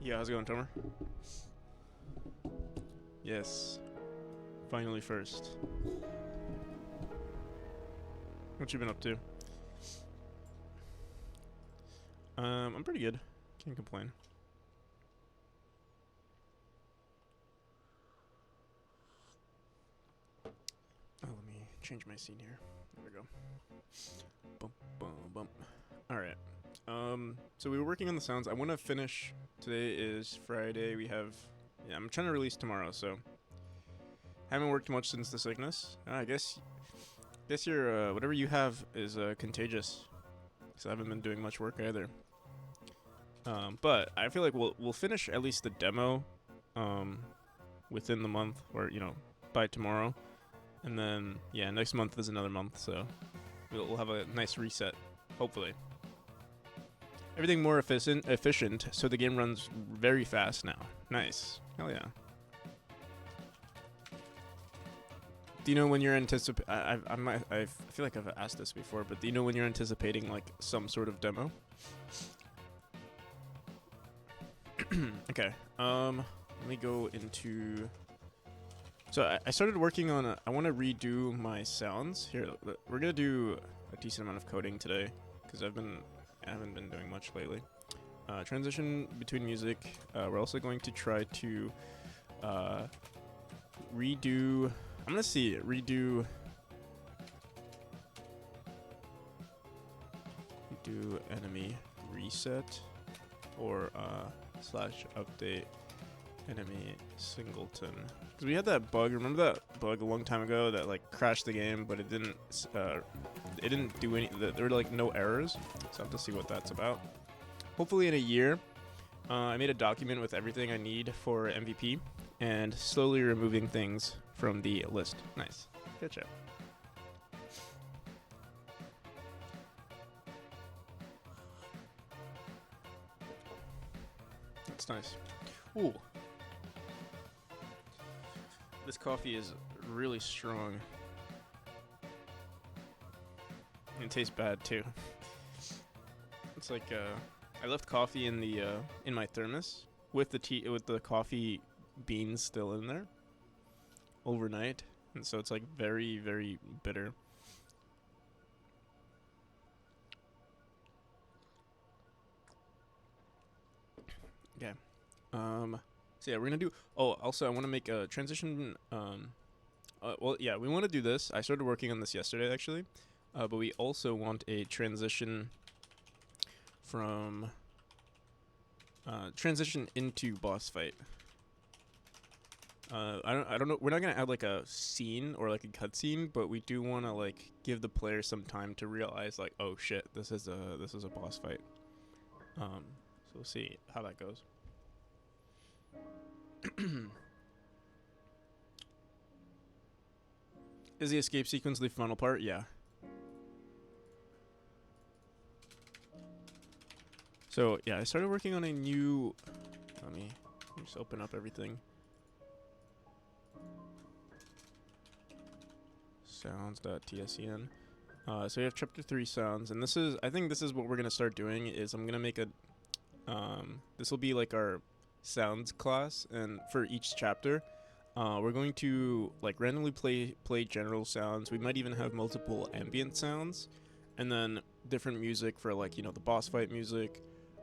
Yeah, how's it going, Tomer? Yes, finally first. What you been up to? I'm pretty good. Can't complain. Oh, let me change my scene here. There we go. Bump, bump, bump. All right. So we were working on the sounds. I want to finish. Today is Friday. Yeah, I'm trying to release tomorrow. So haven't worked much since the sickness. I guess your whatever you have is contagious. Cause I haven't been doing much work either. But I feel like we'll finish at least the demo, um, within the month, or by tomorrow, and then yeah, next month is another month, so we'll have a nice reset, hopefully. Everything more efficient, so the game runs very fast now. Nice, hell yeah. Do you know when you're anticipating? I feel like I've asked this before, but do you know when you're anticipating like some sort of demo? Okay. Let me go into. So I started working on. I want to redo my sounds. Here, we're gonna do a decent amount of coding today because I haven't been doing much lately. Transition between music. We're also going to try to redo. I'm gonna see redo enemy reset or slash update enemy singleton, because we had that bug. Remember that bug a long time ago that like crashed the game, but it didn't do any. There were like no errors, so I have to see what that's about. Hopefully in a year. I made a document with everything I need for MVP and slowly removing things from the list. Nice. Good job. That's nice. Ooh. This coffee is really strong. And it tastes bad too. It's like I left coffee in the in my thermos with the coffee beans still in there overnight, and so it's like very, very bitter. Okay. So yeah, we're gonna do. Oh, also I want to make a transition. Well, yeah, we want to do this. I started working on this yesterday actually, but we also want a transition from transition into boss fight. I don't know. We're not gonna add like a scene or like a cutscene, but we do want to like give the player some time to realize like, oh shit, this is a boss fight. So we'll see how that goes. Is the escape sequence the final part? Yeah. So yeah, I started working on a new. Let me just open up everything. Sounds.tscn. So we have chapter 3 sounds, and I think this is what we're gonna start doing. Is I'm gonna make a. This will be like our sounds class, and for each chapter, we're going to like randomly play general sounds. We might even have multiple ambient sounds, and then different music for like the boss fight music,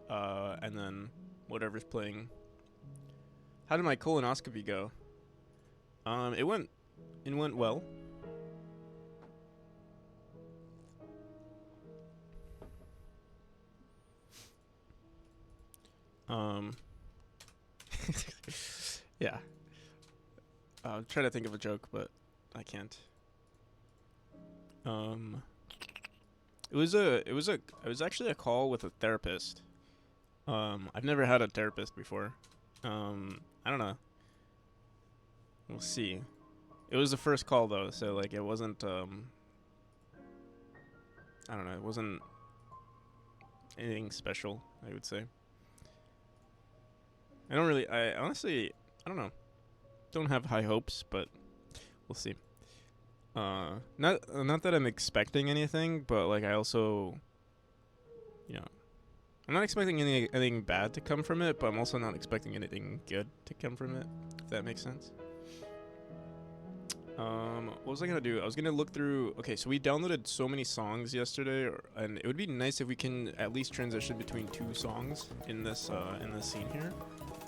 and then whatever's playing. How did my colonoscopy go? It went well. Yeah. I'm trying to think of a joke, but I can't. It was actually a call with a therapist. I've never had a therapist before. I don't know. We'll see. It was the first call though, so like it wasn't. I don't know. It wasn't anything special, I would say. I honestly, I don't know. Don't have high hopes, but we'll see. Not that I'm expecting anything, but like I also, you know, I'm not expecting anything bad to come from it, but I'm also not expecting anything good to come from it, if that makes sense. What was I gonna do? I was gonna look through. Okay, so we downloaded so many songs yesterday, and it would be nice if we can at least transition between 2 songs in this scene here.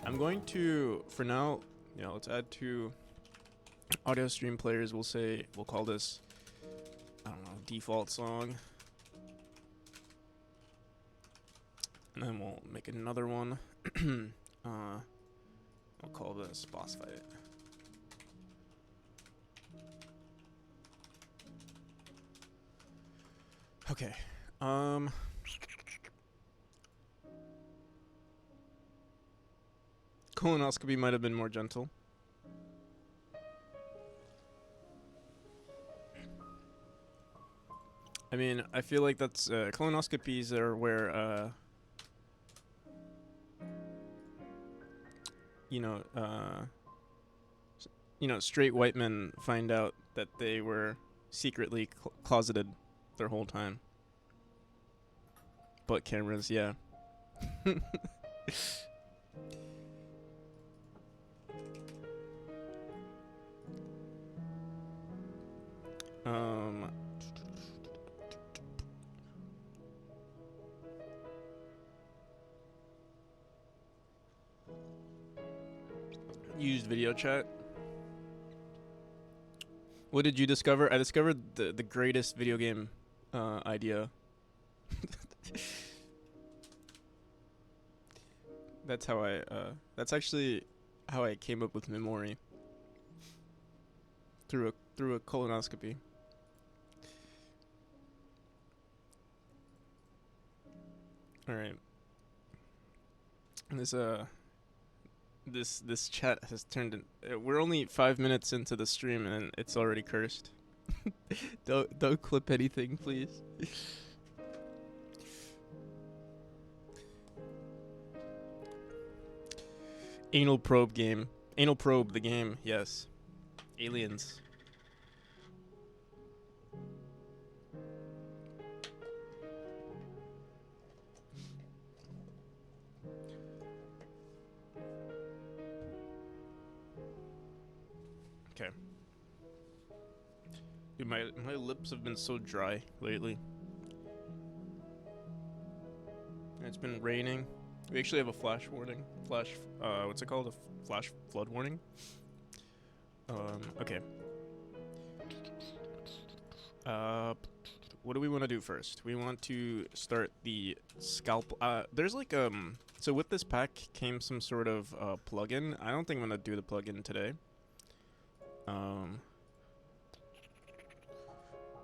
I'm going to, for now, let's add 2 audio stream players. We'll call this, I don't know, default song, and then we'll make another one. I'll call this boss fight. Okay. Colonoscopy might have been more gentle. I mean, I feel like that's colonoscopies are where straight white men find out that they were secretly closeted their whole time. But cameras, yeah. Used video chat. What did you discover? I discovered the greatest video game idea. That's actually how I came up with Memory. Through a colonoscopy. All right. And this chat has turned in, we're only 5 minutes into the stream and it's already cursed. Don't clip anything, please. Anal probe game. Anal probe the game, yes. Aliens. Okay. Dude, my lips have been so dry lately. It's been raining. We actually have a flash warning. What's it called? A flash flood warning? Okay. What do we want to do first? We want to start the scalp. There's like, so with this pack came some sort of, plugin. I don't think I'm gonna do the plugin today.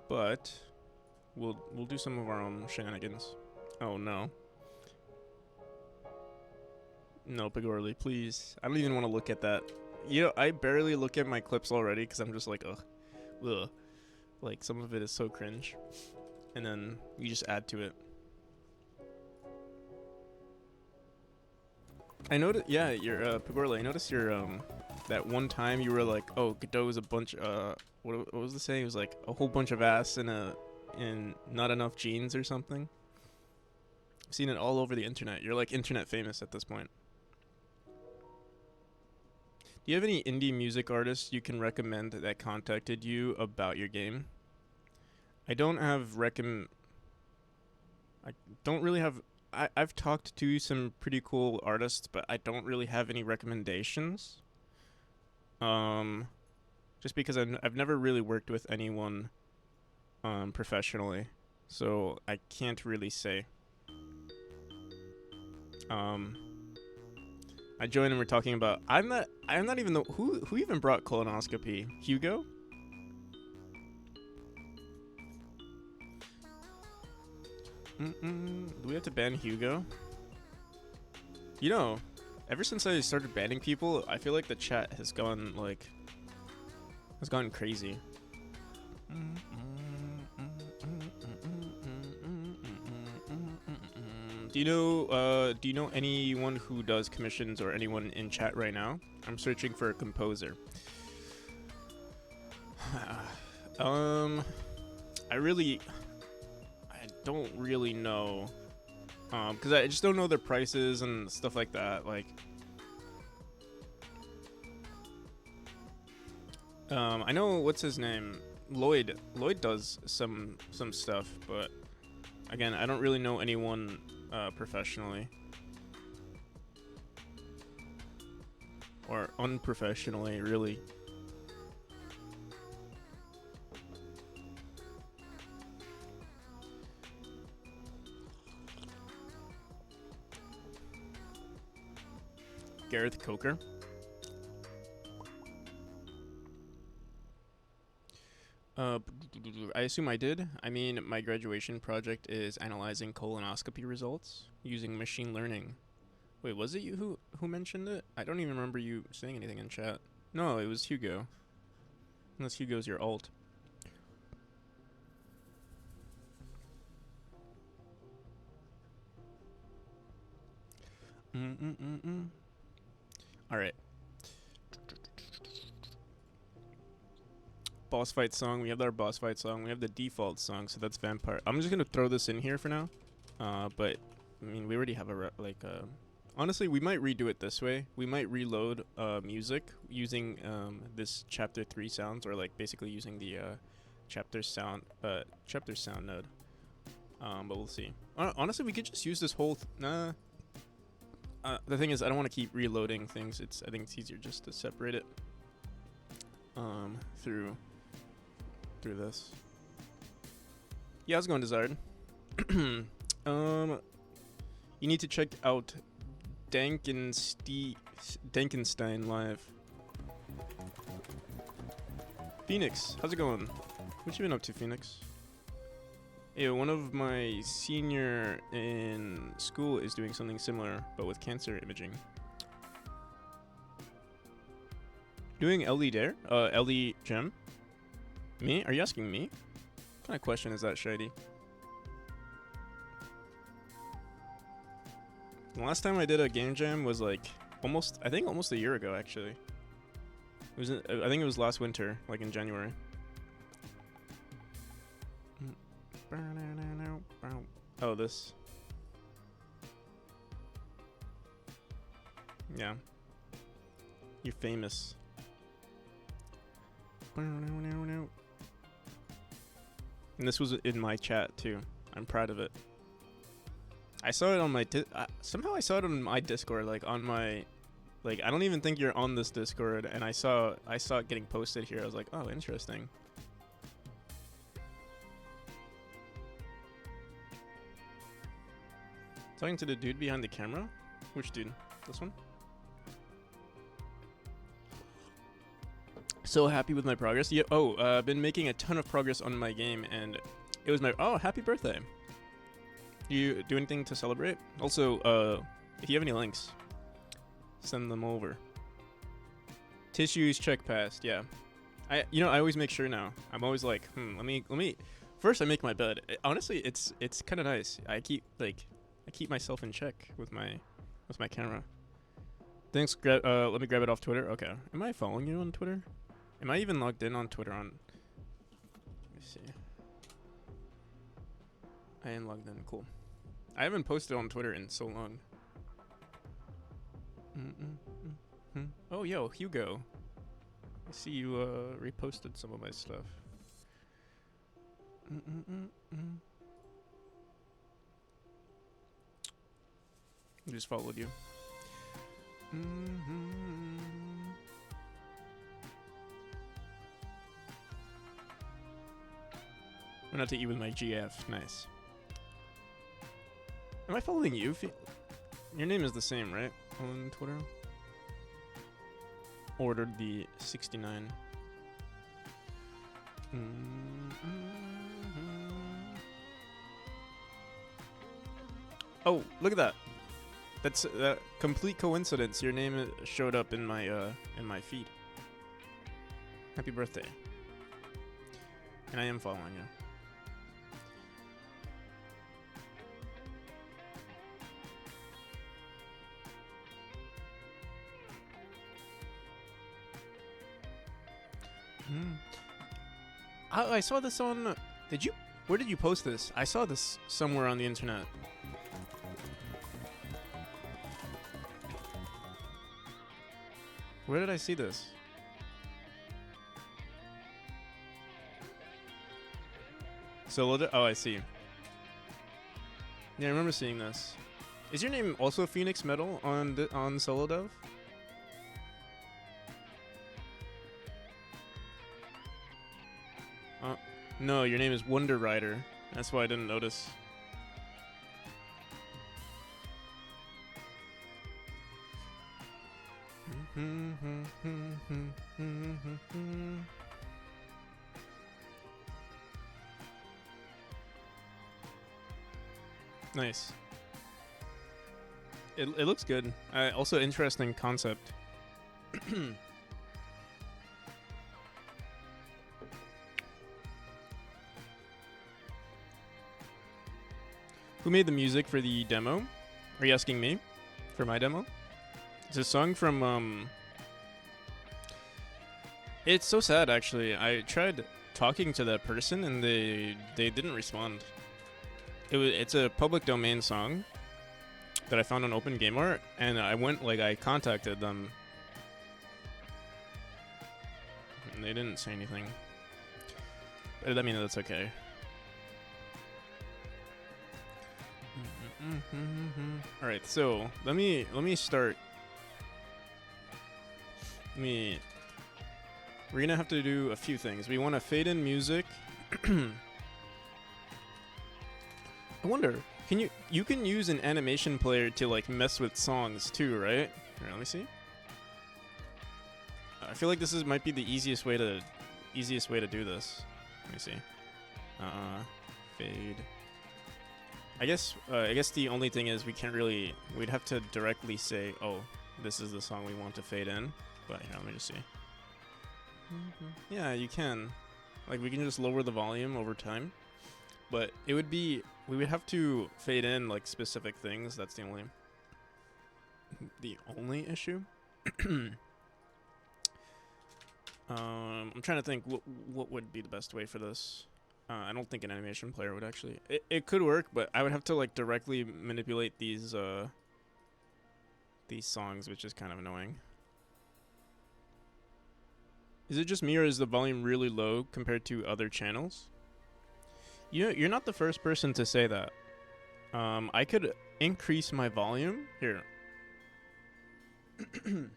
But we'll do some of our own shenanigans. Oh no. No, Pigorly, please. I don't even want to look at that. I barely look at my clips already because I'm just like, ugh. Like, some of it is so cringe. And then you just add to it. I noticed, yeah, your, Pigorly, I noticed your, that one time you were like, oh, godot is a bunch, what was the saying? It was like a whole bunch of ass in not enough jeans or something. I've seen it all over the internet. You're like internet famous at this point. Do you have any indie music artists you can recommend that contacted you about your game? I don't have I don't really have. I've talked to some pretty cool artists, but I don't really have any recommendations. Just because I've never really worked with anyone professionally, so I can't really say. I joined and we're talking about. I'm not even the who even brought colonoscopy. Hugo. Do we have to ban Hugo? Ever since I started banning people, I feel like the chat has gone crazy. Do you know anyone who does commissions or anyone in chat right now? I'm searching for a composer. I don't really know Because I just don't know their prices and stuff like that. Like, I know what's his name, Lloyd. Lloyd does some stuff, but again, I don't really know anyone professionally or unprofessionally, really. Gareth Coker. I assume I did. I mean, my graduation project is analyzing colonoscopy results using machine learning. Wait, was it you who mentioned it? I don't even remember you saying anything in chat. No, it was Hugo. Unless Hugo's your alt. Alright. Boss fight song. We have our boss fight song. We have the default song, so that's Vampire. I'm just gonna throw this in here for now. But I mean, we already have a honestly, we might redo it this way. We might reload music using this chapter 3 sounds, or like basically using the chapter sound node. But we'll see. Honestly, we could just use this whole. The thing is, I don't want to keep reloading things. I think it's easier just to separate it through this. Yeah, how's it going, Desired? You need to check out Dankenstein live. Phoenix, how's it going? What you been up to, Phoenix? Yeah, one of my senior in school is doing something similar, but with cancer imaging. Doing LE Dare? LE Gem? Me? Are you asking me? What kind of question is that, Shady? The last time I did a game jam was like almost a year ago, actually. It was I think it was last winter, like in January. Oh, this. Yeah. You're famous. And this was in my chat too. I'm proud of it. I saw it on my somehow I saw it on my Discord, like on my, like I don't even think you're on this Discord, and I saw it getting posted here. I was like, oh, interesting. Talking to the dude behind the camera? Which dude? This one? So happy with my progress. Yeah. Oh, I've been making a ton of progress on my game, and it was my happy birthday. You do anything to celebrate? Also, if you have any links, send them over. Tissues check passed. Yeah, I always make sure now. I'm always like, let me. First, I make my bed. Honestly, it's kind of nice. I keep myself in check with my camera. Thanks. Let me grab it off Twitter. Okay. Am I following you on Twitter? Am I even logged in on Twitter? Let me see. I am logged in. Cool. I haven't posted on Twitter in so long. Oh, yo, Hugo. I see you reposted some of my stuff. I just followed you. Went out to eat with my GF. Nice. Am I following you? Your name is the same, right? On Twitter? Ordered the 69. Oh, look at that. That's a complete coincidence. Your name showed up in my feed. Happy birthday. And I am following you. I saw this on. Where did you post this? I saw this somewhere on the internet. Where did I see this? Solo. Oh, I see. Yeah, I remember seeing this. Is your name also Phoenix Metal on Solo Dove? No, your name is Wonder Rider. That's why I didn't notice. Nice. It looks good. Also interesting concept. Who made the music for the demo? Are you asking me for my demo? It's a song from It's so sad actually. I tried talking to that person and they didn't respond. It's a public domain song that I found on OpenGameArt, and I contacted them and they didn't say anything. But I mean, that's okay. All right, so let me start. We're gonna have to do a few things. We want to fade in music. I wonder, you can use an animation player to like mess with songs too, right? Here, let me see. I feel like this might be the easiest way to do this. Let me see. Fade. I guess the only thing is we'd have to directly say, oh, this is the song we want to fade in. But here, let me just see. Yeah, you can. Like, we can just lower the volume over time. But we would have to fade in like specific things. That's the only issue. I'm trying to think what would be the best way for this. I don't think an animation player would actually. It could work, but I would have to like directly manipulate these songs, which is kind of annoying. Is it just me, or is the volume really low compared to other channels? You're not the first person to say that. I could increase my volume here. The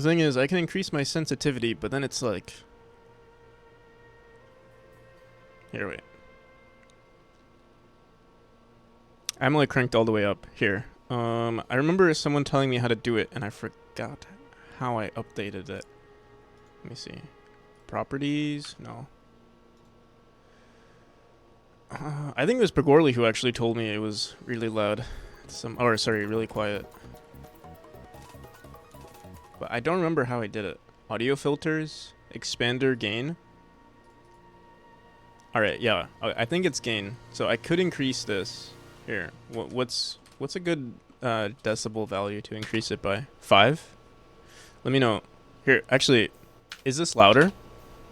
thing is, I can increase my sensitivity, but then it's like. Here, wait. I'm like cranked all the way up here. I remember someone telling me how to do it, and I forgot how I updated it. Let me see. Properties? No. I think it was Pagorli who actually told me it was really loud. Really quiet. But I don't remember how I did it. Audio filters, expander, gain. Alright, yeah, I think it's gain. So I could increase this. Here, what's a good decibel value to increase it by? 5? Let me know. Here, actually, is this louder?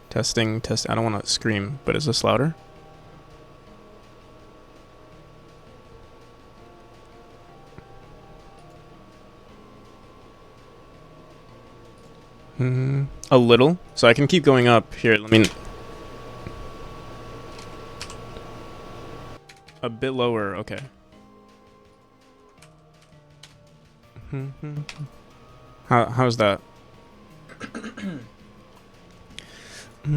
Testing. I don't want to scream, but is this louder? A little. So I can keep going up. Here, let me... A bit lower, okay. How's that? I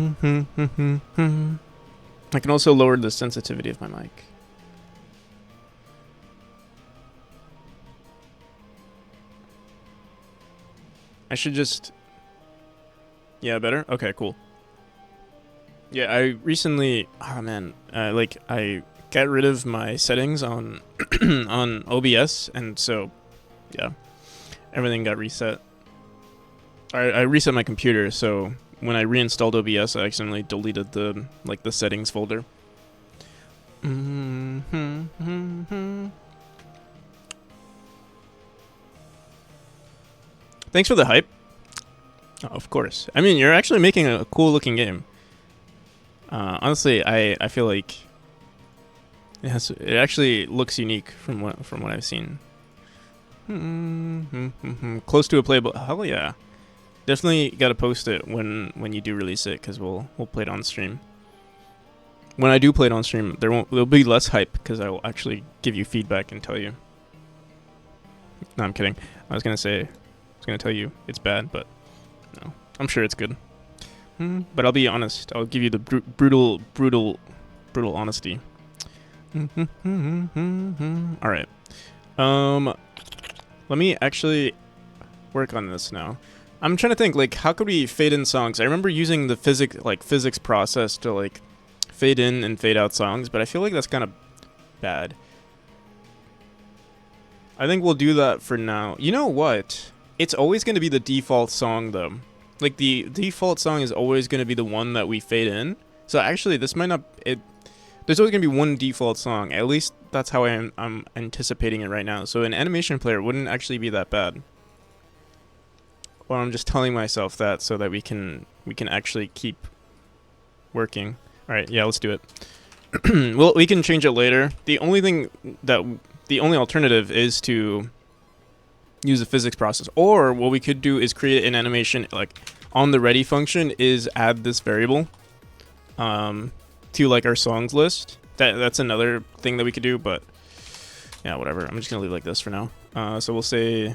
can also lower the sensitivity of my mic. I should just... Yeah, better? Okay, cool. Yeah, I recently... Oh, man. I got rid of my settings on on OBS, and so, yeah. Everything got reset. I reset my computer, so when I reinstalled OBS, I accidentally deleted the settings folder. Thanks for the hype. Oh, of course. I mean, you're actually making a cool looking game. Honestly, I feel like it actually looks unique from what I've seen. Close to a playable. Hell yeah. Definitely got to post it when you do release it, because we'll play it on stream. When I do play it on stream, there'll be less hype, because I will actually give you feedback and tell you. No, I'm kidding. I was gonna tell you it's bad, but no, I'm sure it's good. But I'll be honest. I'll give you the brutal honesty. All right. Let me actually work on this now. I'm trying to think, like, how could we fade in songs? I remember using the physics process to, like, fade in and fade out songs, but I feel like that's kind of bad. I think we'll do that for now. You know what? It's always going to be the default song, though. Like, the default song is always going to be the one that we fade in. So actually, this might not... There's always going to be one default song. At least that's how I'm anticipating it right now. So an animation player wouldn't actually be that bad. Or I'm just telling myself that so that we can actually keep working. All right, yeah, let's do it. Well, we can change it later. The only alternative is to use the physics process. Or what we could do is create an animation, like on the ready function is add this variable to like our songs list. That's another thing that we could do, but yeah, whatever. I'm just gonna leave it like this for now. So we'll say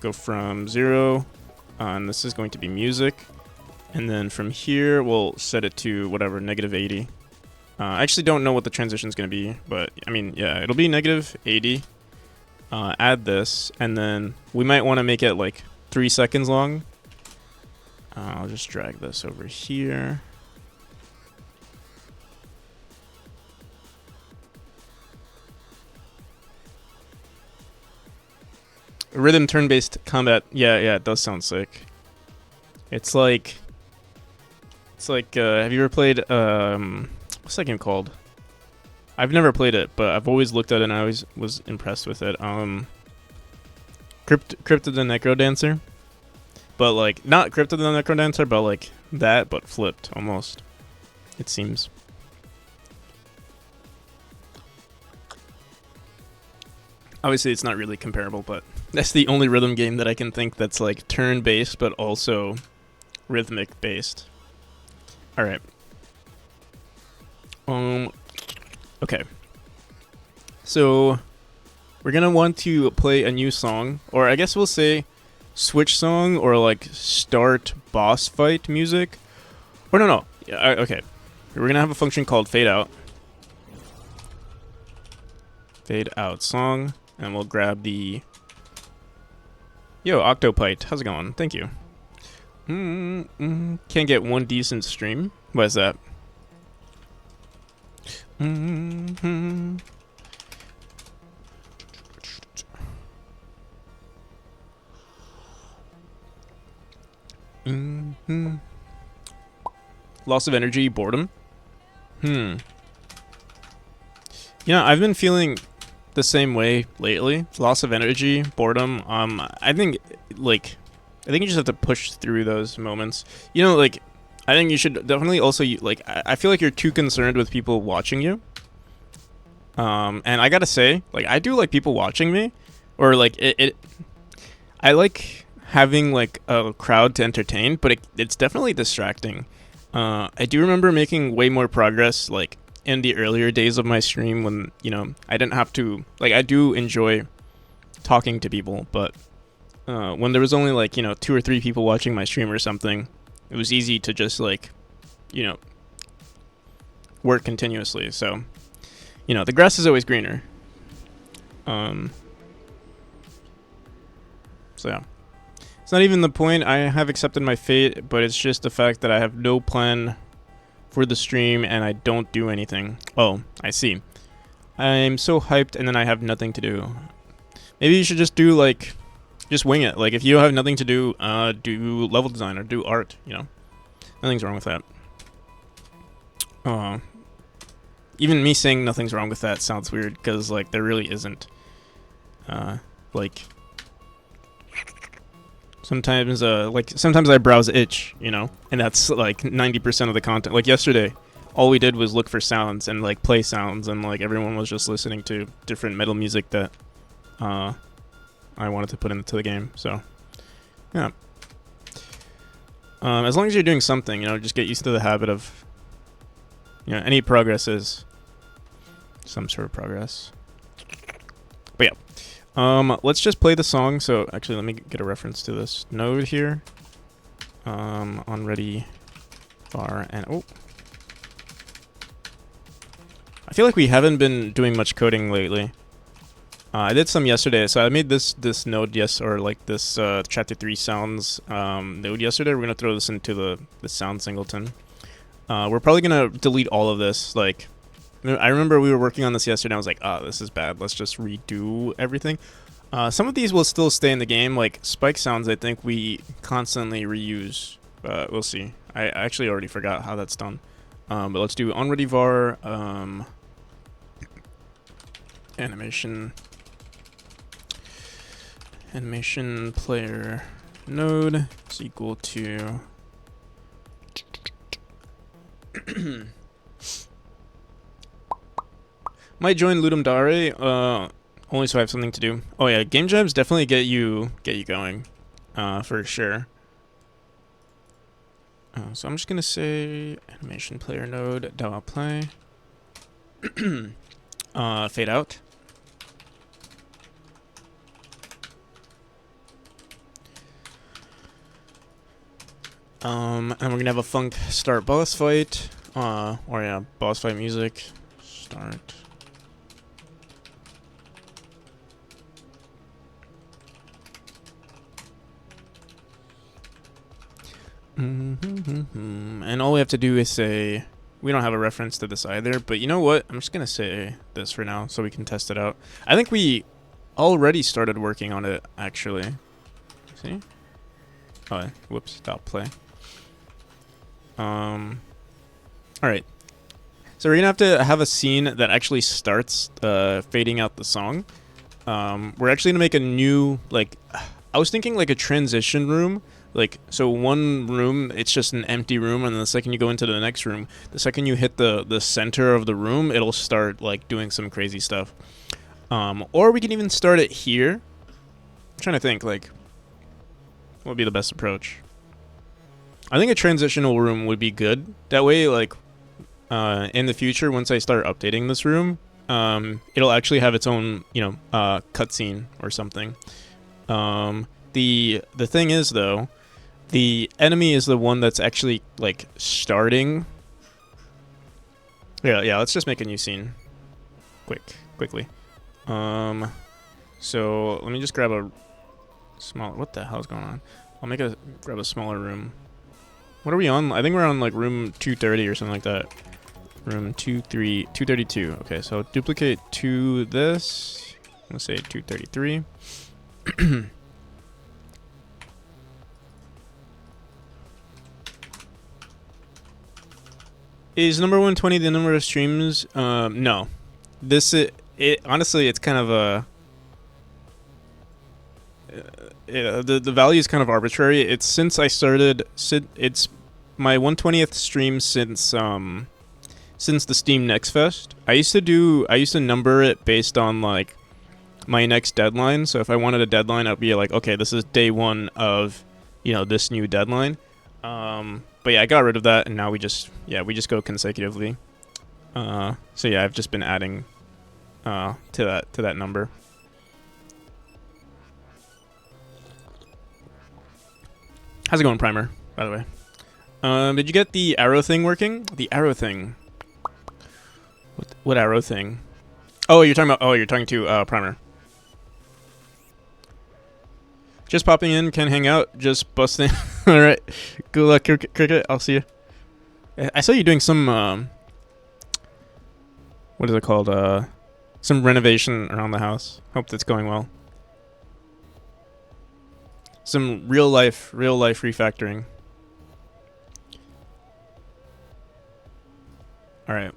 go from 0, and this is going to be music, and then from here we'll set it to whatever, -80. I actually don't know what the transition is going to be, but I mean, yeah, it'll be -80. Add this, and then we might want to make it like 3 seconds long. I'll just drag this over here. Rhythm turn-based combat. Yeah, it does sound sick. It's like have you ever played what's that game called? I've never played it, but I've always looked at it and I always was impressed with it. Crypt of the Necrodancer. But like not Crypt of the Necrodancer, but like that, but flipped almost. It seems. Obviously it's not really comparable, but that's the only rhythm game that I can think that's like turn-based but also rhythmic-based. All right. Okay. So we're gonna want to play a new song, or I guess we'll say switch song, or like start boss fight music. Or no. Yeah, okay. We're gonna have a function called fade out. Fade out song, and we'll grab the... Yo, Octopite, how's it going? Thank you. Can't get one decent stream. What is that? Loss of energy, boredom. You know, I've been feeling the same way lately. Loss of energy, boredom. I think you just have to push through those moments. You know, like, I think you should definitely also, like, I feel like you're too concerned with people watching you. And I gotta say, like, I do like people watching me, or like I like having like a crowd to entertain, but it's definitely distracting. I do remember making way more progress, like, in the earlier days of my stream when, you know, I didn't have to, like, I do enjoy talking to people, but when there was only like, you know, 2 or 3 people watching my stream or something, it was easy to just like, you know, work continuously. So, you know, the grass is always greener. So yeah, it's not even the point. I have accepted my fate, but it's just the fact that I have no plan for the stream and I don't do anything. Oh, I see. I'm so hyped and then I have nothing to do. Maybe you should just do like, just wing it. Like, if you have nothing to do, do level design or do art, you know. Nothing's wrong with that. Even me saying nothing's wrong with that sounds weird, because, like, there really isn't. Like, sometimes I browse itch, you know, and that's, like, 90% of the content. Like, yesterday, all we did was look for sounds and, like, play sounds, and, like, everyone was just listening to different metal music that, I wanted to put into the game. So, yeah. As long as you're doing something, you know, just get used to the habit of, you know, any progress is some sort of progress. But yeah, let's just play the song. So actually, let me get a reference to this node here. On ready var and oh, I feel like we haven't been doing much coding lately. I did some yesterday, so I made this node or like this chapter 3 sounds node yesterday. We're gonna throw this into the sound singleton. We're probably gonna delete all of this. Like, I remember we were working on this yesterday. I was like, oh, this is bad. Let's just redo everything. Some of these will still stay in the game. Like spike sounds, I think we constantly reuse. We'll see. I actually already forgot how that's done. But let's do onready var animation player node is equal to might join Ludum Dare only so I have something to do. Oh yeah, game jams definitely get you going for sure. So I'm just gonna say animation player node dot play fade out. And we're gonna have a func start boss fight. Or yeah, boss fight music. Start. And all we have to do is say, we don't have a reference to this either, but you know what? I'm just gonna say this for now so we can test it out. I think we already started working on it, actually. See? Oh, whoops, dot play. Alright. So we're gonna have to have a scene that actually starts fading out the song. We're actually gonna make a new, like, I was thinking like a transition room. Like, so one room, it's just an empty room, and then the second you go into the next room, the second you hit the center of the room, it'll start, like, doing some crazy stuff. Or we can even start it here. I'm trying to think, like, what would be the best approach? I think a transitional room would be good. That way, like, in the future, once I start updating this room, it'll actually have its own, you know, cutscene or something. The thing is, though, the enemy is the one that's actually, like, starting. Yeah, let's just make a new scene. Quickly. So, let me just grab a small... What the hell's going on? I'll grab a smaller room. What are we on? I think we're on, like, room 230 or something like that. Room 232. Okay, so duplicate to this. Let's say 233. Is number 120 the number of streams? No. Honestly, it's kind of a... the value is kind of arbitrary. It's since I started... It's my 120th stream since the Steam Next Fest. I used to number it based on, like, my next deadline. So if I wanted a deadline, I'd be like, okay, this is day 1 of, you know, this new deadline. But yeah, I got rid of that, and now we just go consecutively. So yeah, I've just been adding to that number. How's it going, Primer, by the way? Did you get the arrow thing working? The arrow thing. What arrow thing? Oh, you're talking to Primer. Just popping in, can hang out, just busting. Alright, good luck, Cricket, I'll see you. I saw you doing some, what is it called, some renovation around the house. Hope that's going well. Some real life refactoring. Alright,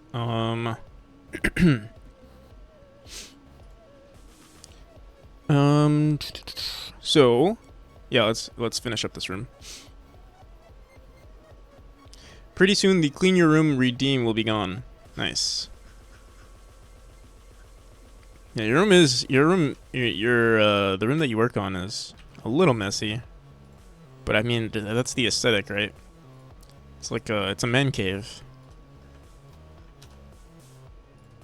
so, yeah, let's finish up this room. Pretty soon, the clean your room redeem will be gone. Nice. Yeah, your room is your the room that you work on is a little messy, but I mean that's the aesthetic, right? It's like it's a man cave.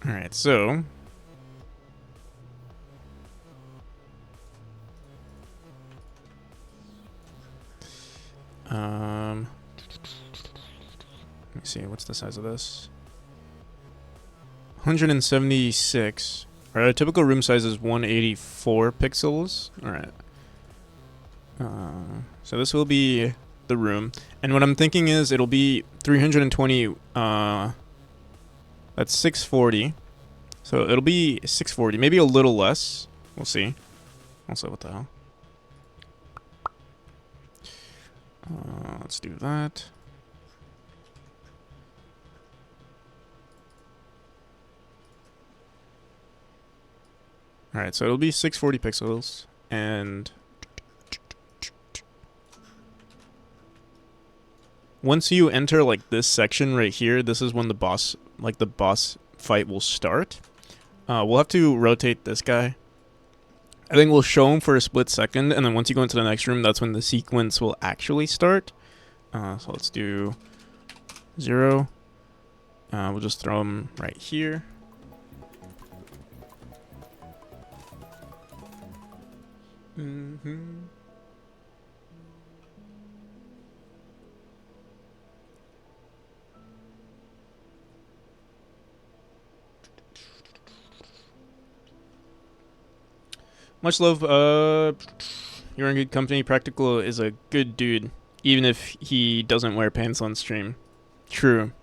All right, so let me see, what's the size of this? 176. Our typical room size is 184 pixels. All right. So this will be the room, and what I'm thinking is it'll be 320. That's 640. So it'll be 640, maybe a little less. We'll see. Also, what the hell? Let's do that. All right, so it'll be 640 pixels, and once you enter like this section right here, this is when the boss fight will start. We'll have to rotate this guy. I think we'll show him for a split second, and then once you go into the next room, that's when the sequence will actually start. So let's do 0. We'll just throw him right here. Much love. You're in good company. Practical is a good dude, even if he doesn't wear pants on stream. True.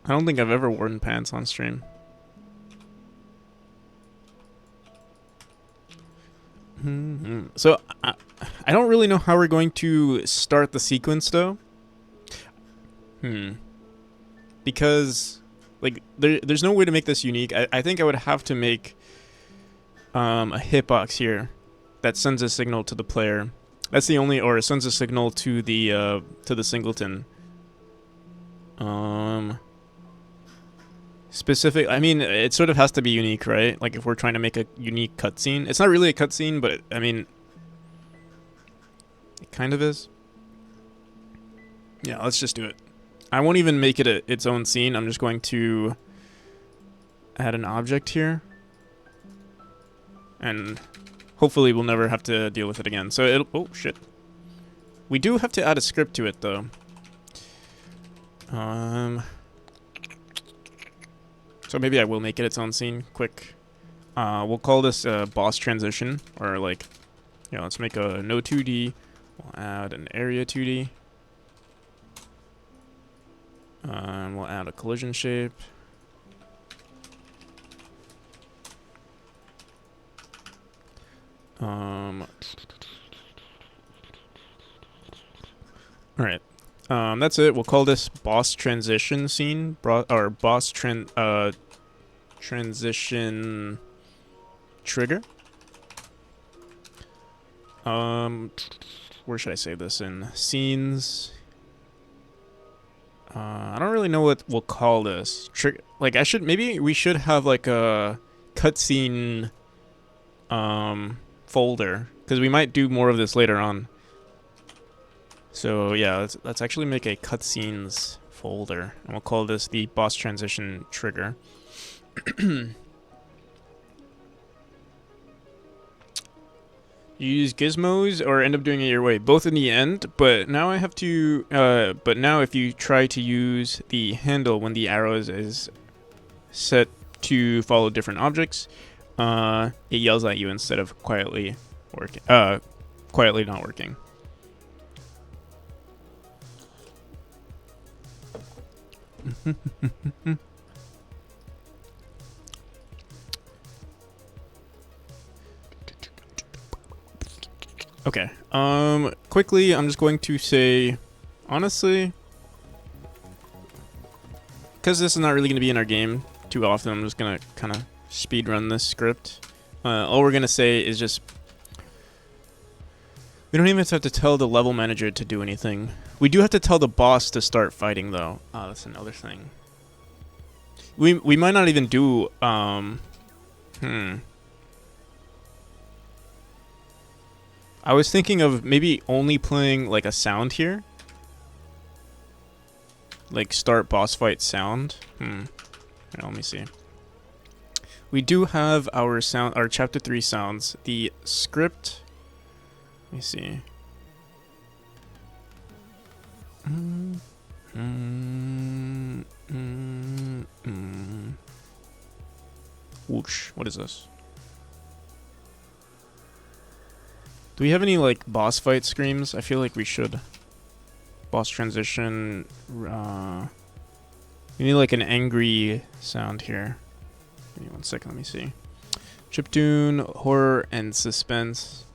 I don't think I've ever worn pants on stream. So I don't really know how we're going to start the sequence though. Because like there's no way to make this unique. I think I would have to make a hitbox here that sends a signal to the player. That's the only, or it sends a signal to the singleton. Specific. I mean, it sort of has to be unique, right? Like if we're trying to make a unique cutscene, it's not really a cutscene, but I mean, it kind of is. Yeah, let's just do it. I won't even make it its own scene. I'm just going to add an object here, and hopefully we'll never have to deal with it again. So it'll. Oh shit. We do have to add a script to it though. So maybe I will make it its own scene. Quick. We'll call this boss transition, or like, yeah. Let's make a no 2D. We'll add an area 2D. And we'll add a collision shape. Alright. That's it. We'll call this boss transition scene. Or boss transition trigger. Where should I save this in? Scenes. I don't really know what we'll call this. Like maybe we should have like a cutscene folder, because we might do more of this later on. So yeah, let's actually make a cutscenes folder, and we'll call this the boss transition trigger. You use gizmos or end up doing it your way, both in the end, but now I have to, but now if you try to use the handle when the arrow is set to follow different objects, it yells at you instead of quietly quietly not working. Okay. Quickly, I'm just going to say, honestly, because this is not really going to be in our game too often, I'm just going to kind of speed run this script. All we're going to say is just, we don't even have to tell the level manager to do anything. We do have to tell the boss to start fighting, though. That's another thing. We might not even do I was thinking of maybe only playing like a sound here. Like start boss fight sound. Here, let me see. We do have our chapter 3 sounds. The script. Let me see. Whoosh. What is this? Do we have any like boss fight screams? I feel like we should. Boss transition. We need like an angry sound here. Give me 1 second. Let me see. Chiptune, horror, and suspense.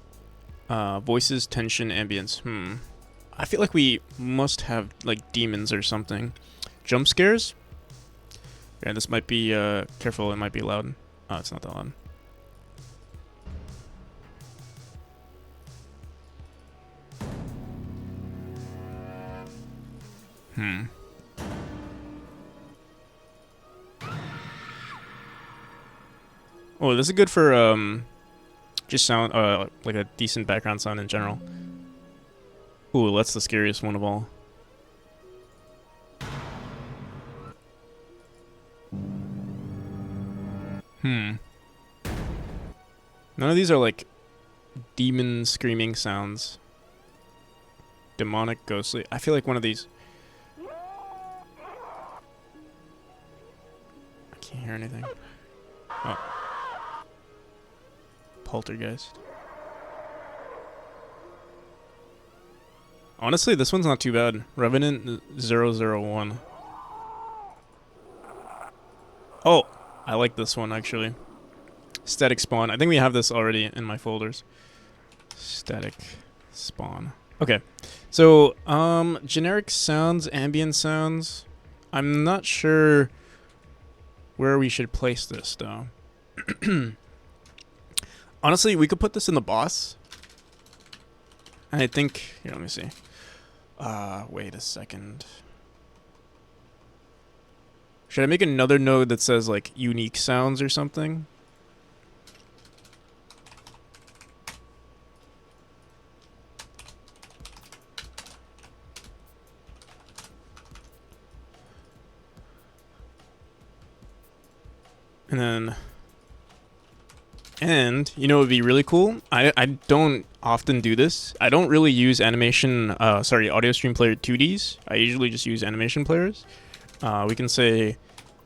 Voices, tension, ambience. I feel like we must have like demons or something. Jump scares? Yeah, this might be, careful, it might be loud. Oh, it's not that loud. Oh, this is good for, just sound, like a decent background sound in general. Ooh, that's the scariest one of all. None of these are like demon screaming sounds. Demonic, ghostly. I feel like one of these. I can't hear anything. Oh. Poltergeist. Honestly, this one's not too bad. Revenant 001. Oh, I like this one actually. Static spawn. I think we have this already in my folders. Static spawn. Okay. So, generic sounds, ambient sounds. I'm not sure where we should place this though. Honestly, we could put this in the boss. And I think, here, let me see. Wait a second. Should I make another node that says like unique sounds or something? And you know, it would be really cool. I don't often do this. I don't really use animation, audio stream player 2Ds. I usually just use animation players. We can say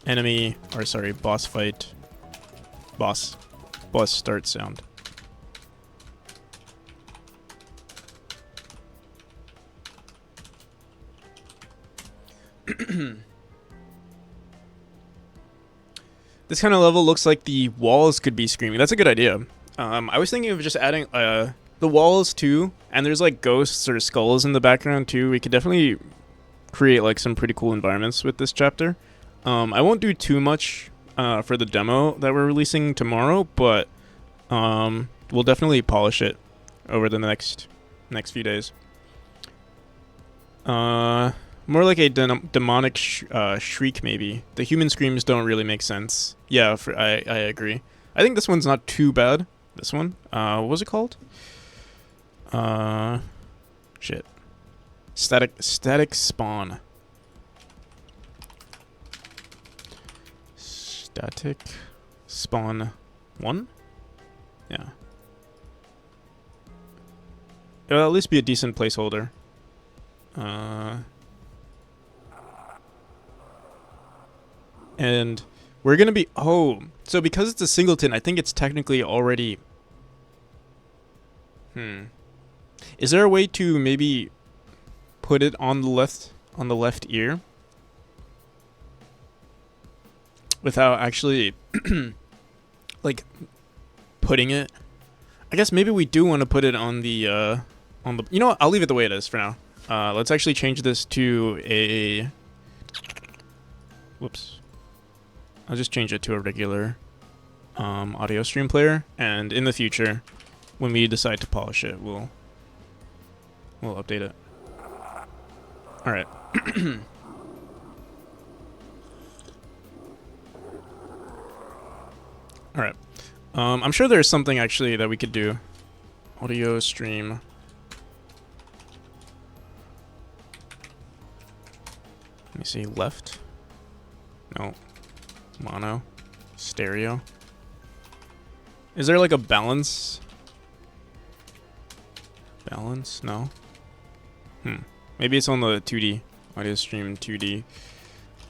boss fight, boss start sound. This kind of level looks like the walls could be screaming. That's a good idea. I was thinking of just adding the walls too, and there's like ghosts or skulls in the background too. We could definitely create like some pretty cool environments with this chapter. I won't do too much for the demo that we're releasing tomorrow, but we'll definitely polish it over the next few days. More like a demonic shriek, maybe. The human screams don't really make sense. Yeah, I agree. I think this one's not too bad. This one. What was it called? Shit. Static spawn. Static spawn 1? Yeah. It'll at least be a decent placeholder. And we're going to be... Oh, so because it's a singleton, I think it's technically already... Is there a way to maybe put it on the left ear? Without actually, like, putting it... I guess maybe we do want to put it on the... You know what? I'll leave it the way it is for now. Let's actually change this to a... Whoops. I'll just change it to a regular audio stream player, and in the future, when we decide to polish it, we'll update it. All right. All right. I'm sure there's something actually that we could do. Audio stream. Let me see. Left. No. Mono. Stereo. Is there like a balance? Balance? No. Maybe it's on the 2D. Audio stream 2D.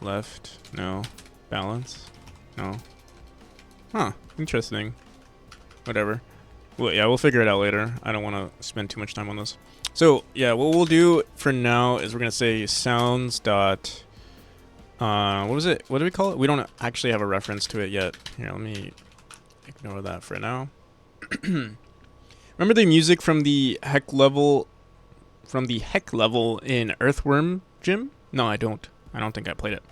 Left. No. Balance? No. Huh. Interesting. Whatever. Well, yeah, we'll figure it out later. I don't want to spend too much time on this. So, yeah, what we'll do for now is we're going to say sounds dot... what was it? What do we call it? We don't actually have a reference to it yet. Here, let me ignore that for now. Remember the music from the heck level in Earthworm Jim? No, I don't. I don't think I played it.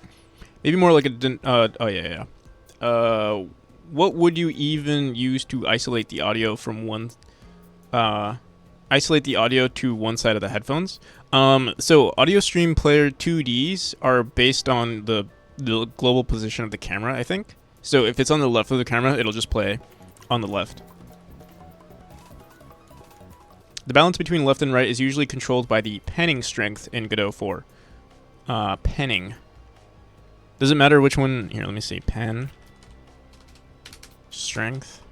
Maybe more like a oh yeah. What would you even use to isolate the audio from one isolate the audio to one side of the headphones? So audio stream player 2Ds are based on the global position of the camera, I think. So if it's on the left of the camera, it'll just play on the left. The balance between left and right is usually controlled by the penning strength in Godot 4. Penning. Does it matter which one? Here, let me see. Pen. Strength.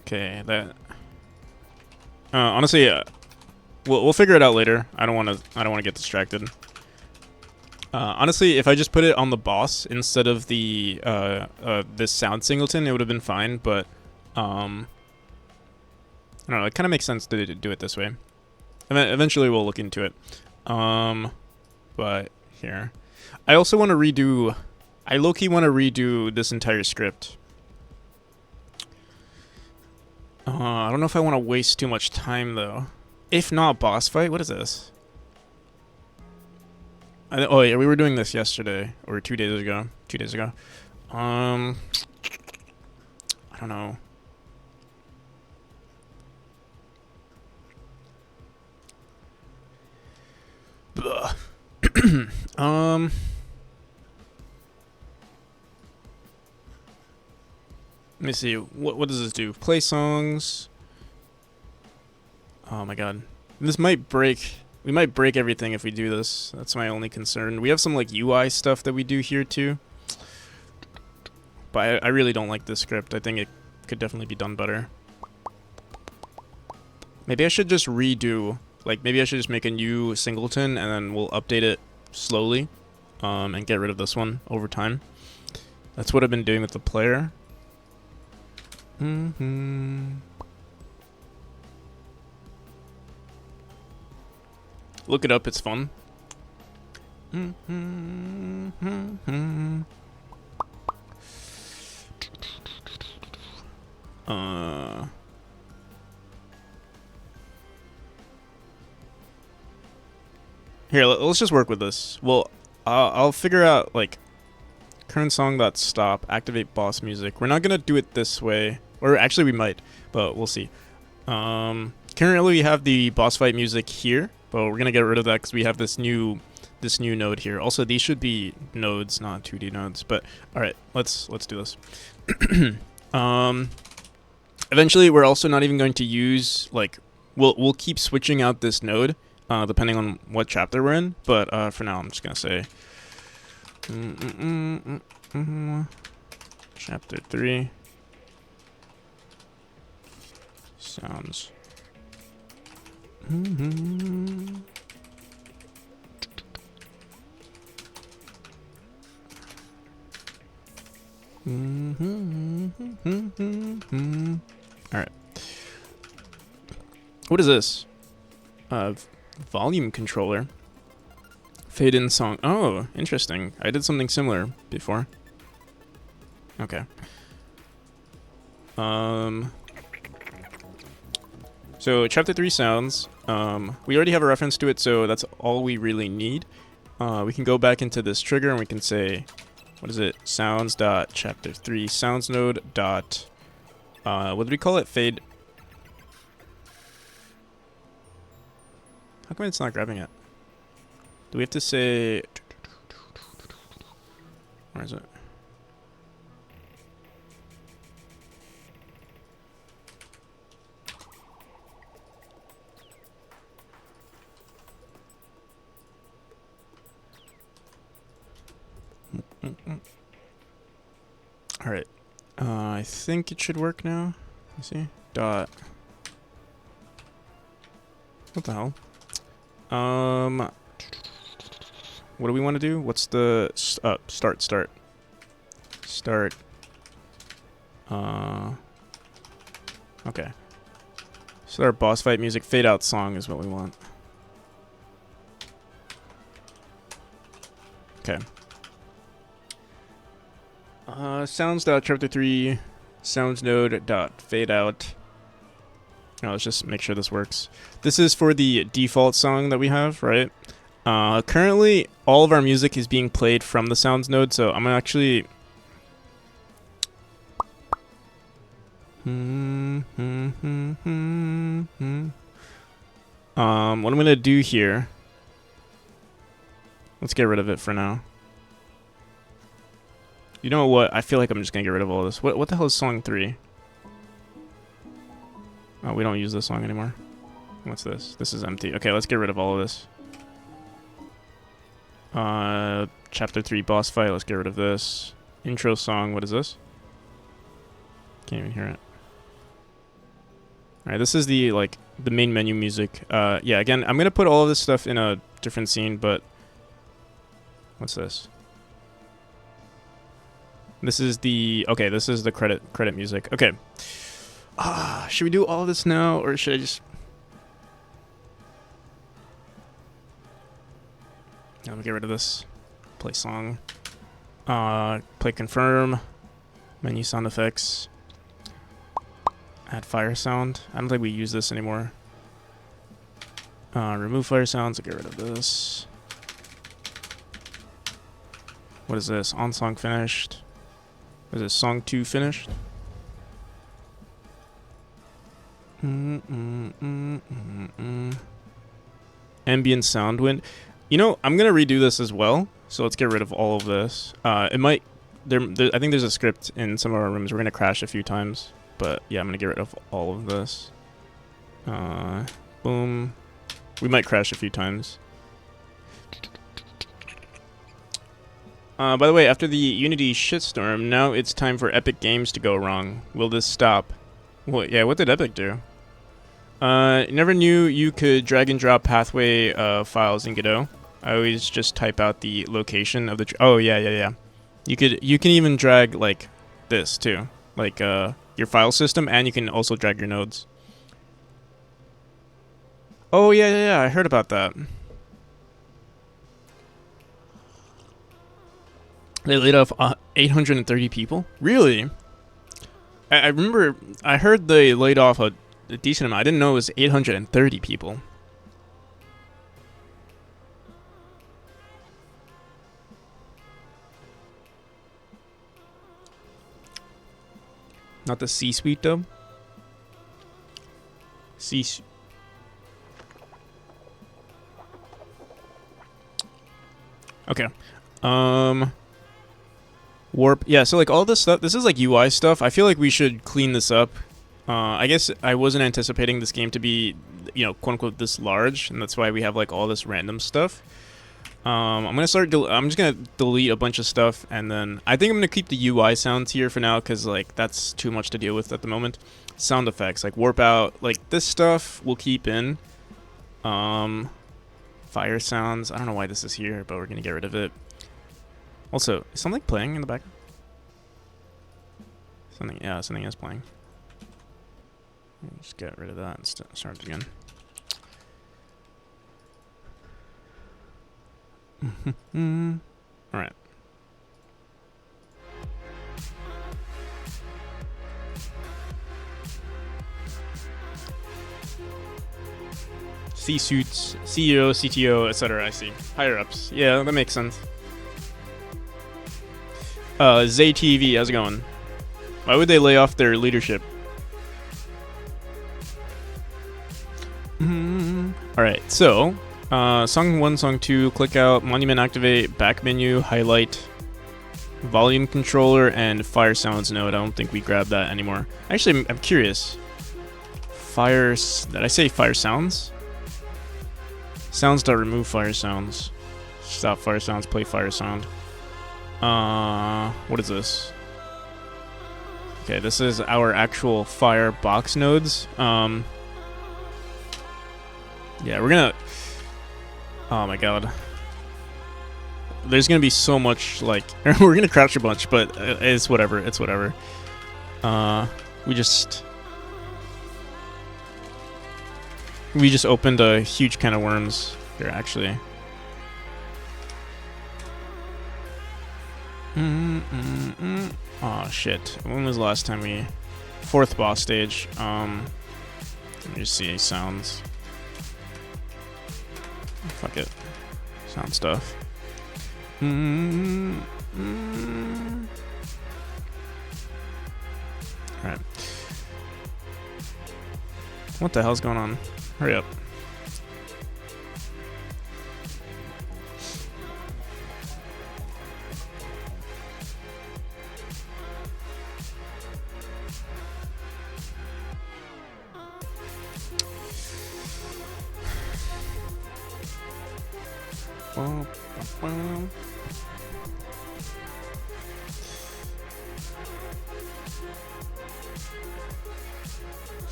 Okay, that. Honestly, we'll figure it out later. I don't want to get distracted. Honestly, if I just put it on the boss instead of the this sound singleton, it would have been fine. But I don't know. It kind of makes sense to do it this way. And then eventually we'll look into it. But here, I also want to redo. I low-key want to redo this entire script. I don't know if I want to waste too much time though. If not boss fight, what is this? Oh yeah, we were doing this yesterday or 2 days ago. 2 days ago. I don't know. Let me see. What does this do? Play songs. Oh my god. This might break. We might break everything if we do this. That's my only concern. We have some like UI stuff that we do here too. But I really don't like this script. I think it could definitely be done better. Maybe I should just redo. Like maybe I should just make a new singleton and then we'll update it slowly. And get rid of this one over time. That's what I've been doing with the player. Look it up, it's fun. Here, let's just work with this. Well, I'll figure out like current song.stop, activate boss music. We're not gonna do it this way. Or actually we might, but we'll see. Currently we have the boss fight music here, but we're gonna get rid of that because we have this new node here. Also, these should be nodes, not 2D nodes. But all right, let's do this. Eventually, we're also not even going to use like we'll keep switching out this node depending on what chapter we're in. But for now, I'm just gonna say chapter 3. Sounds. Alright. What is this? Volume controller. Fade in song. Oh, interesting. I did something similar before. Okay. So chapter 3 sounds, we already have a reference to it, so that's all we really need. We can go back into this trigger and we can say, what is it? Sounds dot chapter 3 sounds node dot, what do we call it? Fade. How come it's not grabbing it? Do we have to say... Where is it? Alright. I think it should work now. Let's see. Dot. What the hell? What do we want to do? What's the... start. Start. Okay. So our boss fight music fade out song is what we want. Okay. Sounds dot chapter 3 sounds node dot fade out. Now let's just make sure this works. This is for the default song that we have, right? Currently all of our music is being played from the sounds node, so I'm gonna actually what I'm gonna do here, let's get rid of it for now. You know what? I feel like I'm just gonna get rid of all this. What the hell is song 3? Oh, we don't use this song anymore. What's this? This is empty. Okay, let's get rid of all of this. Chapter 3 boss fight. Let's get rid of this. Intro song. What is this? Can't even hear it. All right, this is the the main menu music. Yeah, again, I'm gonna put all of this stuff in a different scene, but what's this? This is the this is the credit music. Okay. Should we do all of this now, or should I just? I'm gonna get rid of this. Play song. Play confirm. Menu sound effects. Add fire sound. I don't think we use this anymore. Remove fire sounds. I'll get rid of this. What is this? On song finished. Is it song 2 finished? Ambient sound wind. You know, I'm gonna redo this as well. So let's get rid of all of this. It might. I think there's a script in some of our rooms. We're gonna crash a few times, but yeah, I'm gonna get rid of all of this. Boom. We might crash a few times. By the way, after the Unity shitstorm, now it's time for Epic Games to go wrong. Will this stop? Well, yeah, what did Epic do? Never knew you could drag and drop pathway files in Godot. I always just type out the location of the... oh, yeah. You can even drag, like, this, too. Like, your file system, and you can also drag your nodes. Oh, yeah, I heard about that. They laid off 830 people? Really? I remember, I heard they laid off a decent amount. I didn't know it was 830 people. Not the C-suite, though? C-suite. Okay. Warp. Yeah, so like all this stuff, this is like UI stuff. I feel like we should clean this up. I guess I wasn't anticipating this game to be, you know, quote unquote this large, and that's why we have like all this random stuff. I'm just gonna delete a bunch of stuff, and then I think I'm gonna keep the UI sounds here for now, because like that's too much to deal with at the moment. Sound effects, like warp out, like this stuff we'll keep in. Fire sounds. I don't know why this is here, but we're gonna get rid of it. Also, is something playing in the back? Something is playing. Just get rid of that and start it again. All right. C-suits, CEO, CTO, etc. I see. Higher ups. Yeah, that makes sense. ZayTV, how's it going? Why would they lay off their leadership? Alright, Alright, so song 1, song 2, click out, monument activate, back menu, highlight, volume controller, and fire sounds node. I don't think we grabbed that anymore. Actually, I'm curious. Did I say fire sounds? Sounds.remove fire sounds. Stop fire sounds, play fire sound. What is this? Okay, this is our actual fire box nodes. Yeah, we're gonna... Oh my god. There's gonna be so much, like... we're gonna crouch a bunch, but it's whatever, it's whatever. We just opened a huge can of worms here, actually. Oh shit. When was the last time we... 4th boss stage. Let me just see sounds. Fuck it. Sound stuff. Alright. What the hell's going on? Hurry up.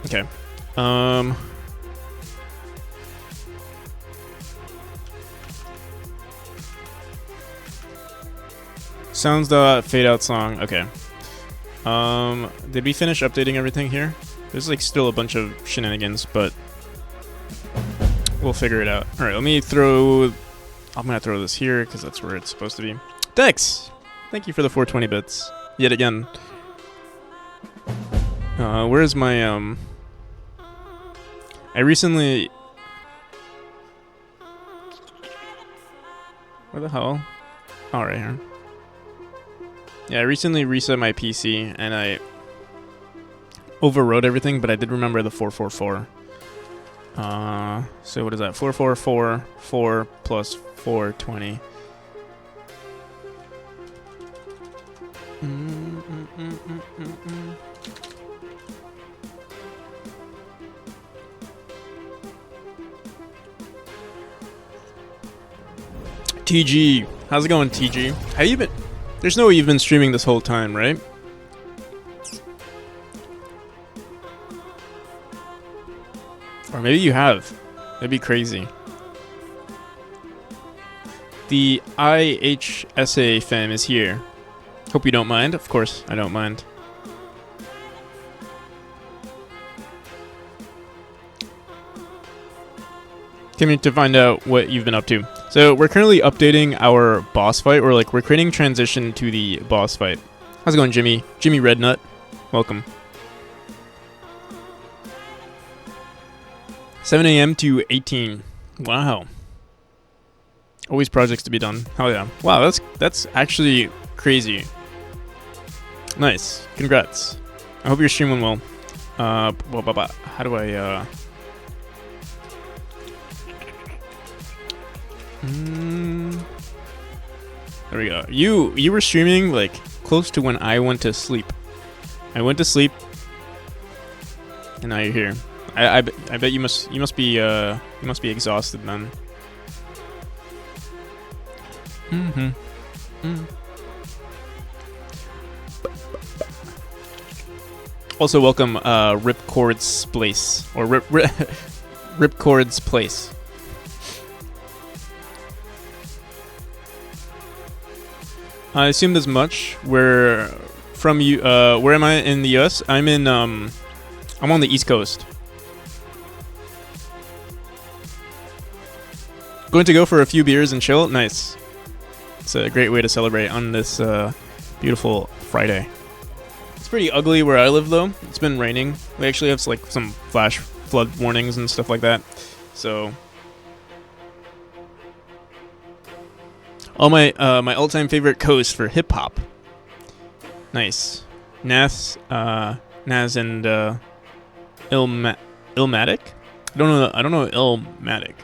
Okay. Sounds the fade out song. Okay. Did we finish updating everything here? There's like still a bunch of shenanigans, but we'll figure it out. All right, let me throw... I'm gonna throw this here because that's where it's supposed to be. Dex! Thank you for the 420 bits. Yet again. Where's my, I recently... Where the hell? Oh, right here. Yeah, I recently reset my PC and I overrode everything, but I did remember the 444. So what is that? 444, 4 plus 420. TG, how's it going, TG? Have you been? There's no way you've been streaming this whole time, right? Or maybe you have. That'd be crazy. The IHSA fam is here. Hope you don't mind. Of course, I don't mind. Came here to find out what you've been up to. So we're currently updating our boss fight, or like we're creating transition to the boss fight. How's it going, Jimmy? Jimmy Rednut, welcome. 7 a.m. to 18. Wow. Always projects to be done. Hell yeah. Wow, that's actually crazy. Nice. Congrats. I hope you're streaming well. How do I There we go. You were streaming like close to when I went to sleep. I went to sleep, and now you're here. I bet you must be exhausted then. Also welcome Ripcord's Place, or Ripcord's Place. I assumed as much. Where from you? Where am I in the U.S.? I'm in. I'm on the East Coast. Going to go for a few beers and chill. Nice. It's a great way to celebrate on this beautiful Friday. It's pretty ugly where I live, though. It's been raining. We actually have like some flash flood warnings and stuff like that. So. Oh, my all-time favorite coast for hip-hop. Nice. Naz and Illmatic? I don't know Illmatic,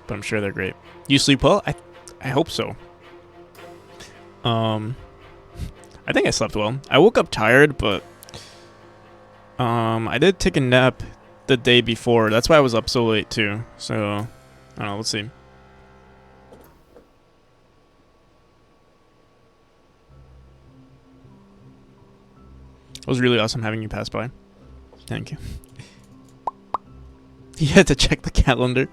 but I'm sure they're great. You sleep well? I hope so. I think I slept well. I woke up tired, but I did take a nap the day before. That's why I was up so late too. So I don't know. Let's see. It was really awesome having you pass by. Thank you. You had to check the calendar.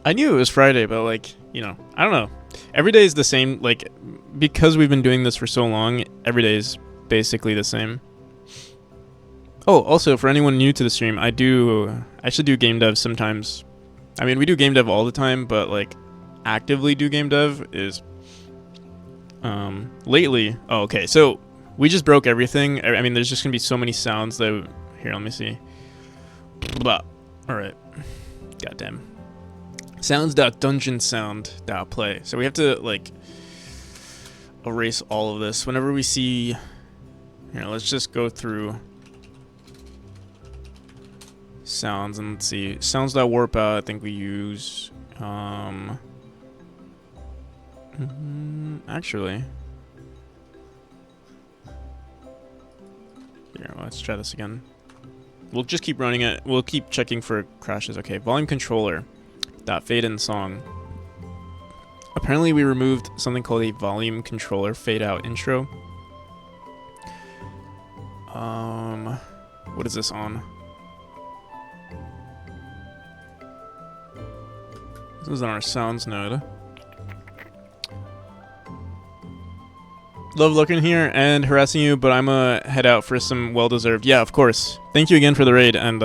I knew it was Friday, but like, you know, I don't know. Every day is the same, like, because we've been doing this for so long, every day is basically the same. Oh, also, for anyone new to the stream, I actually do game dev sometimes. I mean, we do game dev all the time, but, like, actively do game dev is, lately. Oh, okay, so we just broke everything. I mean, there's just gonna be so many sounds that, here, let me see. Blah. Alright. Goddamn. Sounds.dungeonsound.play. So we have to, like, erase all of this. Whenever we see... Here, let's just go through sounds and let's see. Sounds.warpout, I think we use... actually... Here, let's try this again. We'll just keep running it. We'll keep checking for crashes. Okay, volume controller. Fade in song. Apparently we removed something called a volume controller fade out intro. What is this on? This is on our sounds node. Love looking here and harassing you, but I'm gonna head out for some well-deserved. Yeah, of course. Thank you again for the raid, and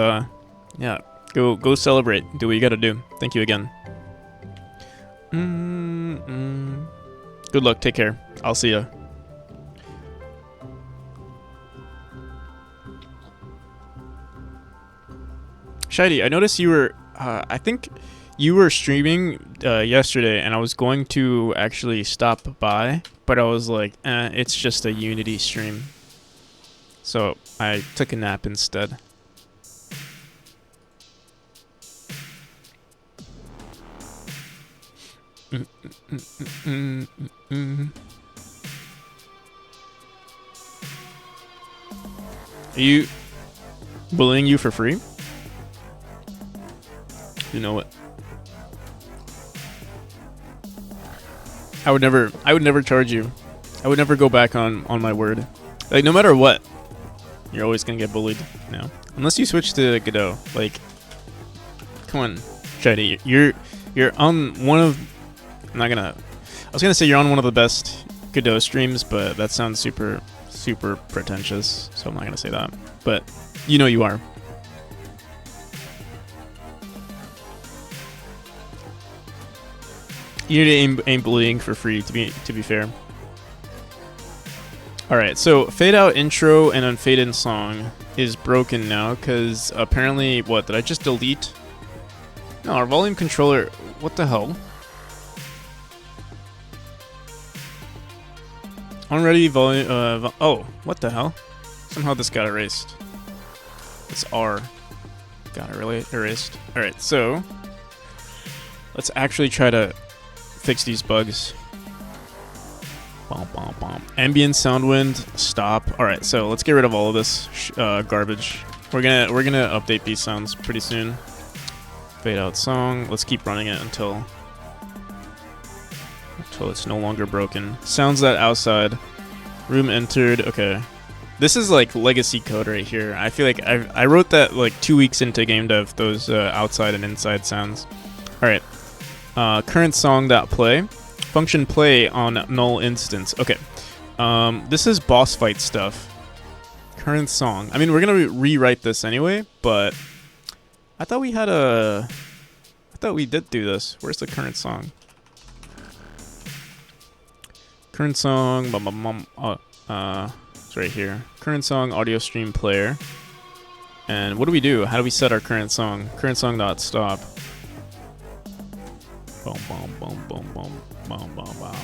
yeah. Go celebrate. Do what you gotta do. Thank you again. Good luck. Take care. I'll see ya. Shady, I noticed you were... I think you were streaming yesterday, and I was going to actually stop by, but I was like, it's just a Unity stream. So I took a nap instead. Are you bullying you for free? You know what? I would never charge you. I would never go back on my word. Like, no matter what, you're always gonna get bullied now. Unless you switch to Godot. Like, come on, Shady. You're on one of... I was gonna say you're on one of the best Godot streams, but that sounds super pretentious, so I'm not gonna say that. But you know you are. You need to aim bullying for free, to be fair. All right, so fade out intro and unfade in song is broken now because apparently, what did I just delete? No, our volume controller. What the hell? Unready volume. Oh, what the hell? Somehow this got erased. It's R. Got erased. All right, so let's actually try to fix these bugs. Bom, bom, bom. Ambient sound wind. Stop. All right, so let's get rid of all of this garbage. We're gonna update these sounds pretty soon. Fade out song. Let's keep running it until it's no longer broken. Sounds that outside. Room entered. Okay. This is like legacy code right here. I feel like I wrote that like 2 weeks into game dev, those outside and inside sounds. All right. Current song.play. Function play on null instance. Okay. This is boss fight stuff. Current song. I mean, we're going to rewrite this anyway, but I thought we had a... I thought we did do this. Where's the current song? Current song, it's right here. Current song, audio stream player. And what do we do? How do we set our current song? Current song dot stop. Boom, boom, boom, boom, boom, boom, boom, boom.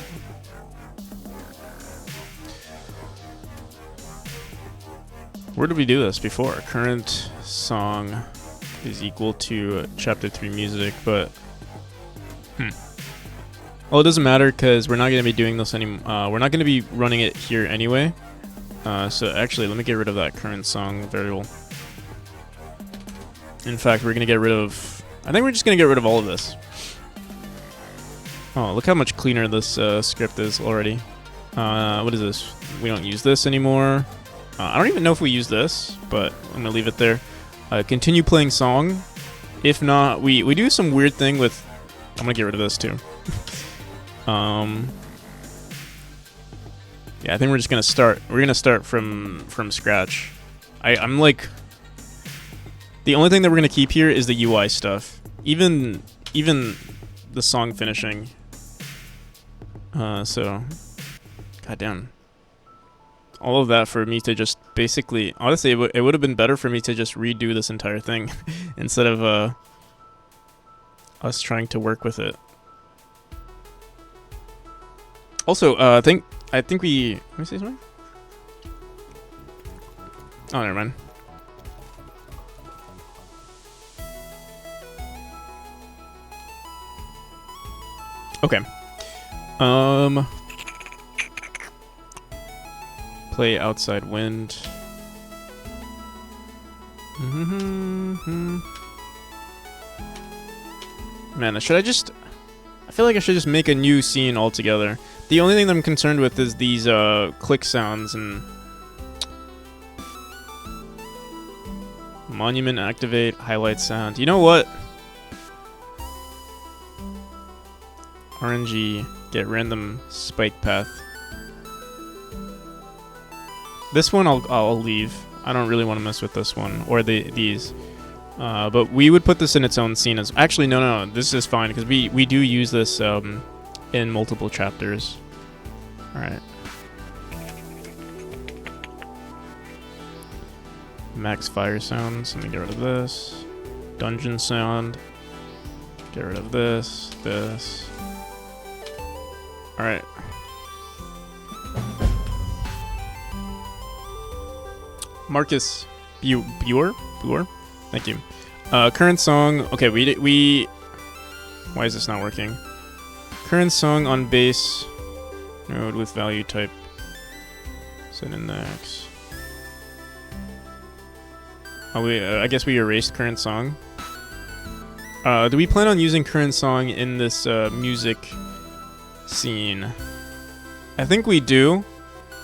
Where did we do this before? Current song is equal to chapter 3 music, but well, it doesn't matter because we're not going to be doing this anymore. We're not going to be running it here anyway. So actually, let me get rid of that current song variable. In fact, we're going to get rid of... I think we're just going to get rid of all of this. Oh, look how much cleaner this script is already. What is this? We don't use this anymore. I don't even know if we use this, but I'm going to leave it there. Continue playing song. If not, we do some weird thing with... I'm going to get rid of this too. Yeah, I think we're just gonna start. We're gonna start from scratch. I'm like, the only thing that we're gonna keep here is the UI stuff. Even the song finishing. So, goddamn. All of that for me to just basically, honestly, it would have been better for me to just redo this entire thing instead of us trying to work with it. Also, I think we... Let me say something? Oh, never mind. Okay. Play outside wind. Man, should I just... I feel like I should just make a new scene altogether. The only thing that I'm concerned with is these click sounds and... Monument activate, highlight sound. You know what? RNG, get random spike path. This one I'll leave. I don't really want to mess with this one or these. But we would put this in its own scene as... Actually, no, this is fine because we do use this in multiple chapters. Alright. Max fire sounds. Let me get rid of this. Dungeon sound. Get rid of this. Alright. Marcus Buer? Thank you. Current song. Okay, we. Why is this not working? Current song on base node with value type. Set index. Oh, I guess we erased current song. Do we plan on using current song in this music scene? I think we do.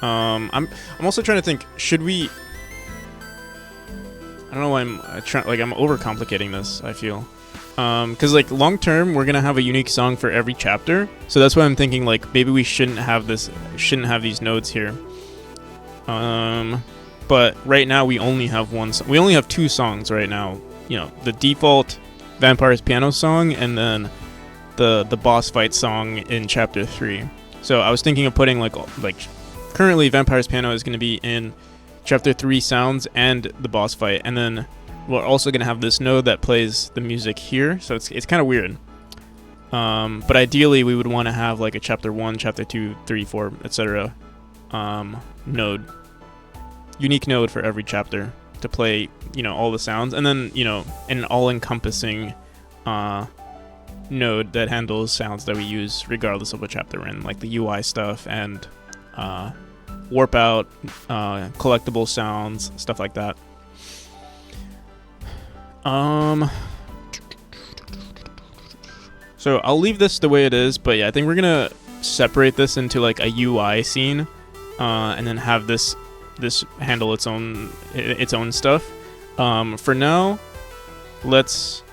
I'm also trying to think. Should we? I don't know why I'm I'm overcomplicating this, I feel. Cause like long term we're gonna have a unique song for every chapter. So that's why I'm thinking like maybe we shouldn't have these nodes here. But right now we only have we only have 2 songs right now. You know, the default Vampire's Piano song and then the boss fight song in chapter 3. So I was thinking of putting like currently Vampire's Piano is gonna be in Chapter 3 sounds and the boss fight, and then we're also gonna have this node that plays the music here. So it's kind of weird. But ideally, we would want to have like a Chapter 1, Chapter 2, 3, 4, etc. Node, unique node for every chapter to play, you know, all the sounds, and then an all-encompassing node that handles sounds that we use regardless of what chapter we're in, like the UI stuff and warp out, collectible sounds, stuff like that. So I'll leave this the way it is, but yeah, I think we're gonna separate this into like a UI scene, and then have this handle its own stuff. For now, should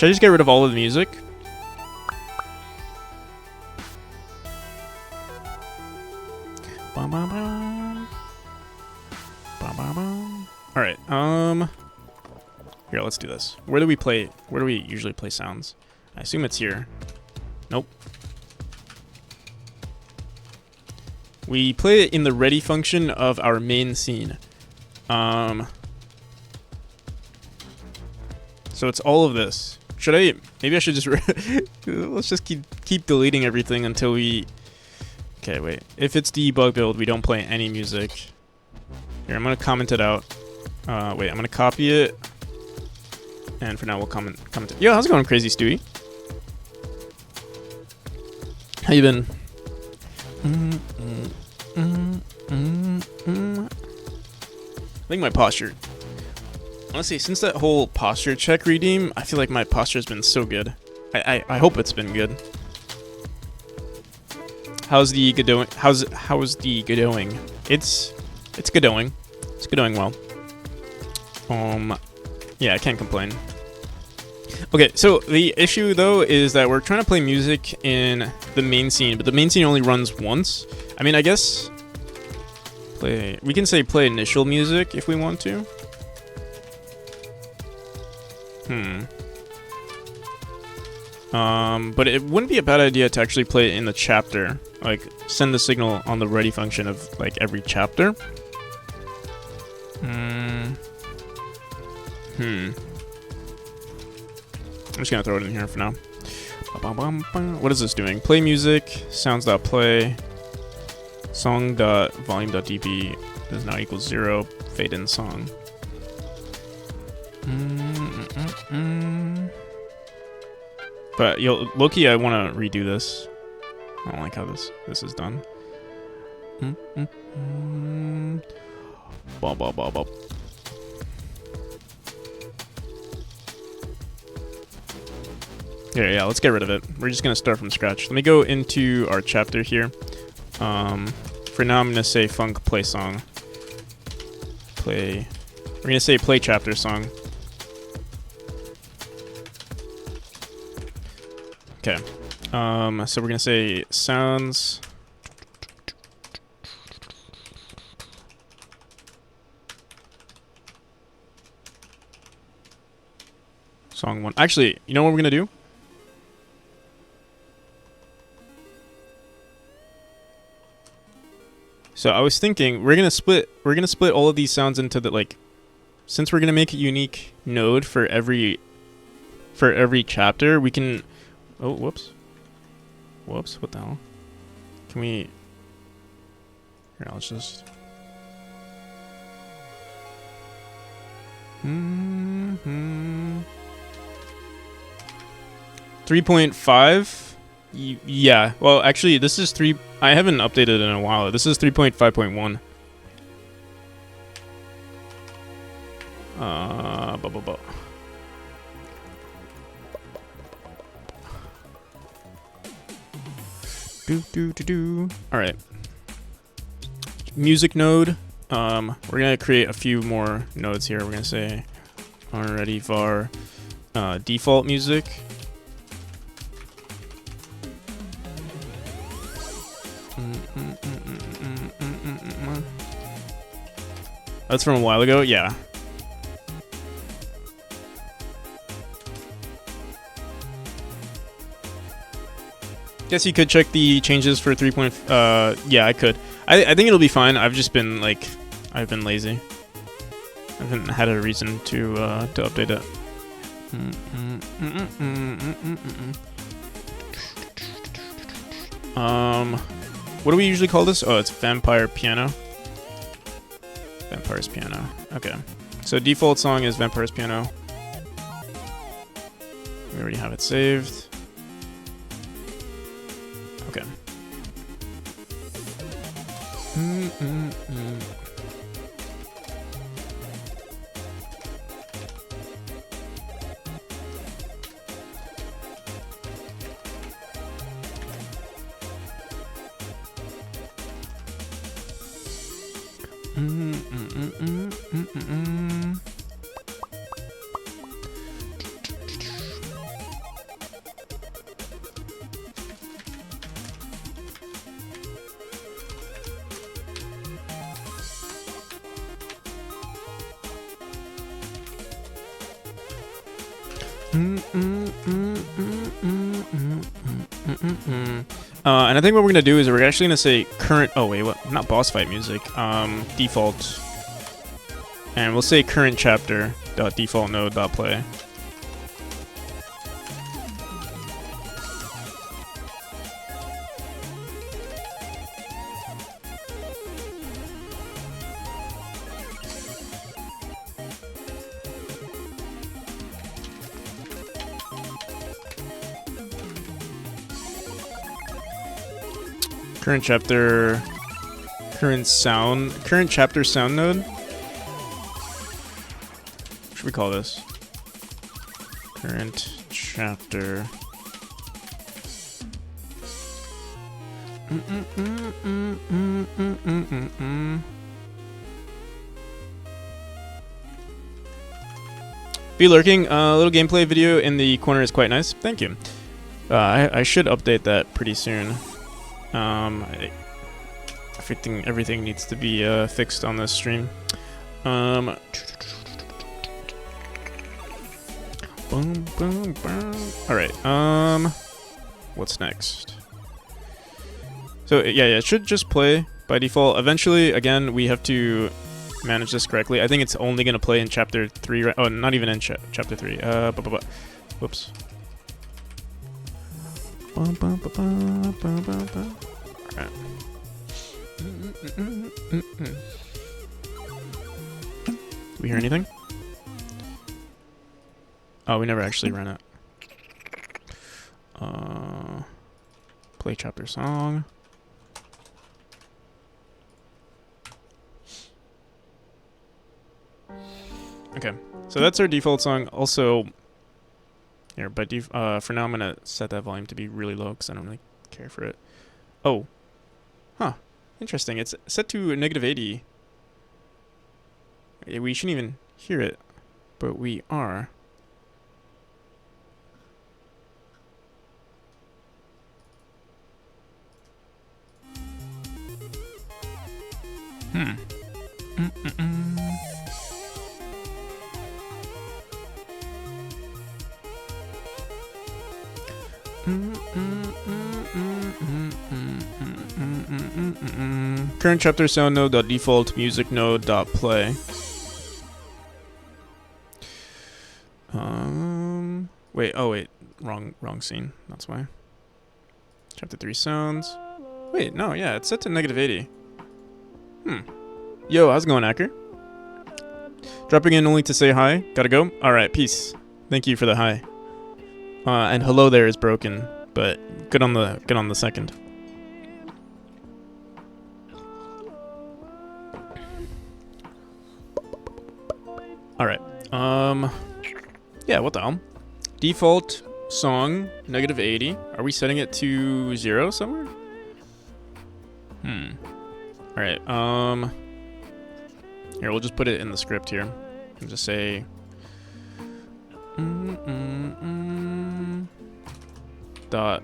I just get rid of all of the music? Alright, here, let's do this. Where do we usually play sounds? I assume it's here. Nope. We play it in the ready function of our main scene. So it's all of this. Maybe I should just let's just keep deleting everything until we... Okay, wait. If it's debug build, we don't play any music. Here, I'm gonna comment it out. Wait, I'm gonna copy it. And for now, we'll comment. Yo, how's it going, Crazy Stewie? How you been? I think my posture. Honestly, since that whole posture check redeem, I feel like my posture has been so good. I hope it's been good. How's the godot? How's the godowing? It's godowing. It's godowing well. Yeah, I can't complain. Okay, so the issue though is that we're trying to play music in the main scene, but the main scene only runs once. I mean, I guess we can say play initial music if we want to. But it wouldn't be a bad idea to actually play it in the chapter. Like, send the signal on the ready function of, like, every chapter. I'm just gonna throw it in here for now. What is this doing? Play music, sounds.play, song.volume.db does now equal 0, fade in song. But yo, low-key, I want to redo this. I don't like how this is done. Bop. Yeah, let's get rid of it. We're just gonna start from scratch. Let me go into our chapter here. For now, I'm gonna say funk play song. We're gonna say play chapter song. Okay. So we're gonna say sounds. Song 1. Actually, you know what we're gonna do? So I was thinking we're gonna split all of these sounds into the, like, since we're gonna make a unique node for every chapter, we can. Oh, whoops, what the hell? Can we? Here, let's just. 3.5. Yeah. Well, actually, this is 3. I haven't updated in a while. This is 3.5.1. All right. Music node. We're gonna create a few more nodes here. We're gonna say already var default music. That's from a while ago. Yeah. Guess you could check the changes for 3. Yeah, I could. I think it'll be fine. I've just been like, I've been lazy. I haven't had a reason to update it. What do we usually call this? Oh, it's Vampire Piano. Vampire's Piano. Okay. So default song is Vampire's Piano. We already have it saved. Okay. And I think what we're gonna do is we're actually gonna say current. Oh wait, what? Not boss fight music. Default. And we'll say current chapter dot default node dot play. Current chapter, current chapter sound node. What should we call this? Current chapter. Be lurking. A little gameplay video in the corner is quite nice. Thank you. I should update that pretty soon. Everything needs to be fixed on this stream. Boom, boom, boom. All right. What's next? So yeah, it should just play by default. Eventually, again, we have to manage this correctly. I think it's only gonna play in chapter 3. Oh, not even in chapter 3. Whoops. Alright. Do we hear anything? Oh, we never actually ran it. Play chapter song. Okay, so that's our default song. Also, here, but for now I'm gonna set that volume to be really low because I don't really care for it. Oh, huh, interesting. It's set to -80. We shouldn't even hear it, but we are. Current chapter sound node dot default music node dot play. Wait, wrong scene. That's why. Chapter 3 sounds. Wait, no, yeah, it's set to -80. Yo, how's it going, Acker? Dropping in only to say hi. Gotta go. All right, peace. Thank you for the hi. And hello there is broken, but good on the second. All right. Yeah, what the hell? Default song -80. Are we setting it to 0 somewhere? All right. Here, we'll just put it in the script here and just say dot.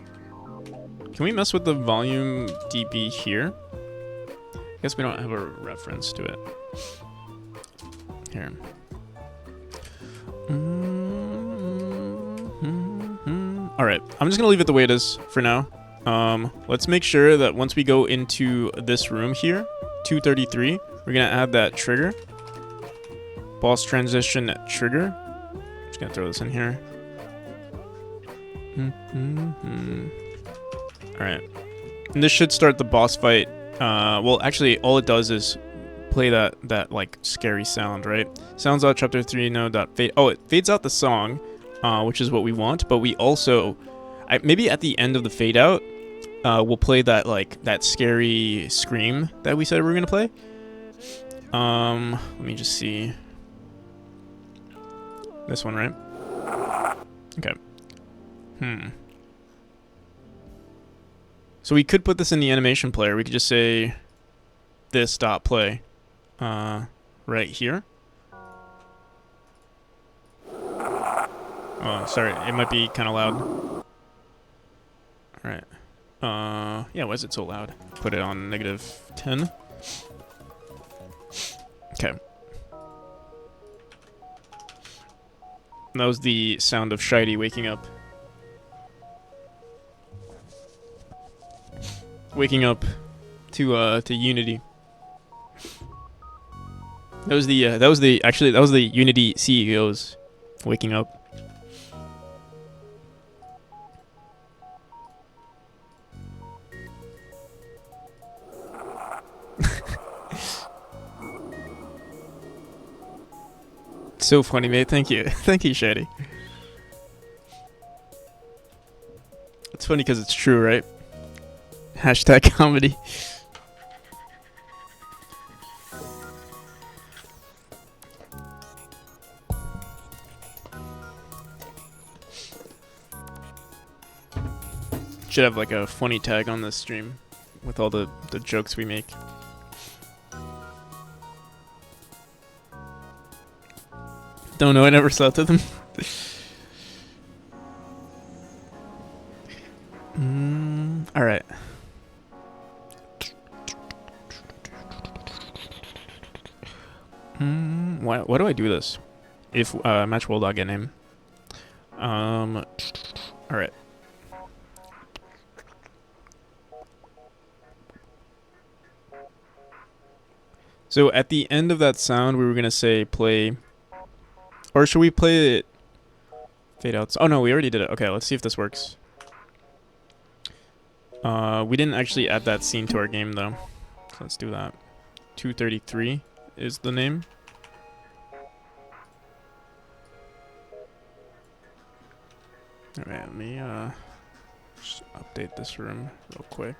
Can we mess with the volume dB here? I guess we don't have a reference to it. Here. All right, I'm just gonna leave it the way it is for now. Let's make sure that once we go into this room here, 233, we're gonna add that trigger. Boss transition trigger. Just gonna throw this in here. All right, and this should start the boss fight. Well, actually, all it does is play that like scary sound, right? Sounds out chapter 3 no dot fade. Oh, it fades out the song, which is what we want. But we also, maybe at the end of the fade out, we'll play that scary scream that we said we were gonna play. Let me just see. This one, right? Okay. So we could put this in the animation player. We could just say this dot play right here. Oh, sorry, it might be kind of loud. All right. Yeah, why is it so loud? Put it on -10. Okay. That was the sound of Shiny waking up. Waking up to Unity. That was the Unity CEOs waking up. So funny, mate. Thank you. Thank you, Shady. It's funny because it's true, right? Hashtag comedy. Should have like a funny tag on this stream with all the jokes we make. Don't know, I never saw to them. Alright. Why do I do this? If match world, I'll get name. Alright. So at the end of that sound, we were gonna say play, or should we play it fade outs? Oh no, we already did it. Okay, let's see if this works. We didn't actually add that scene to our game though, so let's do that. 233 is the name. Alright, let me just update this room real quick.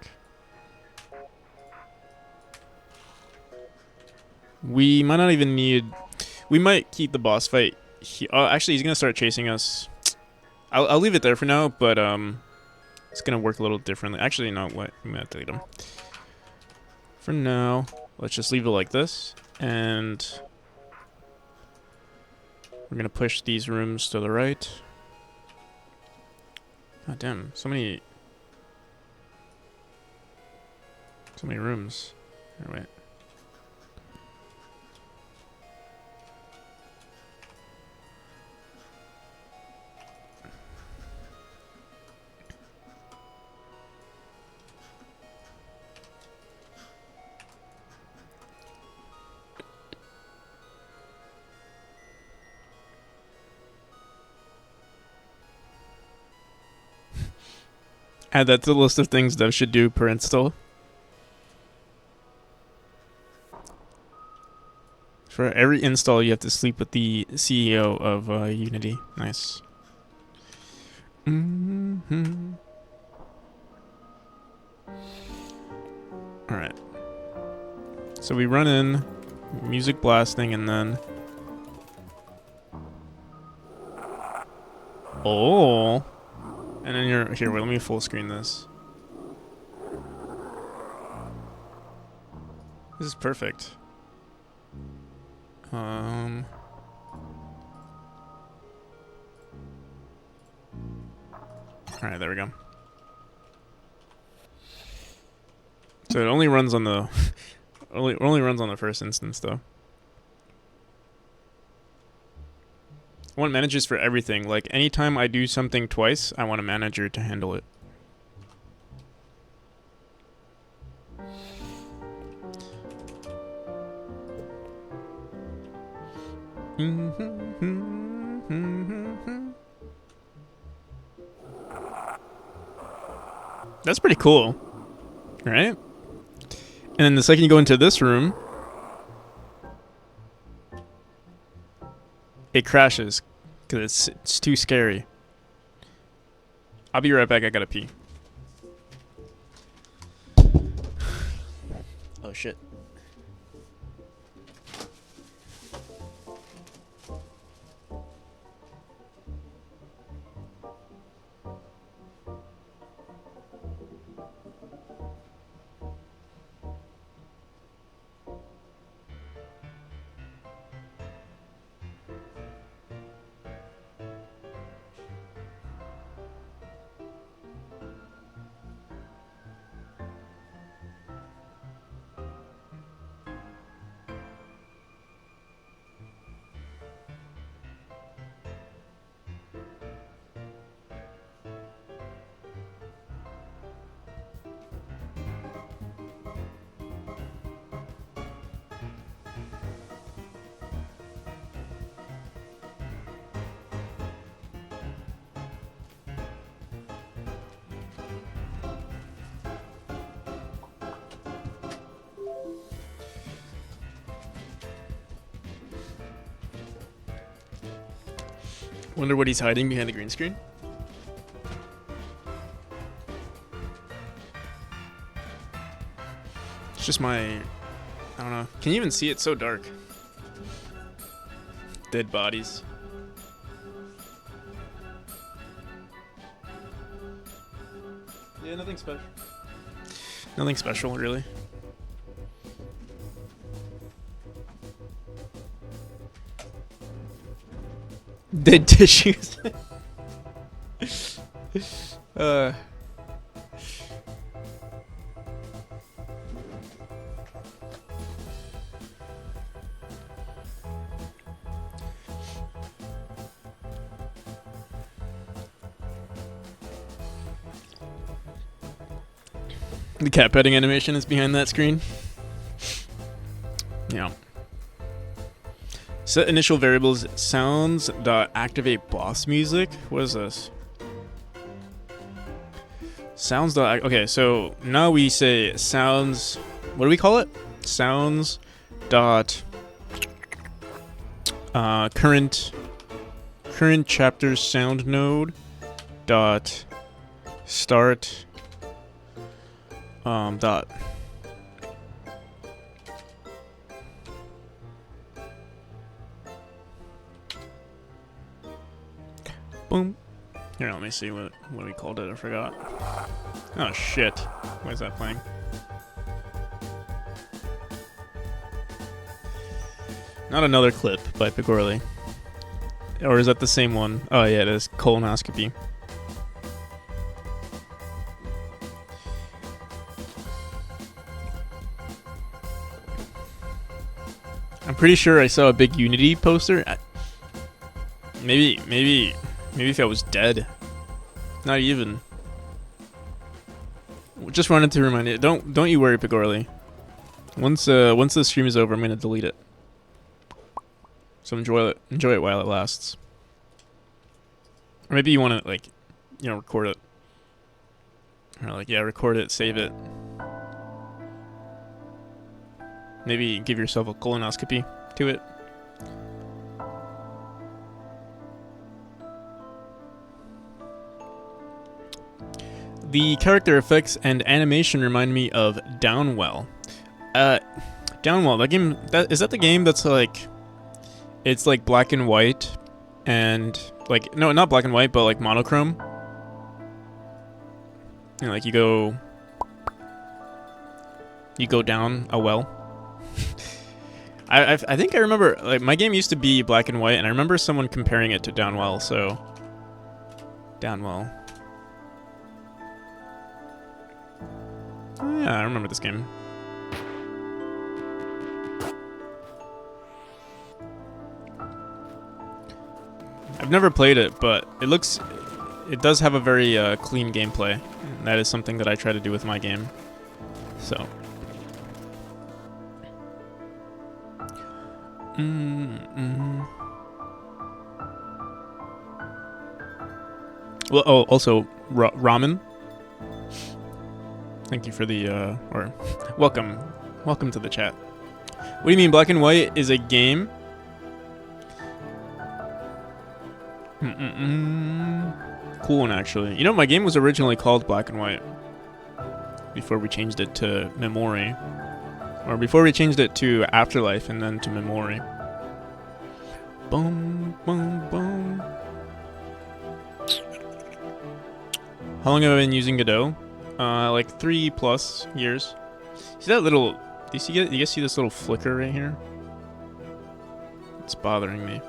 We might not even need... We might keep the boss fight. Actually, he's going to start chasing us. I'll leave it there for now, but it's going to work a little differently. Actually, no, what? I'm going to delete him. For now, let's just leave it like this. And we're going to push these rooms to the right. God damn, so many rooms. Oh, wait. Add that to the list of things Dev should do per install. For every install, you have to sleep with the CEO of Unity. Nice. Alright. So we run in, music blasting, and then... Oh! And then you're... Here, wait, let me full screen this. This is perfect. Alright, there we go. So it only runs on the... only runs on the first instance, though. I want managers for everything. Like, anytime I do something twice, I want a manager to handle it. That's pretty cool, right? And then the second you go into this room, it crashes because it's too scary. I'll be right back. I gotta pee. Oh shit. Wonder what he's hiding behind the green screen. It's just my, I don't know. Can you even see it? It's so dark. Dead bodies. Yeah, nothing special. Nothing special, really. Dead tissues. The cat petting animation is behind that screen. Yeah. Set initial variables sounds dot activate boss music. What is this? Sounds dot. Okay, so now we say sounds. What do we call it? Sounds dot current chapter sound node dot start dot. Boom. Here, let me see what we called it. I forgot. Oh shit! Why is that playing? Not another clip by Pigorli. Or is that the same one? Oh yeah, it is. Colonoscopy. I'm pretty sure I saw a big Unity poster. Maybe if I was dead. Not even. Just wanted to remind you. Don't you worry, Pigorli. Once the stream is over, I'm gonna delete it. So enjoy it while it lasts. Or maybe you want to record it. Or record it, save it. Maybe give yourself a colonoscopy to it. The character effects and animation remind me of Downwell. Downwell, that game, is that the game that's like, it's like black and white, and like, no, not black and white, but like monochrome. You know, like you go down a well. I think I remember, like, my game used to be black and white, and I remember someone comparing it to Downwell, so Downwell. Oh, yeah, I remember this game. I've never played it, but it does have a very clean gameplay. And that is something that I try to do with my game. So. Well, oh, also ramen. Thank you for the or welcome to the chat. What do you mean black and white is a game? Cool one, actually. You know, my game was originally called Black and White before we changed it to Memory. Or before we changed it to Afterlife and then to Memory. Boom, boom, boom. How long have I been using Godot? Like 3+ years. See that little... Do you guys see this little flicker right here? It's bothering me.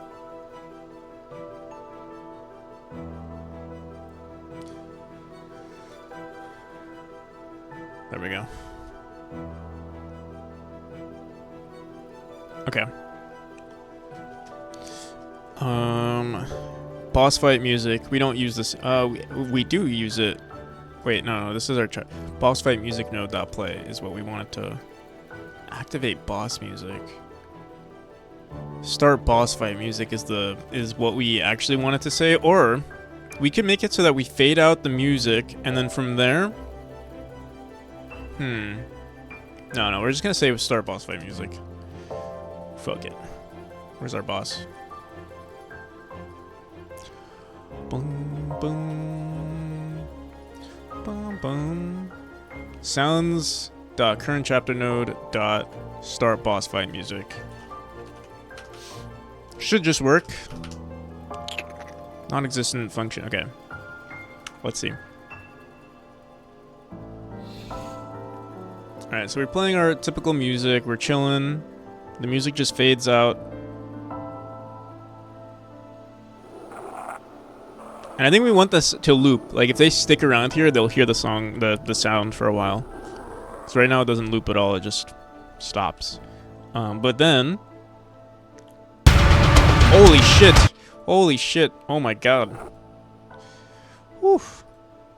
There we go. Okay. Boss fight music. We don't use this. We do use it. Wait, no, this is our boss fight music node.play is what we wanted to activate. Boss music. Start boss fight music is what we actually wanted to say, or we could make it so that we fade out the music and then from there. No, we're just gonna say start boss fight music. Fuck it. Where's our boss? Boom, boom, boom, boom. Sounds dot current chapter node dot start boss fight music. Should just work. Non-existent function. Okay. Let's see. Alright, so we're playing our typical music. We're chilling. The music just fades out. And I think we want this to loop. Like, if they stick around here, they'll hear the song, the sound for a while. So right now it doesn't loop at all. It just stops. But then... Holy shit! Holy shit. Oh my god. Whew.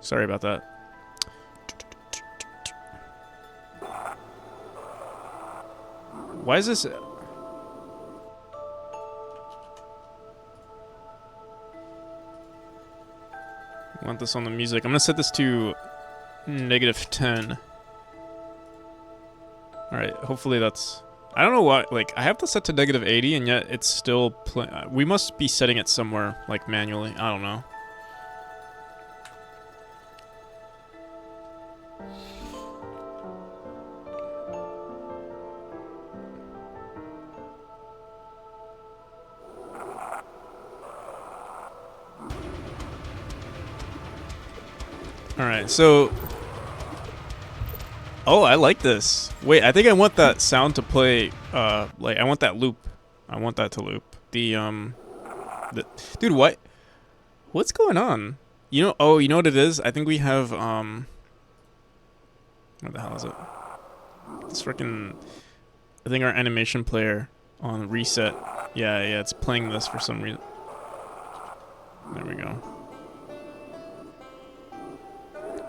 Sorry about that. Why is this... I want this on the music. I'm gonna set this to -10. Alright, hopefully that's... I don't know why, like, I have to set to -80 and yet it's still we must be setting it somewhere, like, manually. I don't know. Alright, so... Oh, I like this. Wait, I think I want that sound to play, like, I want that loop. I want that to loop. Dude, what? What's going on? You know, oh, you know what it is? I think we have, what the hell is it? It's freaking, I think our animation player on reset. Yeah, it's playing this for some reason. There we go.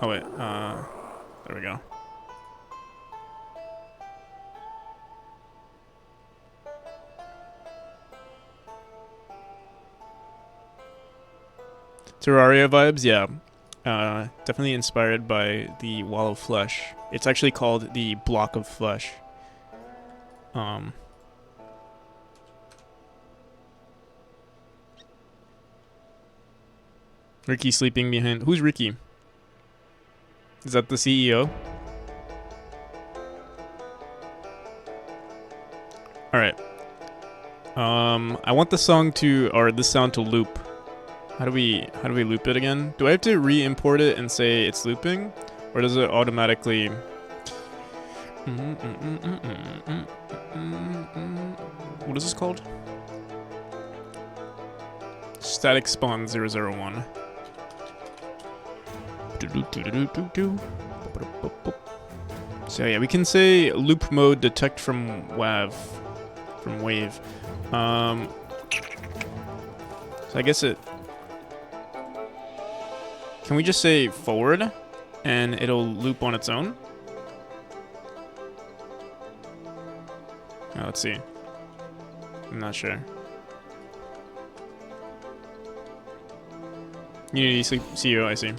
Oh, wait, there we go. Terraria vibes, yeah. Definitely inspired by the Wall of Flesh. It's actually called the Block of Flesh. Ricky sleeping behind... Who's Ricky? Is that the CEO? Alright. I want the song to... or this sound to loop. How do we loop it again? Do I have to re-import it and say it's looping? Or does it automatically... What is this called? Static spawn 001. So yeah, we can say loop mode detect from WAV. From wave. So I guess it... Can we just say forward and it'll loop on its own? Oh, let's see. I'm not sure. Unity sleep CEO, I see.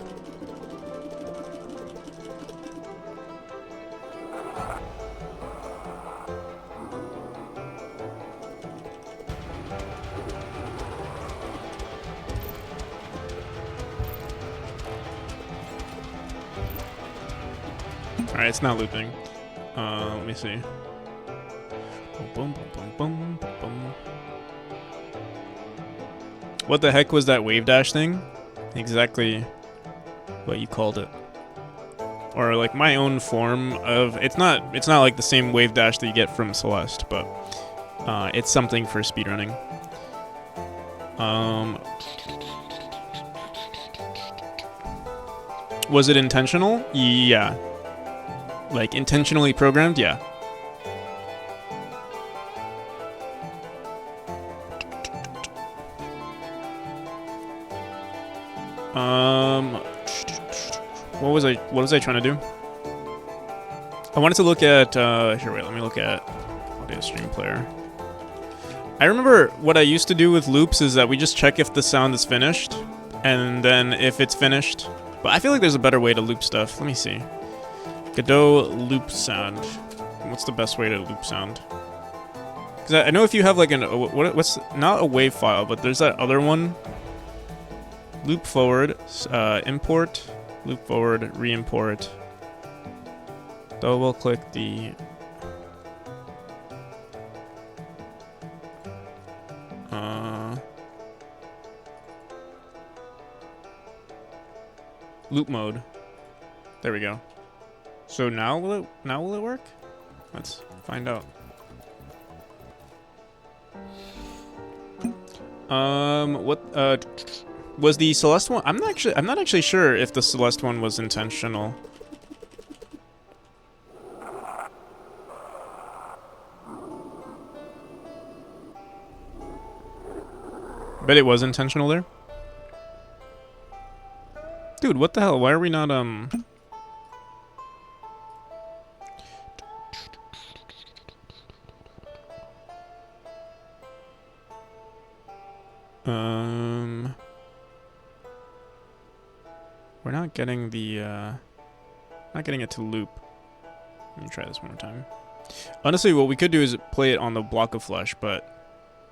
Alright, it's not looping. Let me see. What the heck was that wave dash thing? Exactly what you called it. Or like my own form of... It's not like the same wave dash that you get from Celeste, but it's something for speedrunning. Was it intentional? Yeah. Like, intentionally programmed? Yeah. What was I trying to do? I wanted to look at, here, wait, let me look at audio stream player. I remember what I used to do with loops is that we just check if the sound is finished, and then if it's finished. But I feel like there's a better way to loop stuff. Let me see. Godot loop sound. What's the best way to loop sound? Because I know if you have like what's not a wave file, but there's that other one. Loop forward, import, loop forward, re-import. Double click the loop mode. There we go. So now will it work? Let's find out. What was the Celeste one? I'm not actually sure if the Celeste one was intentional. Bet it was intentional there. Dude, what the hell? Why are we not we're not getting the not getting it to loop. Let me try this one more time. Honestly, what we could do is play it on the block of flesh, but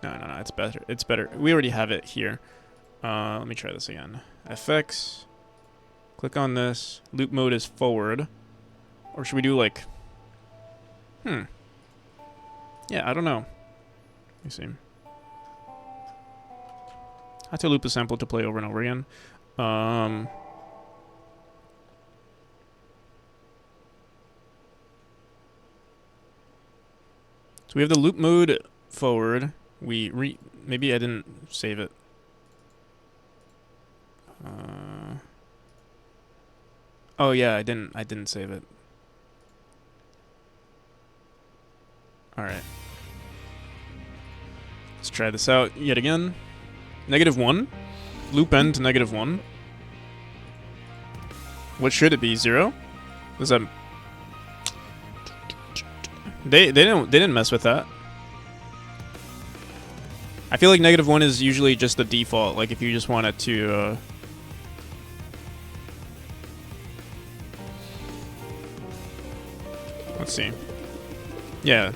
no, it's better. It's better. We already have it here. Let me try this again. FX. Click on this. Loop mode is forward. Or should we do like... Yeah, I don't know. Let me see. I have to loop a sample to play over and over again. So we have the loop mode forward. Maybe I didn't save it. Oh yeah, I didn't save it. All right. Let's try this out yet again. -1. Loop end to -1. What should it be? 0? Does that? They didn't mess with that. I feel like -1 is usually just the default. Like if you just want it to. Let's see. Yeah.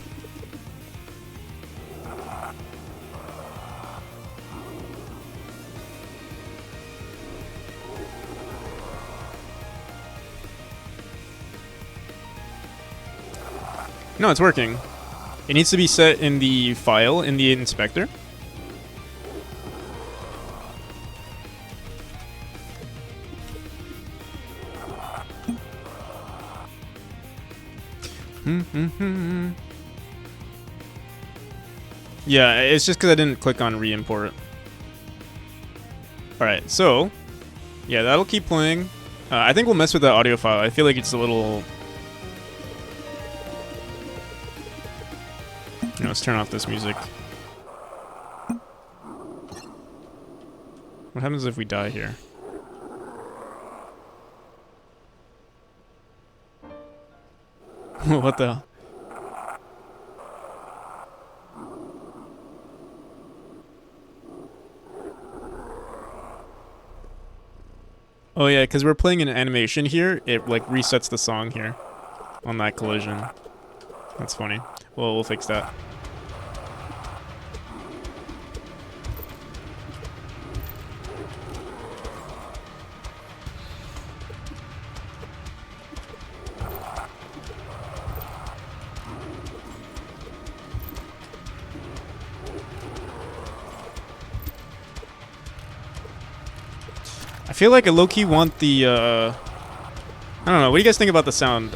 No, it's working. It needs to be set in the file in the inspector. Yeah, it's just because I didn't click on re-import. Alright, so, yeah, that'll keep playing. I think we'll mess with the audio file. I feel like it's a little... let's turn off this music. What happens if we die here? What the hell? Oh yeah, because we're playing an animation here, it like resets the song here on that collision. That's funny. Well, we'll fix that. I feel like I low-key want the, I don't know, what do you guys think about the sound?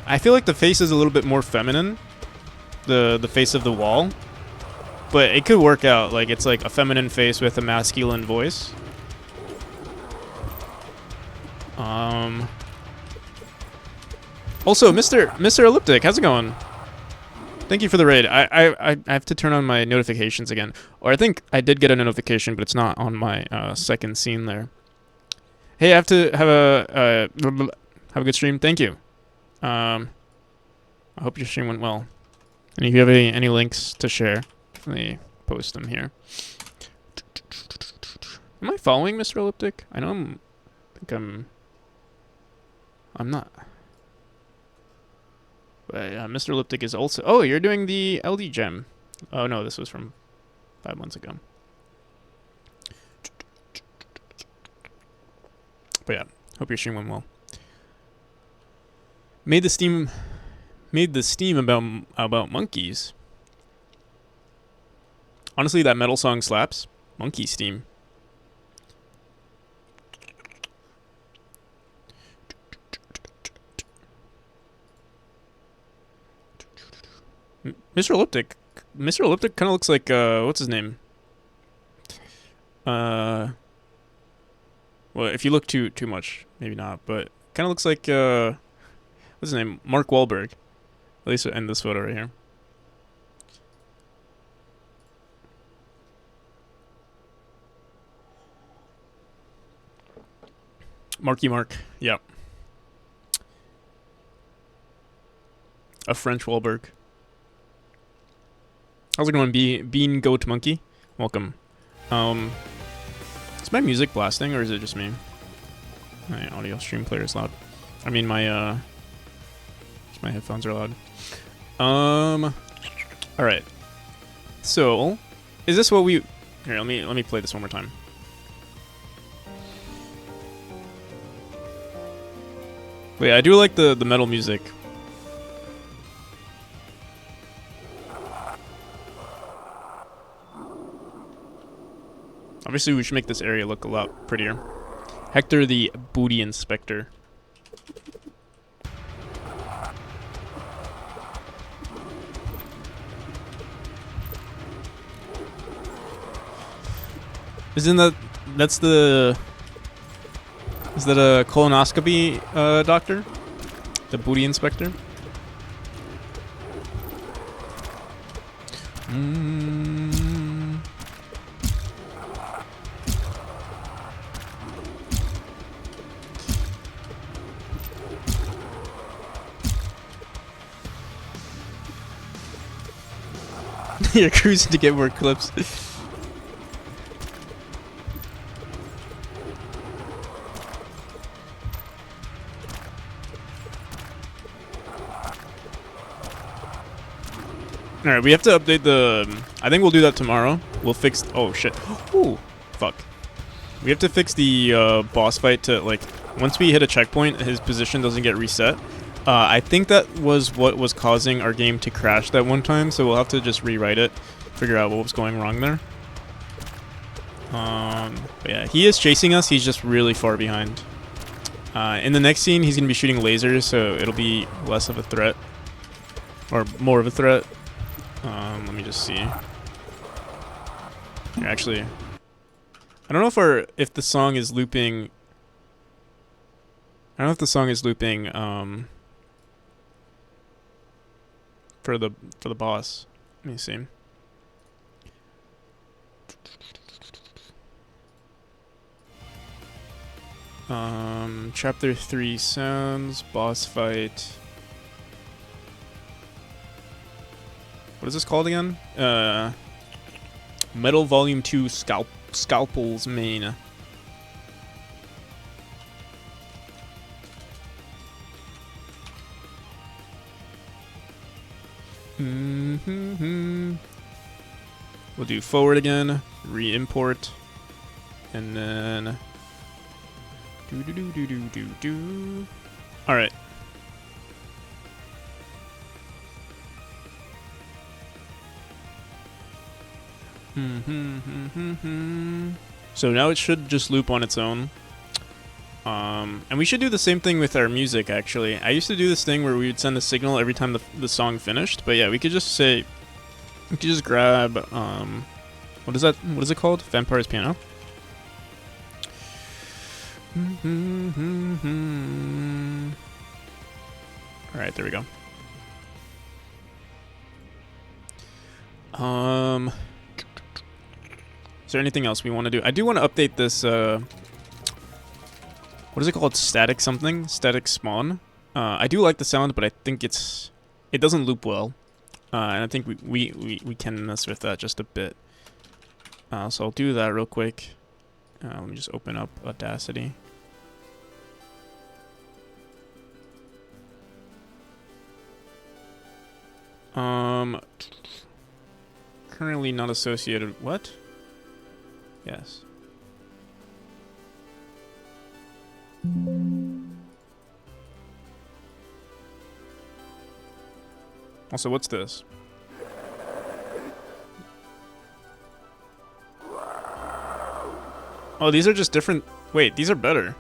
I feel like the face is a little bit more feminine, the face of the wall, but it could work out, like it's like a feminine face with a masculine voice. Also, Mr. Elliptic, how's it going? Thank you for the raid. I have to turn on my notifications again. Or I think I did get a notification, but it's not on my second scene there. Hey, I have to have a good stream. Thank you. I hope your stream went well. And if you have any links to share, let me post them here. Am I following Mr. Elliptic? I know I'm not. But Mr. Elliptic is also... Oh, you're doing the LD gem. Oh, no, this was from 5 months ago. But yeah, Hope your stream went well. Made the steam about monkeys. Honestly, that metal song slaps. Monkey steam. Mr. Elliptic kind of looks like what's his name? Well, if you look too much, maybe not, but kind of looks like what's his name? Mark Wahlberg. At least in this photo right here. Marky Mark. Yeah. A French Wahlberg. How's it going, Bean Goat Monkey? Welcome. Is my music blasting or is it just me? My audio stream player is loud. I mean my headphones are loud. Alright. So is this what we here, let me play this one more time. But yeah, I do like the metal music. Obviously, we should make this area look a lot prettier. Hector the Booty Inspector. Isn't that's the... Is that a colonoscopy doctor? The Booty Inspector? You're cruising to get more clips. Alright, we have to update the... I think we'll do that tomorrow. We'll fix... Oh, shit. Ooh, fuck. We have to fix the boss fight to, like... Once we hit a checkpoint, his position doesn't get reset. I think that was what was causing our game to crash that one time, so we'll have to just rewrite it, figure out what was going wrong there. But yeah, he is chasing us. He's just really far behind. In the next scene, he's going to be shooting lasers, so it'll be less of a threat. Or more of a threat. Let me just see. Here, actually, I don't know if the song is looping. I don't know if the song is looping for the boss. Let me see. Chapter 3 sounds, boss fight. What is this called again? Metal Volume 2 Scalpel's Main. We'll do forward again, re-import, and then do. All right. So now it should just loop on its own. And we should do the same thing with our music, actually. I used to do this thing where we would send a signal every time the song finished. But yeah, we could just say... We could just grab... what is that? What is it called? Vampire's Piano? Alright, there we go. Is there anything else we want to do? I do want to update this, what is it called? Static something? Static spawn. I do like the sound, but I think it doesn't loop well. And I think we can mess with that just a bit. So I'll do that real quick. Let me just open up Audacity. Currently not associated. What? Yes. Also, what's this? Oh, these are just different. Wait, these are better.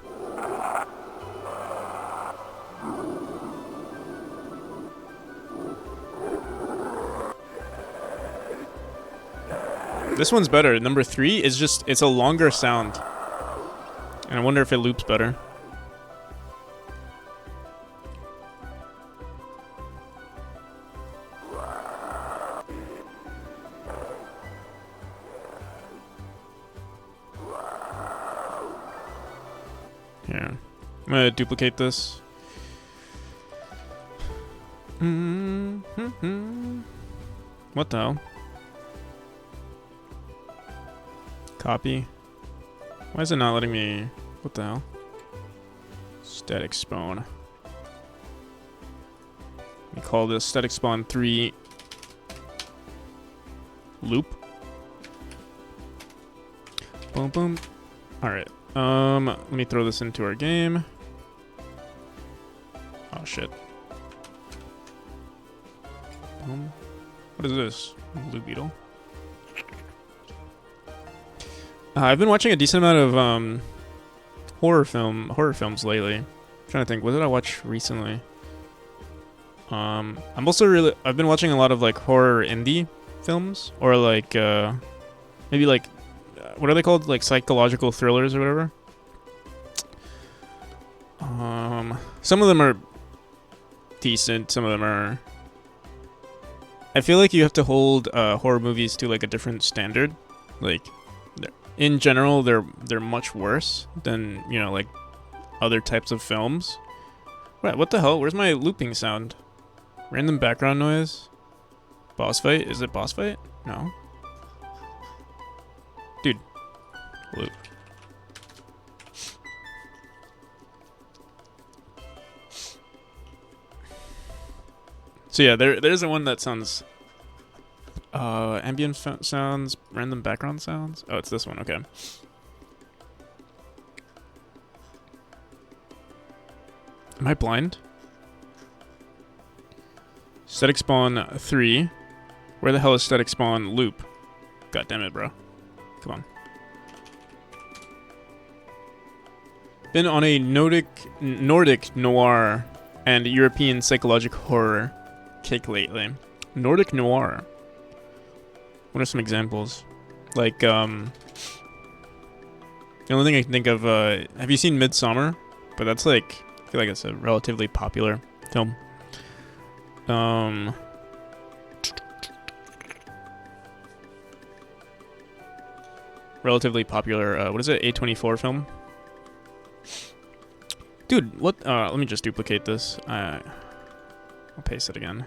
This one's better. Number 3 is just, it's a longer sound. And I wonder if it loops better. Here. I'm gonna duplicate this. What the hell? Copy. Why is it not letting me? What the hell? Static spawn. We call this static spawn 3 loop. Boom boom. Alright. Let me throw this into our game. Oh shit. Boom. What is this? Blue beetle. I've been watching a decent amount of horror films lately. I'm trying to think, what did I watch recently? I've been watching a lot of like horror indie films, or like maybe like what are they called? Like psychological thrillers or whatever. Some of them are decent, some of them are. I feel like you have to hold horror movies to like a different standard. Like, in general, they're much worse than, you know, like other types of films. What the hell? Where's my looping sound? Random background noise. Boss fight? Is it boss fight? No. Dude. Loop. So yeah, there's a one that sounds ambient sounds, random background sounds. Oh, it's this one. Okay. Am I blind? Static spawn 3. Where the hell is static spawn loop? God damn it, bro. Come on. Been on a Nordic noir and European psychological horror kick lately. Nordic noir. What are some examples? Like, the only thing I can think of, have you seen Midsummer? But that's like, I feel like it's a relatively popular film. Relatively popular, what is it, A24 film? Dude, what, let me just duplicate this. I'll paste it again.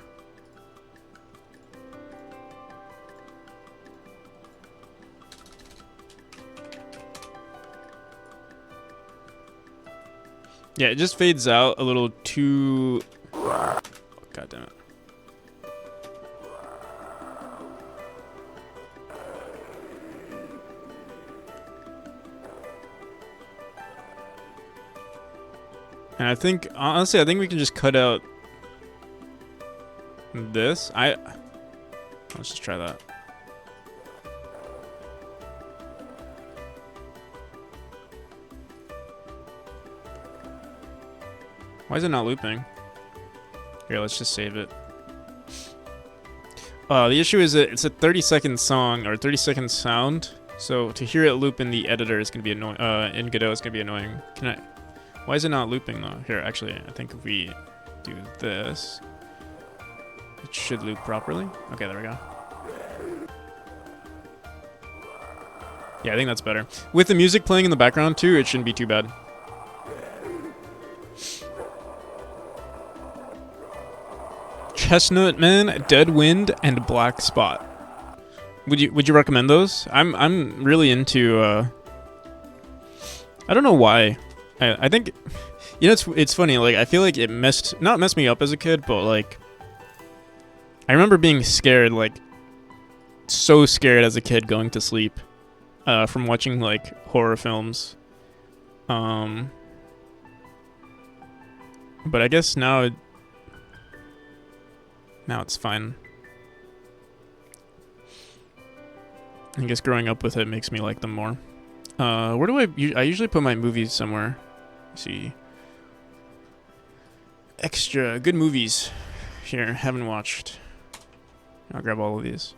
Yeah, it just fades out a little too... Oh, God damn it. And I think, honestly, I think we can just cut out this. Let's just try that. Why is it not looping? Here, let's just save it. The issue is that it's a 30-second song or 30-second sound, so to hear it loop in the editor is gonna be annoying. In Godot, it's gonna be annoying. Why is it not looping though? Here, actually, I think if we do this, it should loop properly. Okay, there we go. Yeah, I think that's better. With the music playing in the background too, it shouldn't be too bad. Chestnut Man, Dead Wind, and Black Spot. Would you recommend those? I'm really into. I don't know why. I think, you know, it's funny. Like, I feel like it not messed me up as a kid, but like, I remember being scared, like, so scared as a kid going to sleep, from watching like horror films. But I guess now. Now it's fine. I guess growing up with it makes me like them more. Where do I usually put my movies somewhere. Let's see. Extra good movies. Here, haven't watched. I'll grab all of these.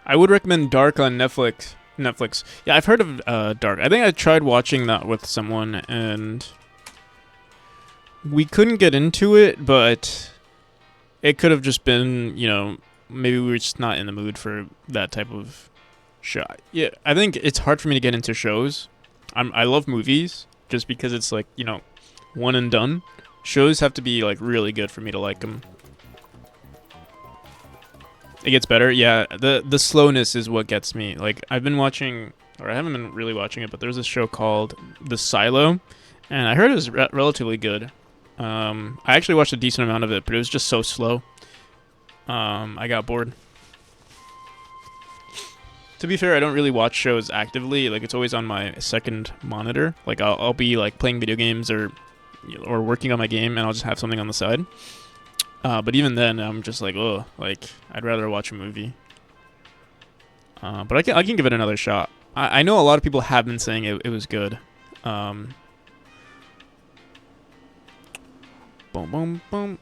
I would recommend Dark on Netflix. Yeah, I've heard of Dark. I think I tried watching that with someone and we couldn't get into it, but it could have just been, you know, maybe we were just not in the mood for that type of show. Yeah, I think it's hard for me to get into shows. I love movies just because it's like, you know, one and done. Shows have to be like really good for me to like them. It gets better. Yeah, the slowness is what gets me. Like I've been watching, or I haven't been really watching it, but there's this show called The Silo, and I heard it was relatively good. I actually watched a decent amount of it, but it was just so slow. I got bored. To be fair, I don't really watch shows actively. Like it's always on my second monitor. Like I'll be like playing video games or working on my game, and I'll just have something on the side. But even then, I'm just like, oh, like I'd rather watch a movie. But I can give it another shot. I know a lot of people have been saying it was good. Boom, boom, boom.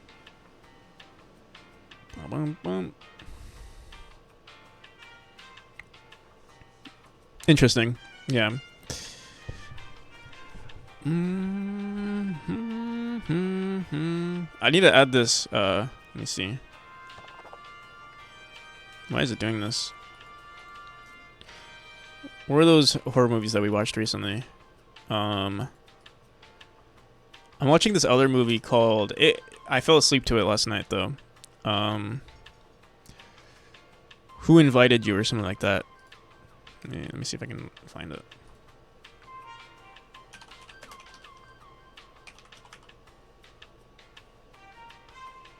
Boom, boom, boom. Interesting. Yeah. I need to add this. Let me see. Why is it doing this? What are those horror movies that we watched recently? I'm watching this other movie called it. I fell asleep to it last night though. Who Invited You or something like that. Yeah, let me see if I can find it.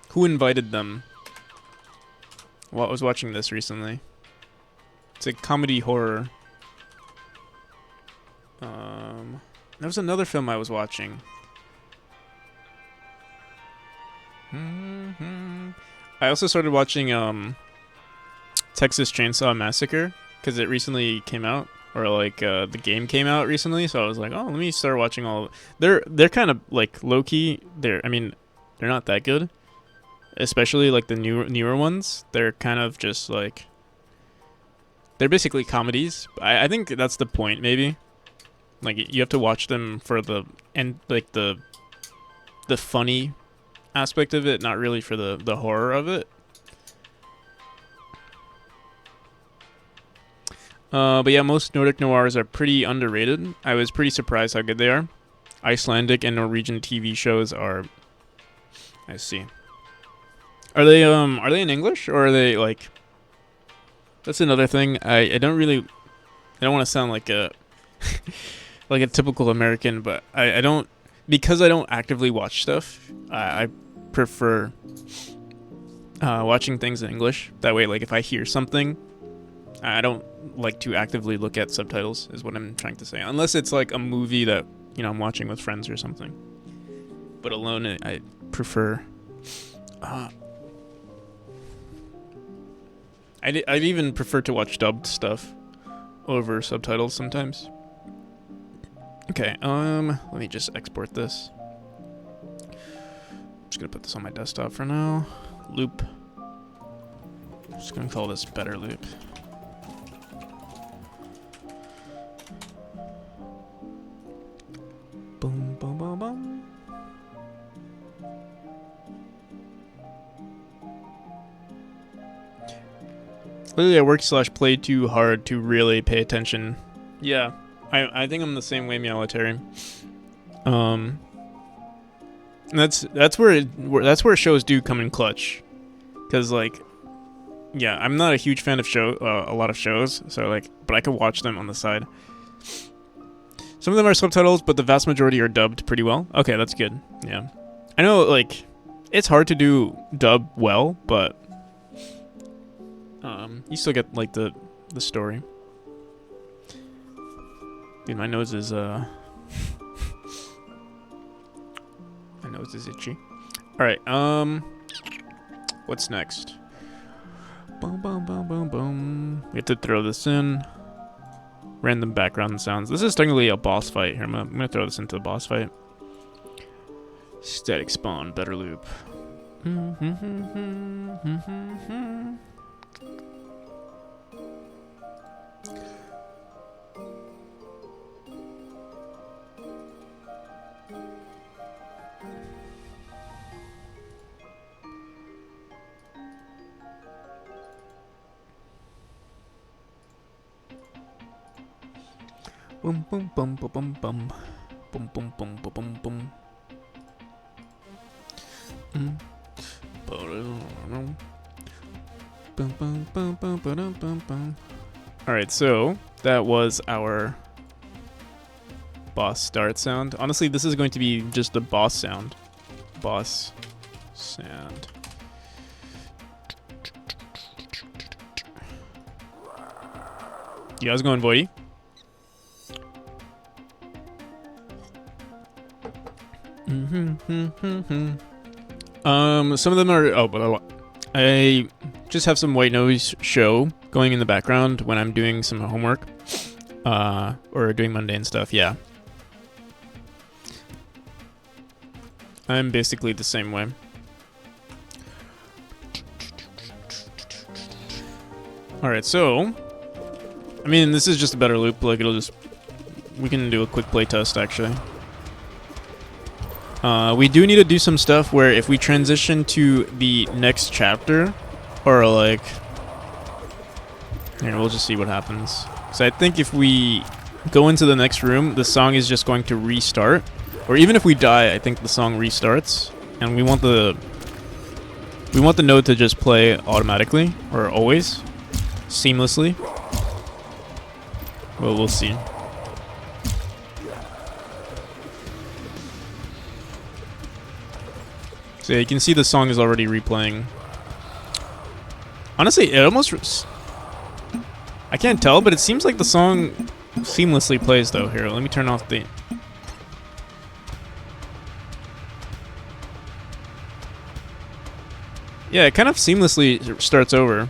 Who Invited Them? Well, I was watching this recently. It's a comedy horror. There was another film I was watching. I also started watching Texas Chainsaw Massacre because it recently came out, or like the game came out recently. So I was like, oh, let me start watching all. They're kind of like low key. They're not that good. Especially like the newer ones, they're kind of just like they're basically comedies. I think that's the point, maybe. Like you have to watch them for the funny aspect of it, not really for the horror of it. But yeah, most Nordic noirs are pretty underrated. I was pretty surprised how good they are. Icelandic and Norwegian TV shows are. I see. Are they in English or are they like? That's another thing. I don't want to sound like a like a typical American, but I don't, because I don't actively watch stuff. I prefer watching things in English. That way, like if I hear something, I don't like to actively look at subtitles. Is what I'm trying to say. Unless it's like a movie that I'm watching with friends or something. But alone, I prefer. I'd even prefer to watch dubbed stuff over subtitles sometimes. Okay, let me just export this. I'm just gonna put this on my desktop for now. Loop. I'm just gonna call this Better Loop. Boom, boom, boom, boom. Literally, I work/play too hard to really pay attention. Yeah, I think I'm the same way, Meowitary. And that's where shows do come in clutch, because like, yeah, I'm not a huge fan of a lot of shows, so like, but I could watch them on the side. Some of them are subtitles, but the vast majority are dubbed pretty well. Okay, that's good. Yeah, I know, like, it's hard to do dub well, but you still get like the story. Dude, my nose is my nose is itchy. All right, what's next? Boom, boom, boom, boom, boom. We have to throw this in. Random background sounds. This is technically a boss fight here. I'm gonna throw this into the boss fight. Static spawn, better loop. Boom, boom, boom, boom, boom, boom, boom, boom, boom, boom, boom. Alright, so that was our boss start sound. Honestly, this is going to be just the boss sound. Boss sound. You guys going Voidy? Some of them are. Oh, but I just have some white noise show going in the background when I'm doing some homework, or doing mundane stuff. Yeah, I'm basically the same way. All right, so I mean, this is just a better loop. Like we can do a quick play test actually. We do need to do some stuff where if we transition to the next chapter, or like, here, we'll just see what happens. So I think if we go into the next room, the song is just going to restart. Or even if we die, I think the song restarts. And we want the node to just play automatically, or always, seamlessly. Well, we'll see. So yeah, you can see the song is already replaying. Honestly, it almost... I can't tell, but it seems like the song seamlessly plays though. Here, let me turn off the... Yeah, it kind of seamlessly starts over.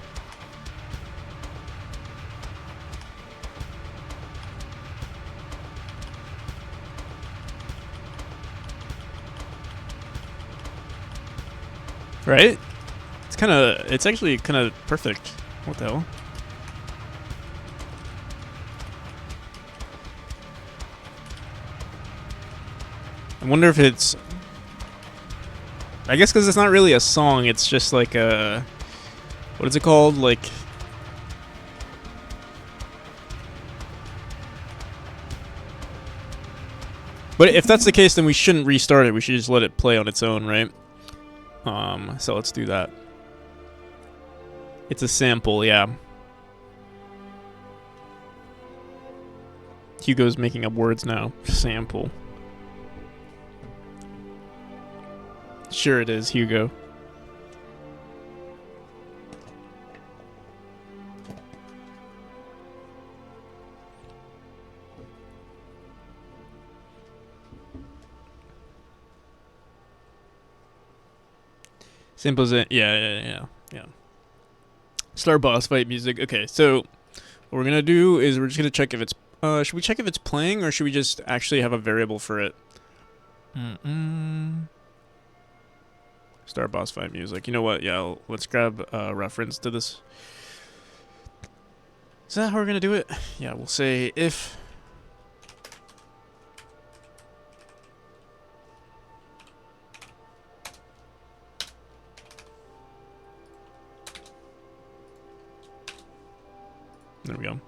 Right? It's actually kind of perfect. What the hell? I wonder if it's... I guess because it's not really a song, it's just like a... What is it called? Like... But if that's the case, then we shouldn't restart it. We should just let it play on its own, right? So let's do that. It's a sample, yeah. Hugo's making up words now. Sample. Sure it is, Hugo. Simple as it. Yeah. Start boss fight music. Okay, so what we're gonna do is we're just gonna check if it's. Should we check if it's playing, or should we just actually have a variable for it? Start boss fight music. You know what? Yeah, let's grab a reference to this. Is that how we're gonna do it? Yeah, we'll say if. There we go.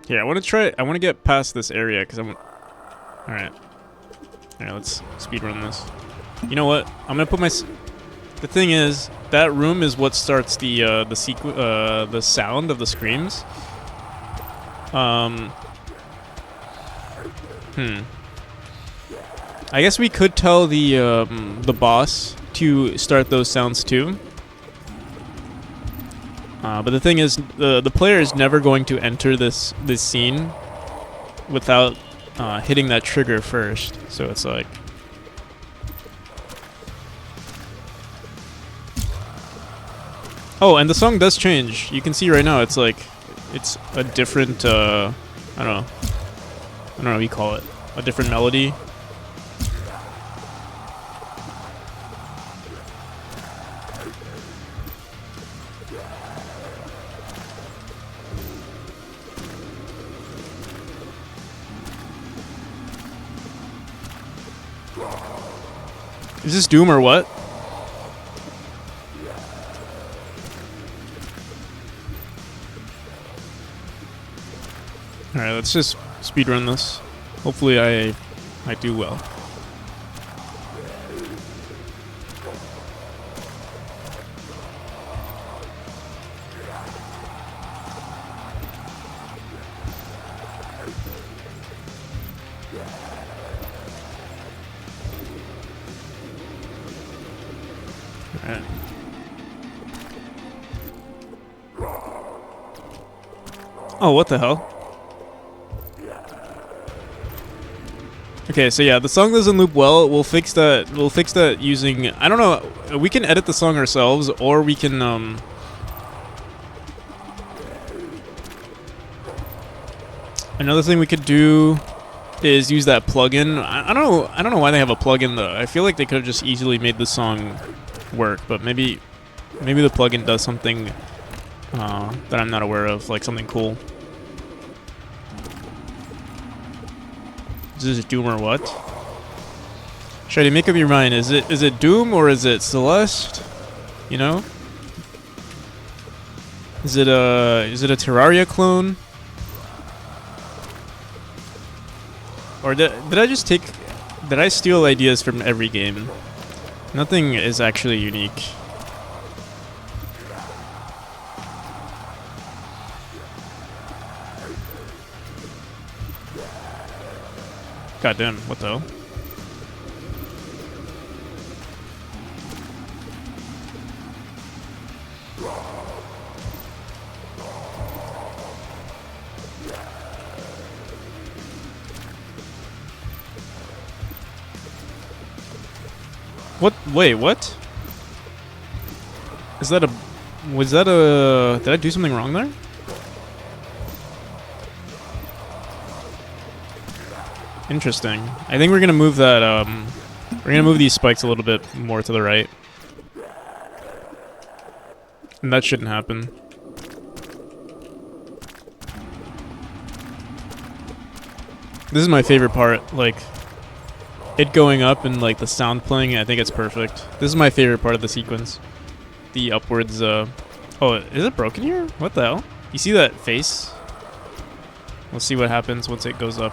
Yeah, I want to get past this area because I'm... Alright. Alright, let's speedrun this. You know what? I'm going to put my... The thing is, that room is what starts the sound of the screams. I guess we could tell the boss to start those sounds too. But the thing is, the player is never going to enter this scene without hitting that trigger first. So it's like, oh, and the song does change. You can see right now it's like it's a different I don't know what you call it. A different melody. Is this Doom or what? Alright, let's just speedrun this. Hopefully I do well. Alright. Oh, what the hell? Okay, so yeah, the song doesn't loop well. We'll fix that. We'll fix that using, I don't know. We can edit the song ourselves, or we can another thing we could do is use that plugin. I don't know why they have a plugin though. I feel like they could have just easily made the song work, but maybe the plugin does something that I'm not aware of, like something cool. Is this Doom or what? Shady, make up your mind. Is it Doom or is it Celeste? You know? Is it a Terraria clone? Or did I steal ideas from every game? Nothing is actually unique. God damn, what the hell? What? Wait, what? Is that a... Was that a... Did I do something wrong there? Interesting. I think we're gonna move that, we're gonna move these spikes a little bit more to the right. And that shouldn't happen. This is my favorite part, like, it going up and, like, the sound playing, I think it's perfect. This is my favorite part of the sequence. The upwards, oh, is it broken here? What the hell? You see that face? We'll see what happens once it goes up.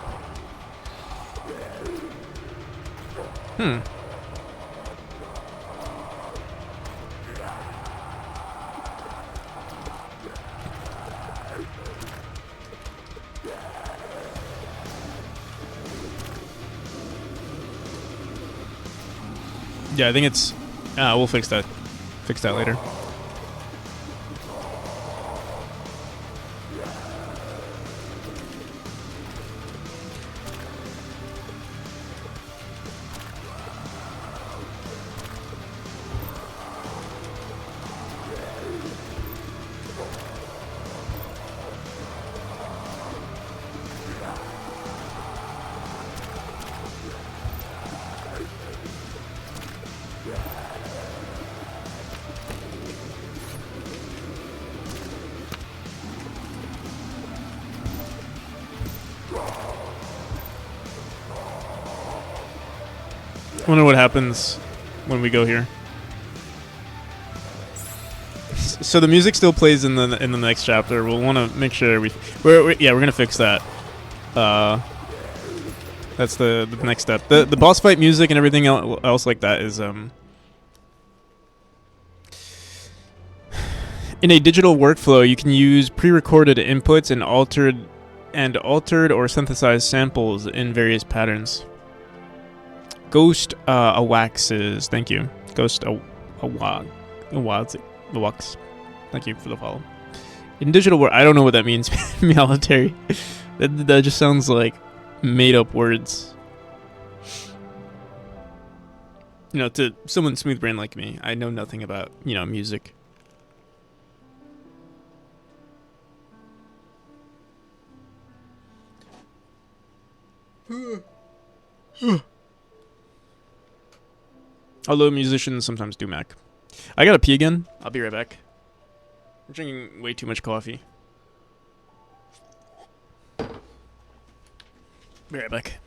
Yeah, I think it's... we'll fix that. Fix that later. I wonder what happens when we go here. So the music still plays in the next chapter. We'll want to make sure we're gonna fix that. That's the next step. The boss fight music and everything else like that is In a digital workflow, you can use pre-recorded inputs and altered or synthesized samples in various patterns. Ghost Awaxes, thank you. Ghost Awax, thank you for the follow. In digital work, I don't know what that means. Military. That just sounds like made up words. You know, to someone smooth brain like me, I know nothing about, you know, music. Although musicians sometimes do Mac. I gotta pee again. I'll be right back. I'm drinking way too much coffee. Be right back.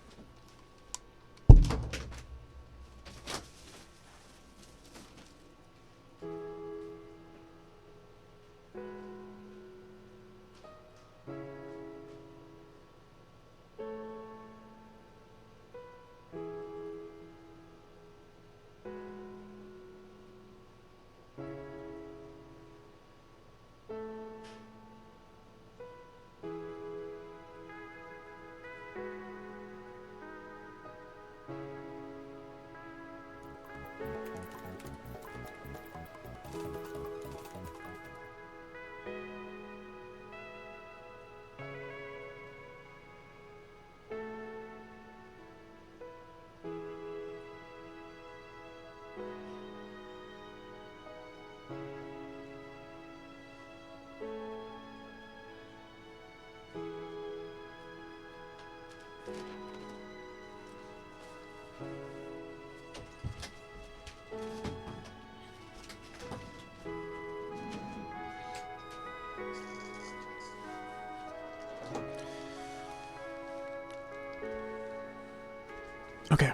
Okay.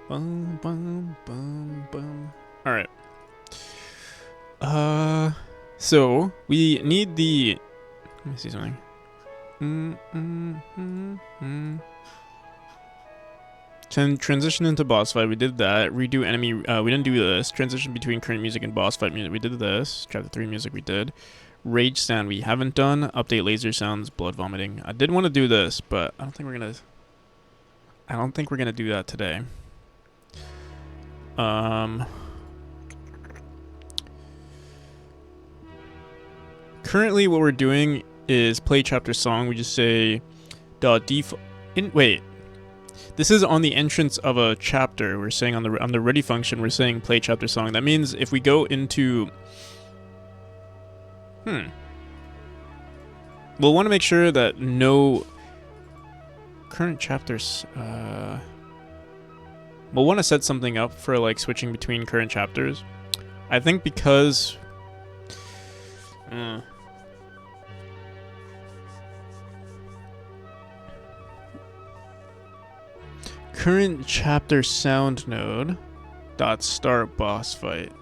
Bum, bum, bum, bum. All right. So we need the. Let me see something. Transition into boss fight. We did that. Redo enemy. We didn't do this. Transition between current music and boss fight music. We did this. Chapter 3 music. We did. Rage sound. We haven't done. Update laser sounds. Blood vomiting. I did want to do this, but I don't think we're gonna do that today. Currently, what we're doing is play chapter song. We just say default. Wait. This is on the entrance of a chapter. We're saying on the ready function, we're saying play chapter song. That means if we go into we'll want to make sure that no current chapters we'll want to set something up for like switching between current chapters. I think because current chapter sound node dot start boss fight.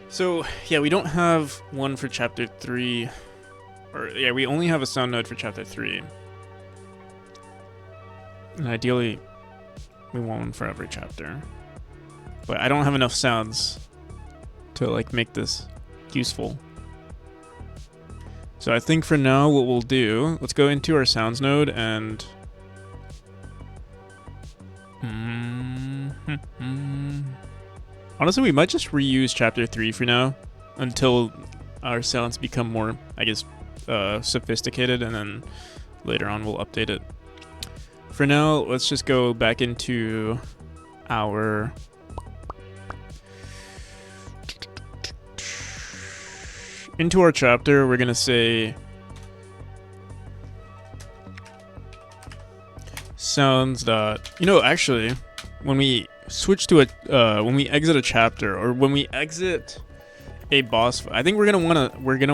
So yeah, we don't have one for chapter 3, or yeah, we only have a sound node for chapter 3. And ideally, we want one for every chapter. But I don't have enough sounds to like make this useful. So I think for now what we'll do, let's go into our sounds node and honestly we might just reuse chapter 3 for now until our sounds become more, I guess, sophisticated, and then later on we'll update it. For now, let's just go back into our chapter. We're gonna say sounds dot, you know, actually when we switch to a when we exit a chapter, or when we exit a boss fight, I think we're gonna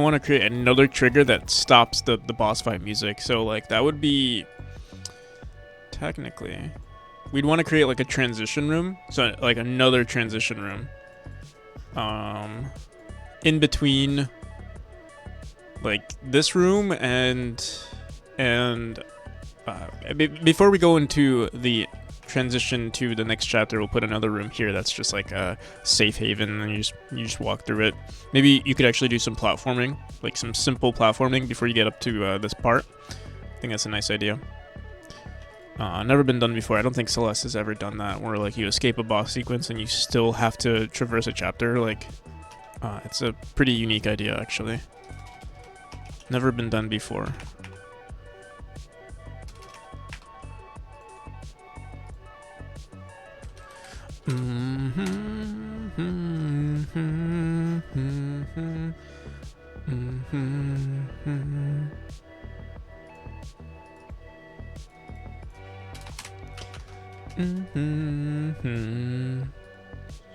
wanna create another trigger that stops the boss fight music. So like that would be technically, we'd want to create like a transition room, so like another transition room. in between like this room and before we go into the transition to the next chapter, we'll put another room here that's just like a safe haven, and you just walk through it. Maybe you could actually do some platforming, like some simple platforming before you get up to this part. I think that's a nice idea. Never been done before. I don't think Celeste has ever done that, where like you escape a boss sequence and you still have to traverse a chapter. Like, it's a pretty unique idea, actually. Never been done before.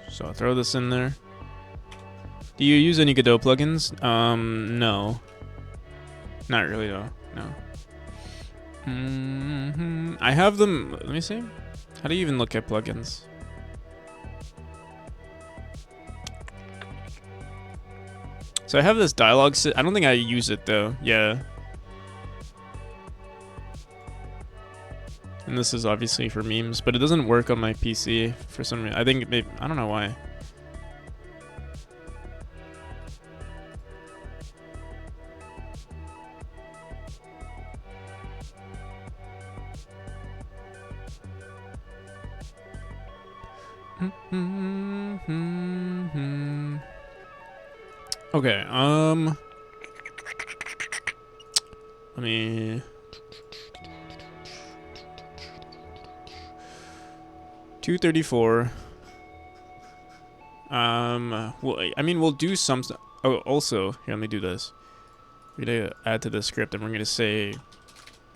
So I'll throw this in there. Do you use any Godot plugins? No. Not really though, no. I have them, let me see. How do you even look at plugins? So I have this dialogue, I don't think I use it though, yeah. And this is obviously for memes, but it doesn't work on my PC for some reason. I think maybe, I don't know why. Okay, let me... $234. Well, I mean, we'll do some. Oh, also, here, let me do this. We're gonna add to the script, and we're gonna say,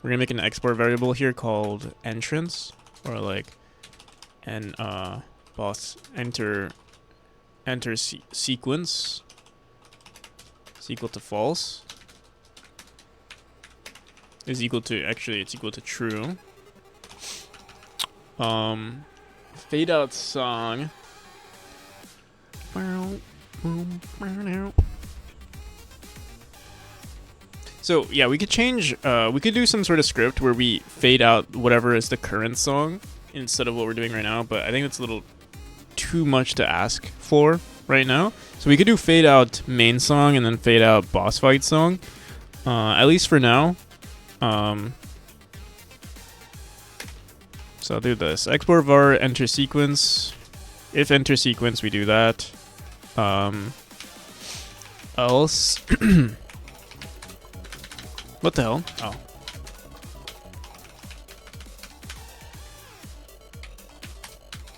we're gonna make an export variable here called entrance, or like, and boss enter sequence is equal to false. Is equal to, actually, it's equal to true. Fade out song. So yeah, we could change, we could do some sort of script where we fade out whatever is the current song instead of what we're doing right now, but I think it's a little too much to ask for right now. So we could do fade out main song and then fade out boss fight song, at least for now. So I'll do this. Export var enter sequence. If enter sequence, we do that. Else. What the hell? Oh.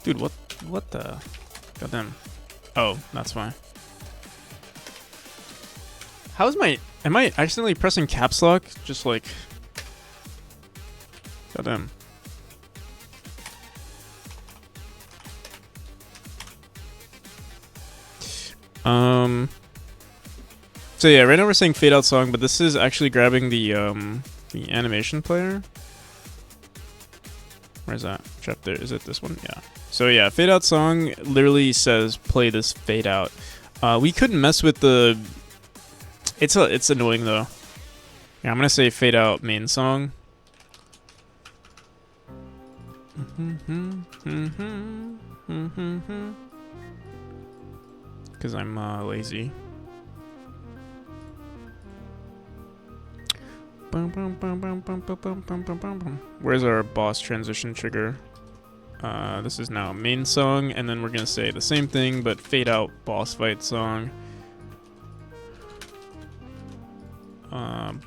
Dude, what the? Goddamn. Oh, that's fine. How's my... Am I accidentally pressing caps lock? Just like... Goddamn. So yeah, right now we're saying fade out song, but this is actually grabbing the animation player. Where's that? Chapter, is it this one? Yeah. So yeah, fade out song literally says play this fade out. We couldn't mess with the... It's annoying though. Yeah, I'm gonna say fade out main song. Because I'm lazy. Where's our boss transition trigger? This is now main song, and then we're gonna say the same thing, but fade out boss fight song.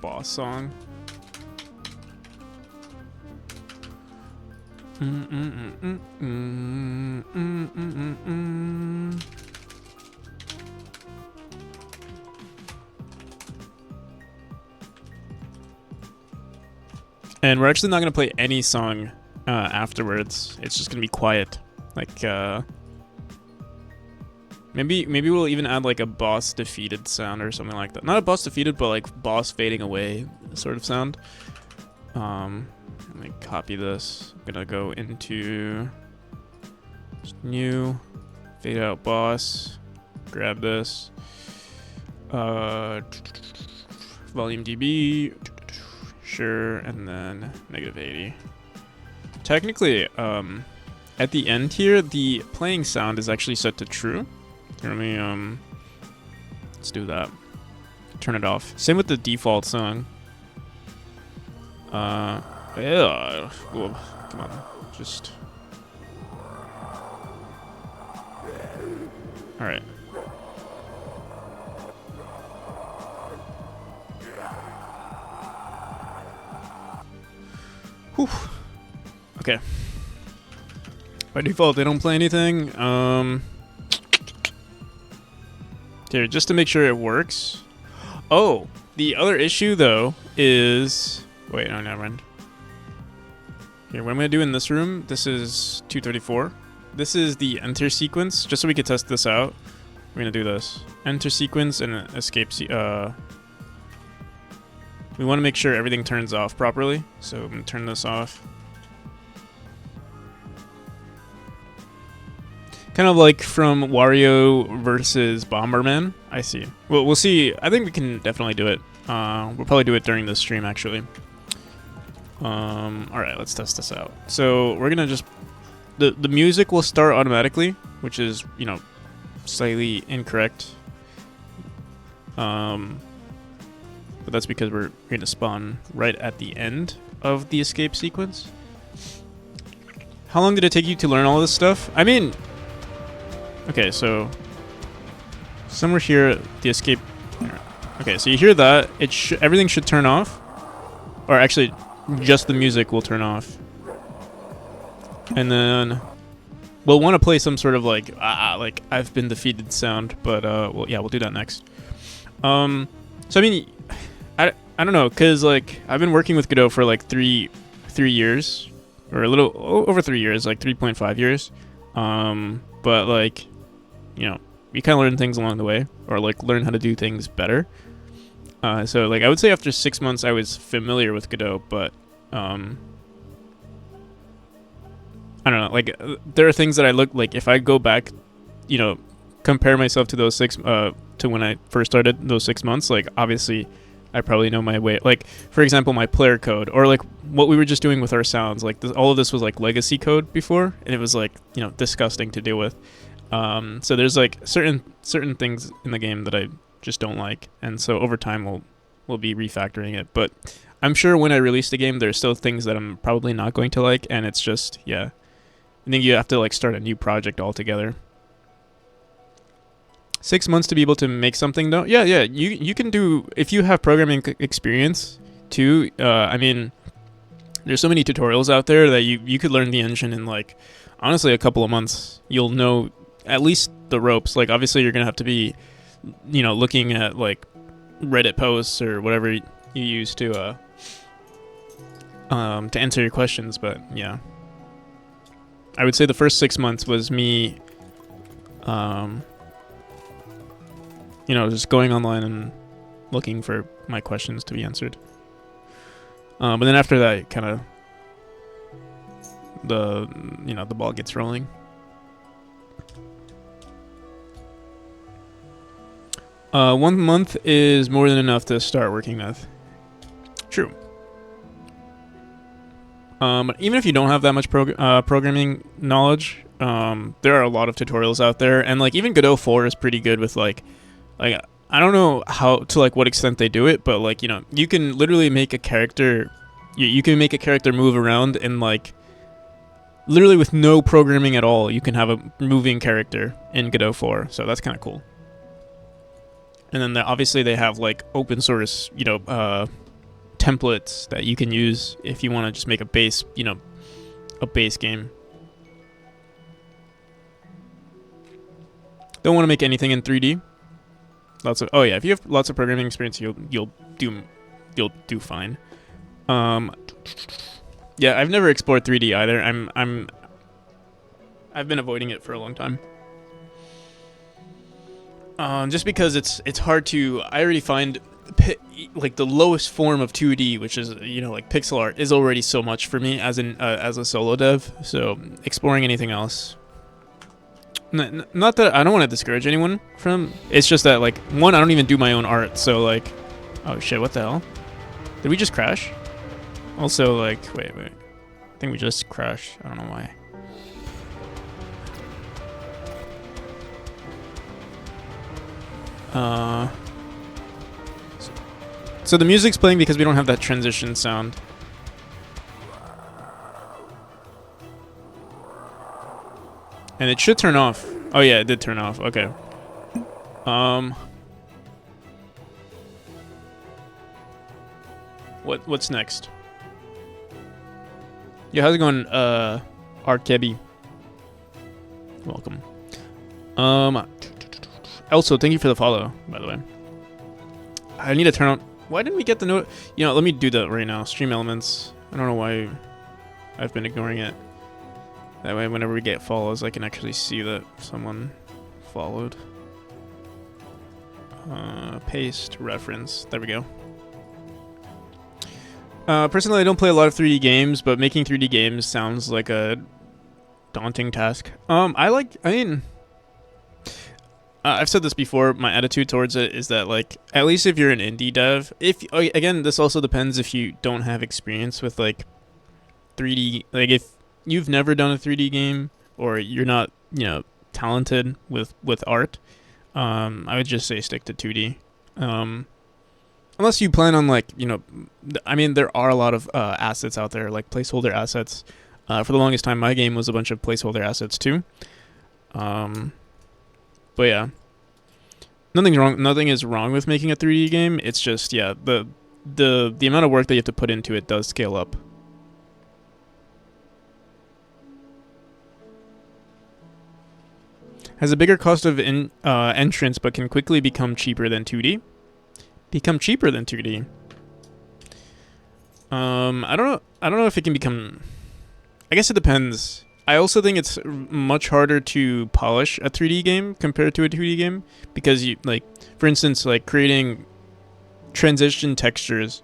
Boss song. And we're actually not going to play any song afterwards. It's just going to be quiet. Like, maybe we'll even add like a boss defeated sound or something like that. Not a boss defeated, but like boss fading away sort of sound. Let me copy this. I'm going to go into new, fade out boss, grab this. Volume dB, sure, and then -80. Technically, at the end here, the playing sound is actually set to true. Let me, let's do that. Turn it off. Same with the default song. Yeah. Whoa, come on, just. All right. Whew. Okay. By default, they don't play anything. Here, just to make sure it works. Oh, the other issue though is, wait, no, never mind. Here, what I'm gonna do in this room, this is 234. This is the enter sequence, just so we could test this out. We're gonna do this. Enter sequence and escape we want to make sure everything turns off properly, so I'm gonna turn this off. Kind of like from Wario versus Bomberman. I see. Well, we'll see. I think we can definitely do it. We'll probably do it during the stream, actually. All right, let's test this out. So we're gonna just the music will start automatically, which is, you know, slightly incorrect. But that's because we're going to spawn right at the end of the escape sequence. How long did it take you to learn all this stuff? I mean, okay, so somewhere here, the escape. Okay, so you hear that? Everything should turn off, or actually, just the music will turn off. And then we'll want to play some sort of like I've been defeated sound, but well, yeah, we'll do that next. So I mean, I don't know, cause like I've been working with Godot for like three years, or a little over 3 years, like 3.5 years. But like, you know, you kind of learn things along the way, or like learn how to do things better. So like I would say after 6 months I was familiar with Godot, but I don't know, like there are things that I look like if I go back, you know, compare myself to those to when I first started those 6 months, like obviously I probably know my way. Like for example, my player code, or like what we were just doing with our sounds, like all of this was like legacy code before, and it was like, you know, disgusting to deal with. So there's like certain things in the game that I just don't like, and so over time we'll be refactoring it. But I'm sure when I release the game, there's still things that I'm probably not going to like, and it's just, yeah, I think you have to like start a new project altogether. 6 months to be able to make something though. Yeah, you can do, if you have programming experience too. I mean, there's so many tutorials out there that you could learn the engine in like, honestly, a couple of months. You'll know at least the ropes. Like obviously you're gonna have to be, you know, looking at like Reddit posts or whatever you use to answer your questions. But yeah, I would say the first 6 months was me, you know, just going online and looking for my questions to be answered. But then after that, kind of the ball gets rolling. One month is more than enough to start working with. True. Even if you don't have that much programming knowledge, there are a lot of tutorials out there, and like even Godot 4 is pretty good with like I don't know how to like what extent they do it, but like, you know, you can literally make a character. You can make a character move around, and like literally with no programming at all, you can have a moving character in Godot 4. So that's kind of cool. And then obviously they have like open source, you know, templates that you can use if you want to just make a base, you know, a base game. Don't want to make anything in 3D. Oh yeah, if you have lots of programming experience, you'll do fine. Yeah, I've never explored 3D either. I've been avoiding it for a long time. Just because it's hard to. I already find like the lowest form of 2D, which is, you know, like pixel art, is already so much for me as a solo dev. So exploring anything else, Not that I don't want to discourage anyone from. It's just that like one, I don't even do my own art, so like, oh shit, what the hell? Did we just crash? Also, like, wait. I think we just crashed. I don't know why. So the music's playing because we don't have that transition sound. And it should turn off. Oh yeah, it did turn off. Okay. What's next? Yeah, how's it going, Arkebi? Welcome. Also, thank you for the follow, by the way. I need to turn on. Why didn't we get the note? You know, let me do that right now. Stream elements. I don't know why I've been ignoring it. That way, whenever we get follows, I can actually see that someone followed. Paste reference. There we go. Personally, I don't play a lot of 3D games, but making 3D games sounds like a daunting task. I've said this before. My attitude towards it is that, like, at least if you're an indie dev, again, this also depends if you don't have experience with like 3D. Like, if you've never done a 3D game or you're not, talented with art, I would just say stick to 2D. Unless you plan on there are a lot of assets out there, like placeholder assets. For the longest time, my game was a bunch of placeholder assets too. But yeah, nothing is wrong with making a 3D game. It's just, yeah, the amount of work that you have to put into it does scale up. Has a bigger cost of entrance, but can quickly become cheaper than 2D. Become cheaper than 2D. I don't know if it can become. I guess it depends. I also think it's much harder to polish a 3D game compared to a 2D game because you for instance, creating transition textures.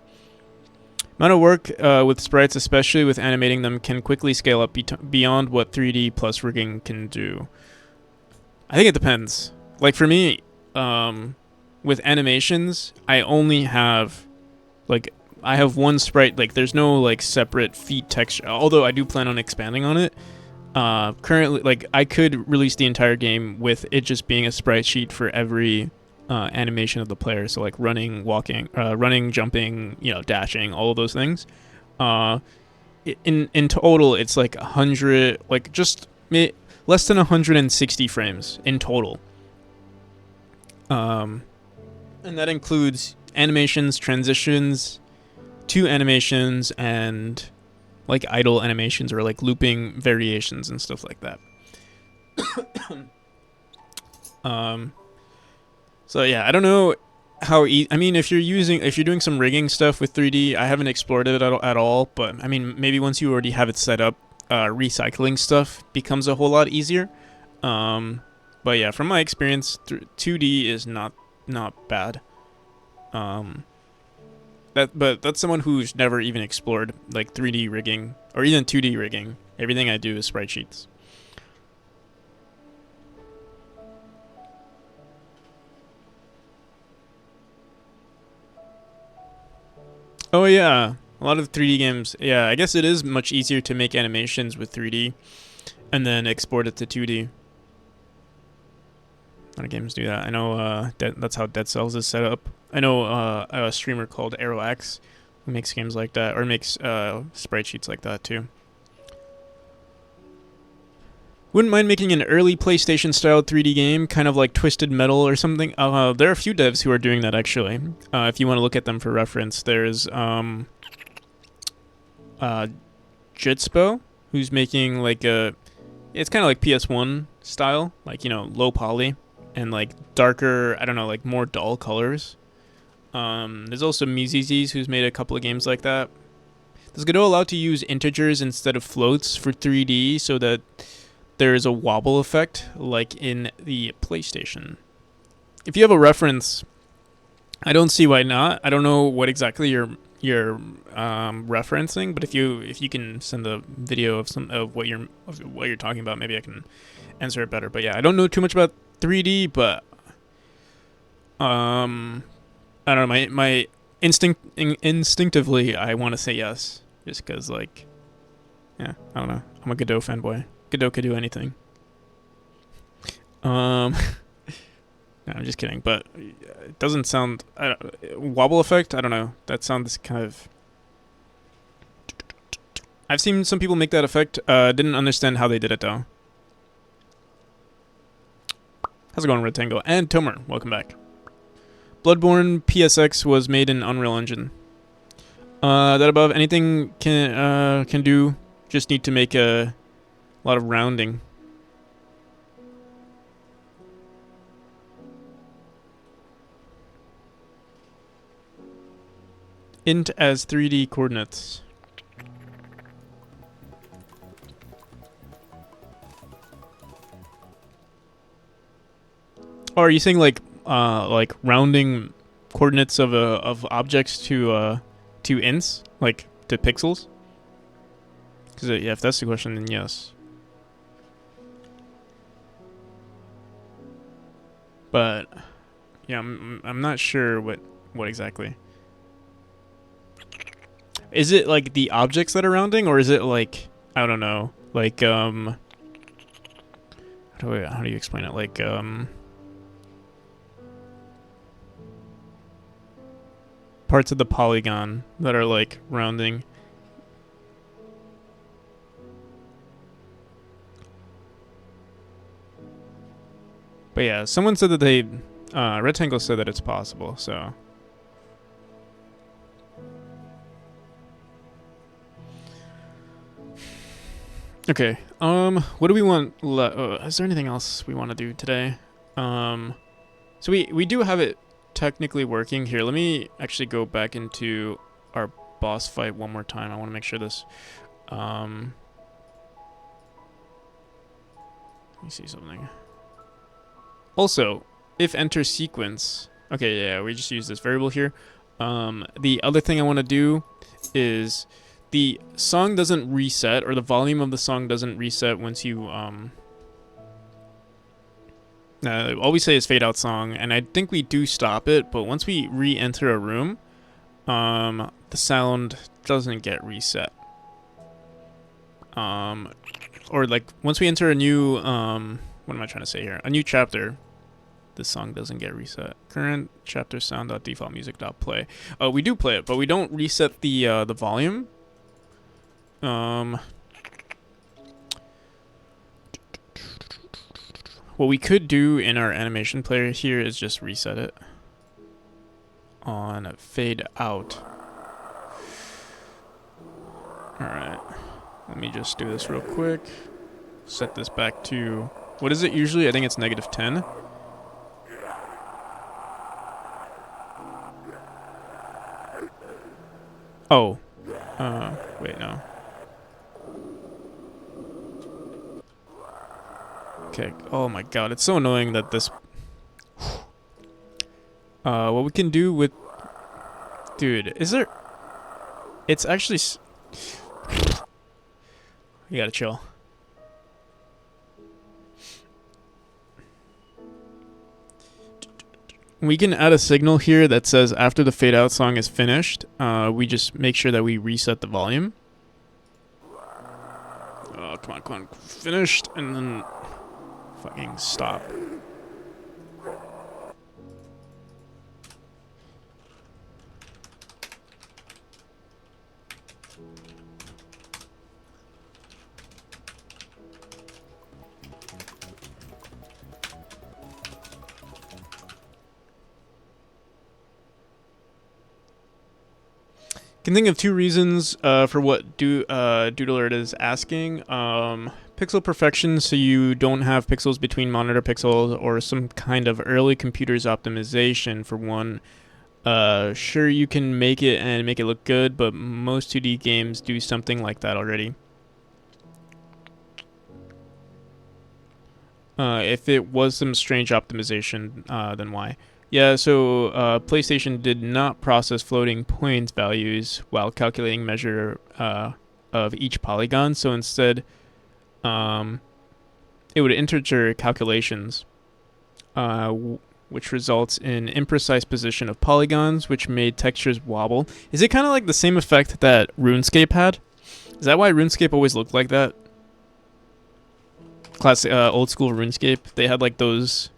Amount of work with sprites, especially with animating them, can quickly scale up beyond what 3D plus rigging can do. I think it depends. Like for me, with animations, I only have I have one sprite. There's no separate feet texture. Although I do plan on expanding on it. Currently, I could release the entire game with it just being a sprite sheet for every animation of the player. So running, walking, running, jumping, dashing, all of those things. In total, it's 100, less than 160 frames in total. And that includes animations, transitions, 2 animations, and idle animations or looping variations and stuff like that. So yeah, I don't know how if you're doing some rigging stuff with 3D, I haven't explored it at all, but maybe once you already have it set up, recycling stuff becomes a whole lot easier. But yeah, from my experience, 2D is not bad. But that's someone who's never even explored 3D rigging or even 2D rigging. Everything I do is sprite sheets. Oh yeah, a lot of 3D games. Yeah, I guess it is much easier to make animations with 3D and then export it to 2D. A lot of games do that. I know that's how Dead Cells is set up. I know a streamer called AeroX who makes games like that, or makes sprite sheets like that too. Wouldn't mind making an early PlayStation-style 3D game, kind of like Twisted Metal or something. There are a few devs who are doing that, actually. If you want to look at them for reference, there's Jitspo, who's making it's kind of like PS1 style, low poly and darker, I don't know, more dull colors. There's also Muzizis, who's made a couple of games like that. Does Godot allow to use integers instead of floats for 3D so that there is a wobble effect like in the PlayStation? If you have a reference, I don't see why not. I don't know what exactly you're you're referencing, but if you can send the video of some of what you're talking about, maybe I can answer it better. But yeah, I don't know too much about 3D, but I don't know. My instinctively, I want to say yes, just because like, yeah, I don't know. I'm a Godot fanboy. Godot could do anything. No, I'm just kidding. But it doesn't sound wobble effect. I don't know. That sounds kind of. I've seen some people make that effect. Didn't understand how they did it though. How's it going, Rectangle? And Tomer, welcome back. Bloodborne PSX was made in Unreal Engine. That above anything can do. Just need to make a lot of rounding. Int as 3D coordinates. Oh, are you saying like rounding coordinates of objects to ints, like to pixels? Because yeah, if that's the question, then yes. But yeah, I'm not sure what exactly. Is it like the objects that are rounding, or is it like, I don't know, like how do you explain it? Like parts of the polygon that are like rounding. But yeah, someone said that they Rectangle said that it's possible, so okay. What do we want? Is there anything else we want to do today? So we do have it technically working here. Let me actually go back into our boss fight one more time. I want to make sure this. Let me see something. Also, if enter sequence. Okay, yeah, we just use this variable here. The other thing I want to do is the song doesn't reset, or the volume of the song doesn't reset once you all we say is fade out song, and I think we do stop it, but once we re-enter a room, the sound doesn't get reset. Or like once we enter a new what am I trying to say here? A new chapter, the song doesn't get reset. Current chapter sound.default music.play. We do play it, but we don't reset the volume. What we could do in our animation player here is just reset it on fade out. Alright, let me just do this real quick. Set this back to, what is it usually? I think it's -10. Oh, wait, no. Okay, oh my god, it's so annoying that this... what we can do with... Dude, is there... It's actually... You gotta chill. We can add a signal here that says after the fade out song is finished, we just make sure that we reset the volume. Oh, come on, finished, and then fucking stop. Can think of two reasons for what Doodlert is asking. Pixel perfection, so you don't have pixels between monitor pixels, or some kind of early computers optimization for one. Sure, you can make it and make it look good, but most 2D games do something like that already. If it was some strange optimization, then why? Yeah, so PlayStation did not process floating point values while calculating measure of each polygon. So instead, um, it would integer calculations, which results in imprecise position of polygons, which made textures wobble. Is it kind of like the same effect that RuneScape had? Is that why RuneScape always looked like that? Classic, old school RuneScape. They had like those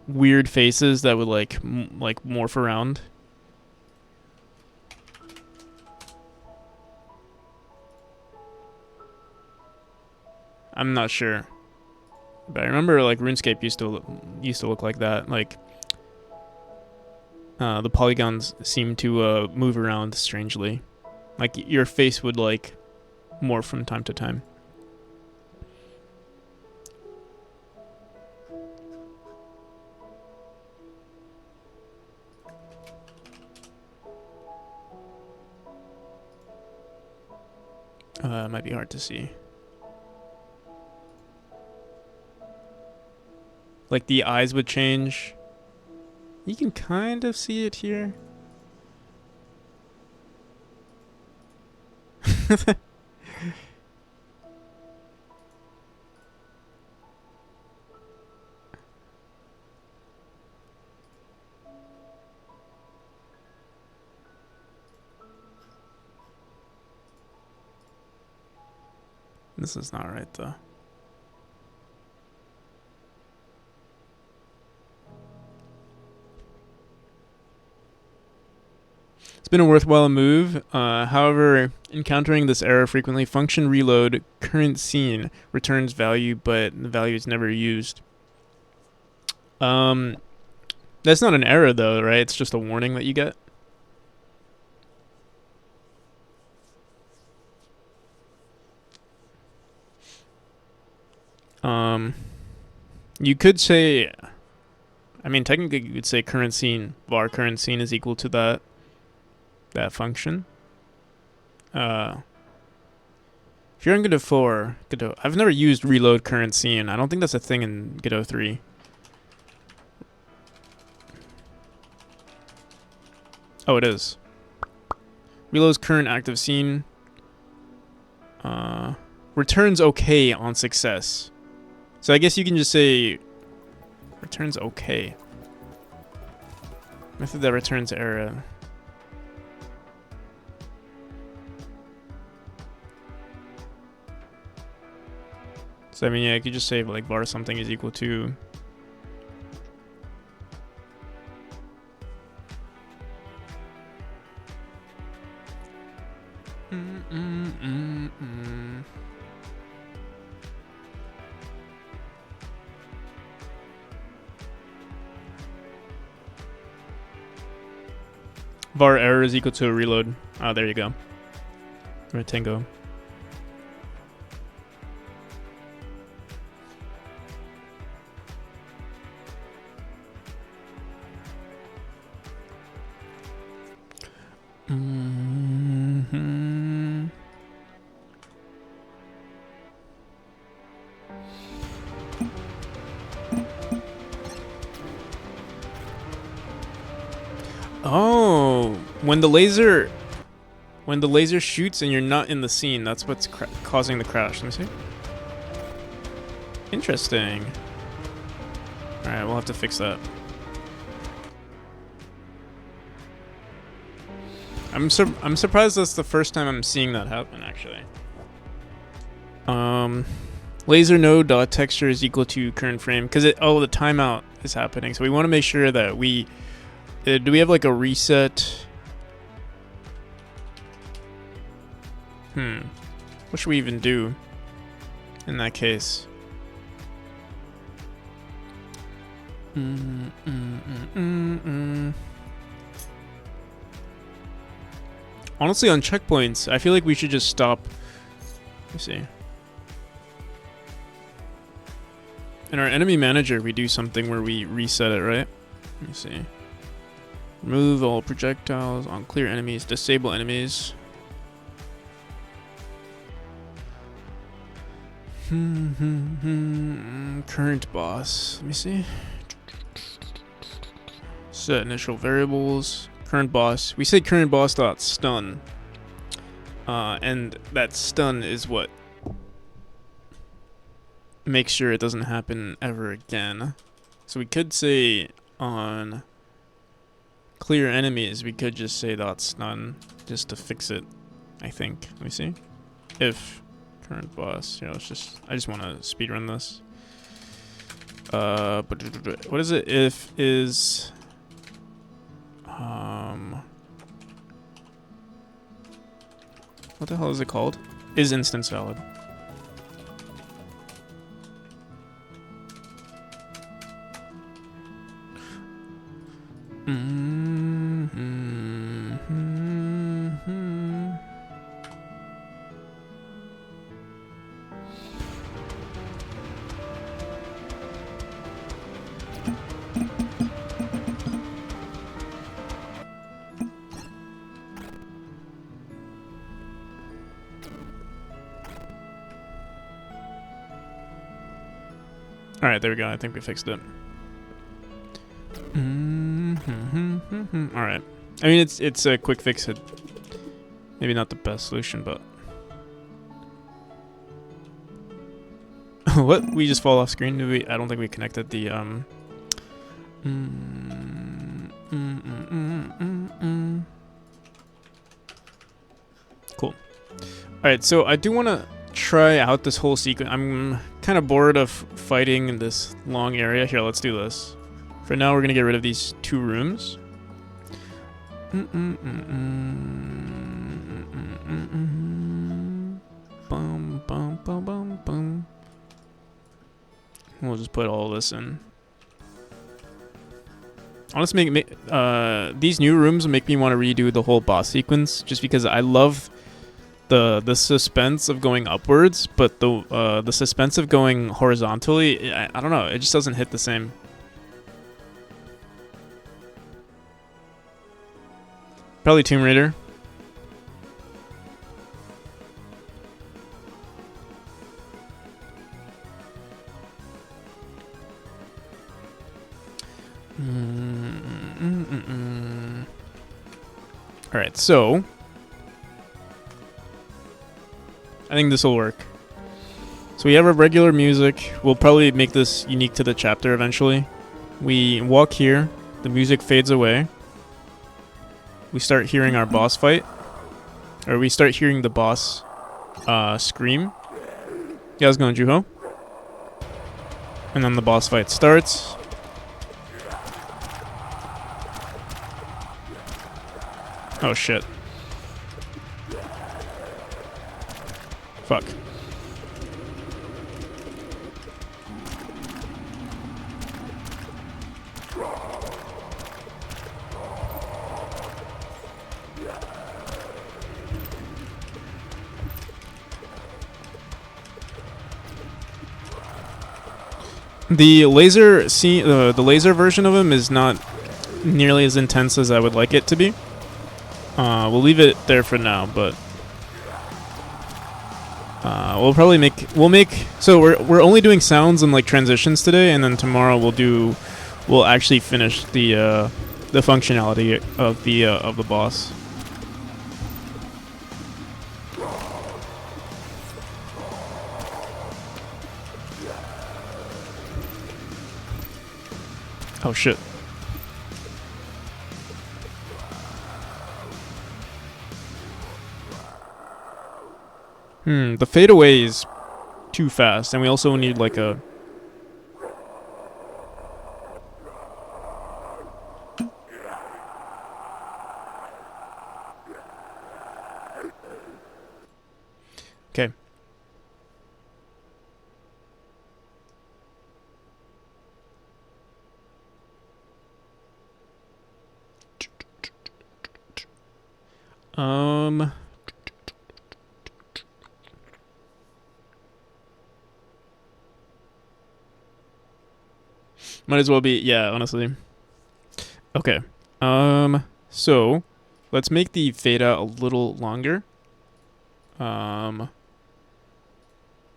weird faces that would like morph around. I'm not sure, but I remember like RuneScape used to look like that. Like the polygons seemed to move around strangely. Like your face would like morph from time to time. It might be hard to see. Like the eyes would change. You can kind of see it here. This is not right though. It's been a worthwhile move. However, encountering this error frequently, function reload current scene returns value, but the value is never used. That's not an error though, right? It's just a warning that you get. You could say, I mean, technically you could say current scene, var current scene is equal to that function. If you're in Godot 4, I've never used reload current scene. I don't think that's a thing in Godot 3. Oh, it is. Reloads current active scene. Returns okay on success. So I guess you can just say returns okay. Method that returns error. So I mean, yeah, I could just say like var something is equal to. Var error is equal to a reload. Oh, there you go. Rectangle. Oh, when the laser shoots and you're not in the scene, that's what's causing the crash. Let me see. Interesting. All right, we'll have to fix that. I'm surprised that's the first time I'm seeing that happen, actually. Laser node dot texture is equal to current frame because the timeout is happening, so we want to make sure that we do we have like a reset? What should we even do in that case? Honestly, on checkpoints, I feel like we should just stop. Let me see. In our enemy manager, we do something where we reset it, right? Let me see. Remove all projectiles on clear enemies. Disable enemies. Current boss. Let me see. Set initial variables. Current boss. We say current boss dot stun. And that stun is what makes sure it doesn't happen ever again. So we could say on clear enemies, we could just say dot stun just to fix it, I think. Let me see. If current boss, I just want to speedrun this. What is it? If is what the hell is it called? Is instance valid? Alright, there we go. I think we fixed it. Alright. I mean, it's a quick fix. Maybe not the best solution, but... What? We just fall off screen? I don't think we connected the, Cool. Alright, so I do want to try out this whole sequence. I'm kind of bored of fighting in this long area. Here, let's do this. For now, we're going to get rid of these 2 rooms. We'll just put all this in. Honestly, these new rooms make me want to redo the whole boss sequence, just because I love the suspense of going upwards, but the suspense of going horizontally, I don't know, it just doesn't hit the same. Probably Tomb Raider. Alright, so I think this will work. So we have our regular music. We'll probably make this unique to the chapter eventually. We walk here, the music fades away. We start hearing our boss fight. Or we start hearing the boss scream. Yeah, how's it going, Juho? And then the boss fight starts. Oh shit. Fuck. The laser scene, the laser version of him is not nearly as intense as I would like it to be. We'll leave it there for now, but we'll probably make so we're only doing sounds and like transitions today, and then tomorrow we'll actually finish the functionality of the boss. Oh shit. The fadeaway is too fast, and we also need like a... Okay. Might as well be, yeah, honestly. Okay. So let's make the fade out a little longer.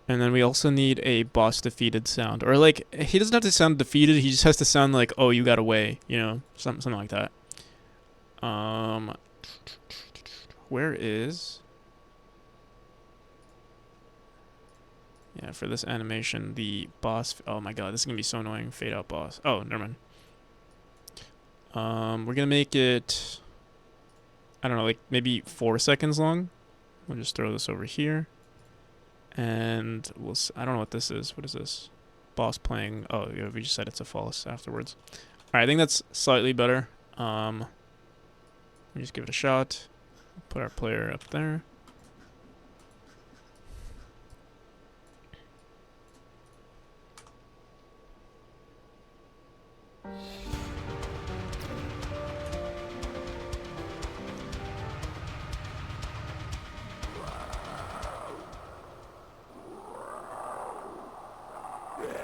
And then we also need a boss defeated sound. Or like, he doesn't have to sound defeated, he just has to sound like, oh, you got away, you know, something like that. Where is... Yeah, for this animation, the boss... Oh my god, this is gonna be so annoying. Fade out boss. Oh, never mind. We're gonna make it... I don't know, like maybe 4 seconds long. We'll just throw this over here. And we'll... I don't know what this is. What is this? Boss playing... Oh, yeah, we just said it's a false afterwards. Alright, I think that's slightly better. Let me just give it a shot. Put our player up there.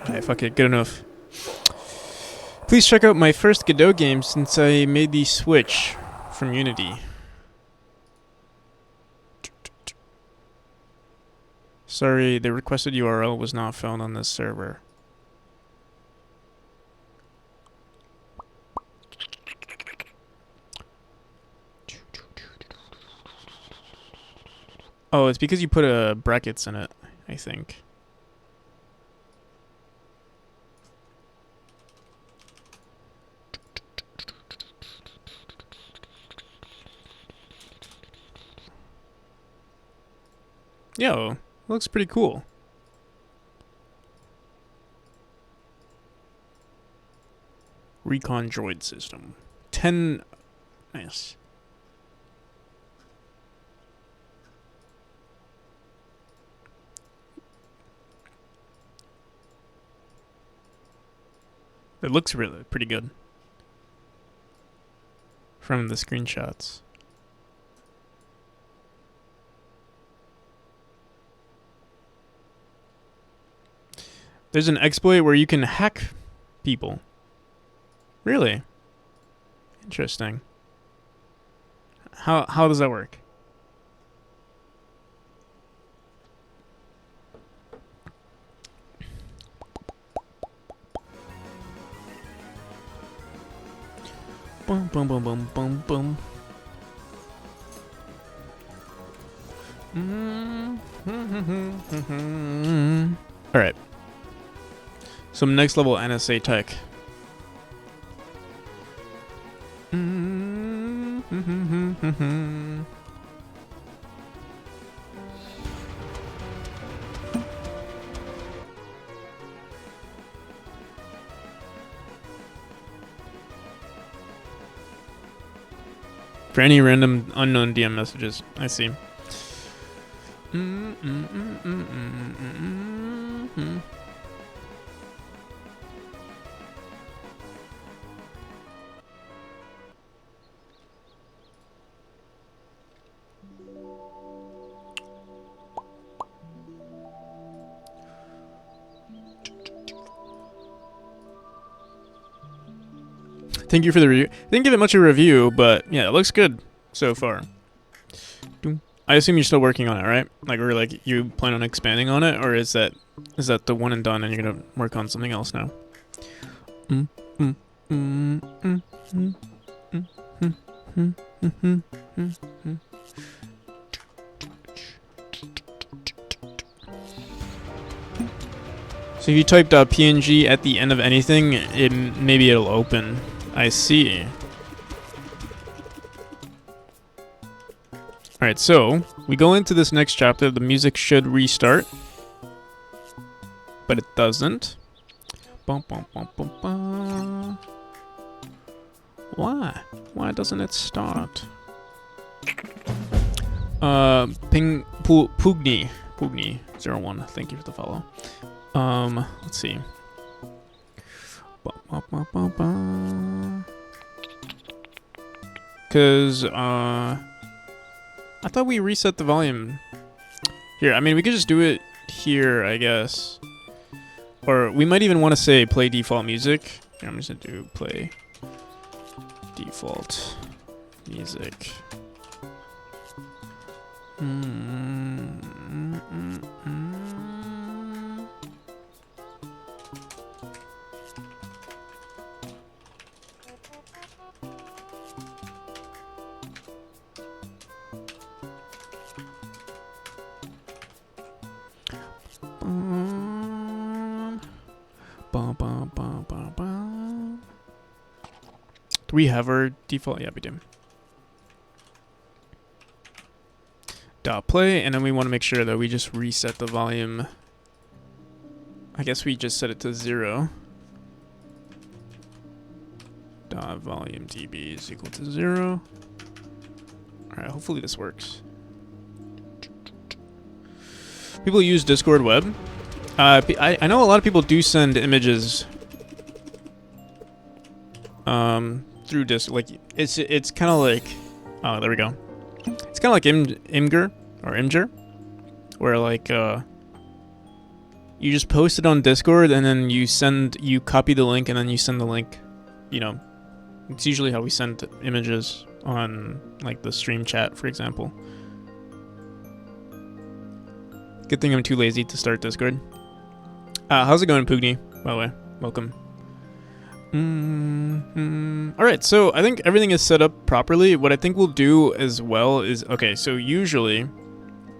Alright, fuck it, good enough. Please check out my first Godot game since I made the switch from Unity. Sorry, the requested URL was not found on this server. Oh, it's because you put brackets in it, I think. Yo, looks pretty cool. Recon droid system. 10... Nice. It looks really pretty good. From the screenshots. There's an exploit where you can hack people. Really? Interesting. How does that work? Boom, boom, boom, boom, boom, boom. All right. Some next level NSA tech. For any random unknown DM messages, I see. Thank you for the review. Didn't give it much of a review, but yeah, it looks good so far. I assume you're still working on it, right? Like, or like you plan on expanding on it, or is that the one and done, and you're gonna work on something else now? So if you typed PNG at the end of anything, maybe it'll open. I see. Alright, so we go into this next chapter. The music should restart, but it doesn't. Bum, bum, bum, bum, bum. Why? Why doesn't it start? Pugni 01. Thank you for the follow. Let's see. Cause I thought we reset the volume. Here, I mean, we could just do it here, I guess. Or we might even want to say play default music. Here, I'm just gonna do play default music. Bum, bum, bum, bum, bum. Do we have our default? Yeah, we do. Dot play, and then we want to make sure that we just reset the volume. I guess we just set it to 0. Dot volume dB is equal to 0. Alright, hopefully this works. People use Discord Web. I know a lot of people do send images through Discord. Like it's kind of like, oh, there we go. It's kind of like Imgur or Imgur, where like you just post it on Discord and then you copy the link and then you send the link. You know, it's usually how we send images on like the stream chat, for example. Good thing I'm too lazy to start Discord. How's it going, Pugni? By the way, welcome. Alright, so I think everything is set up properly. What I think we'll do as well is, okay, so usually,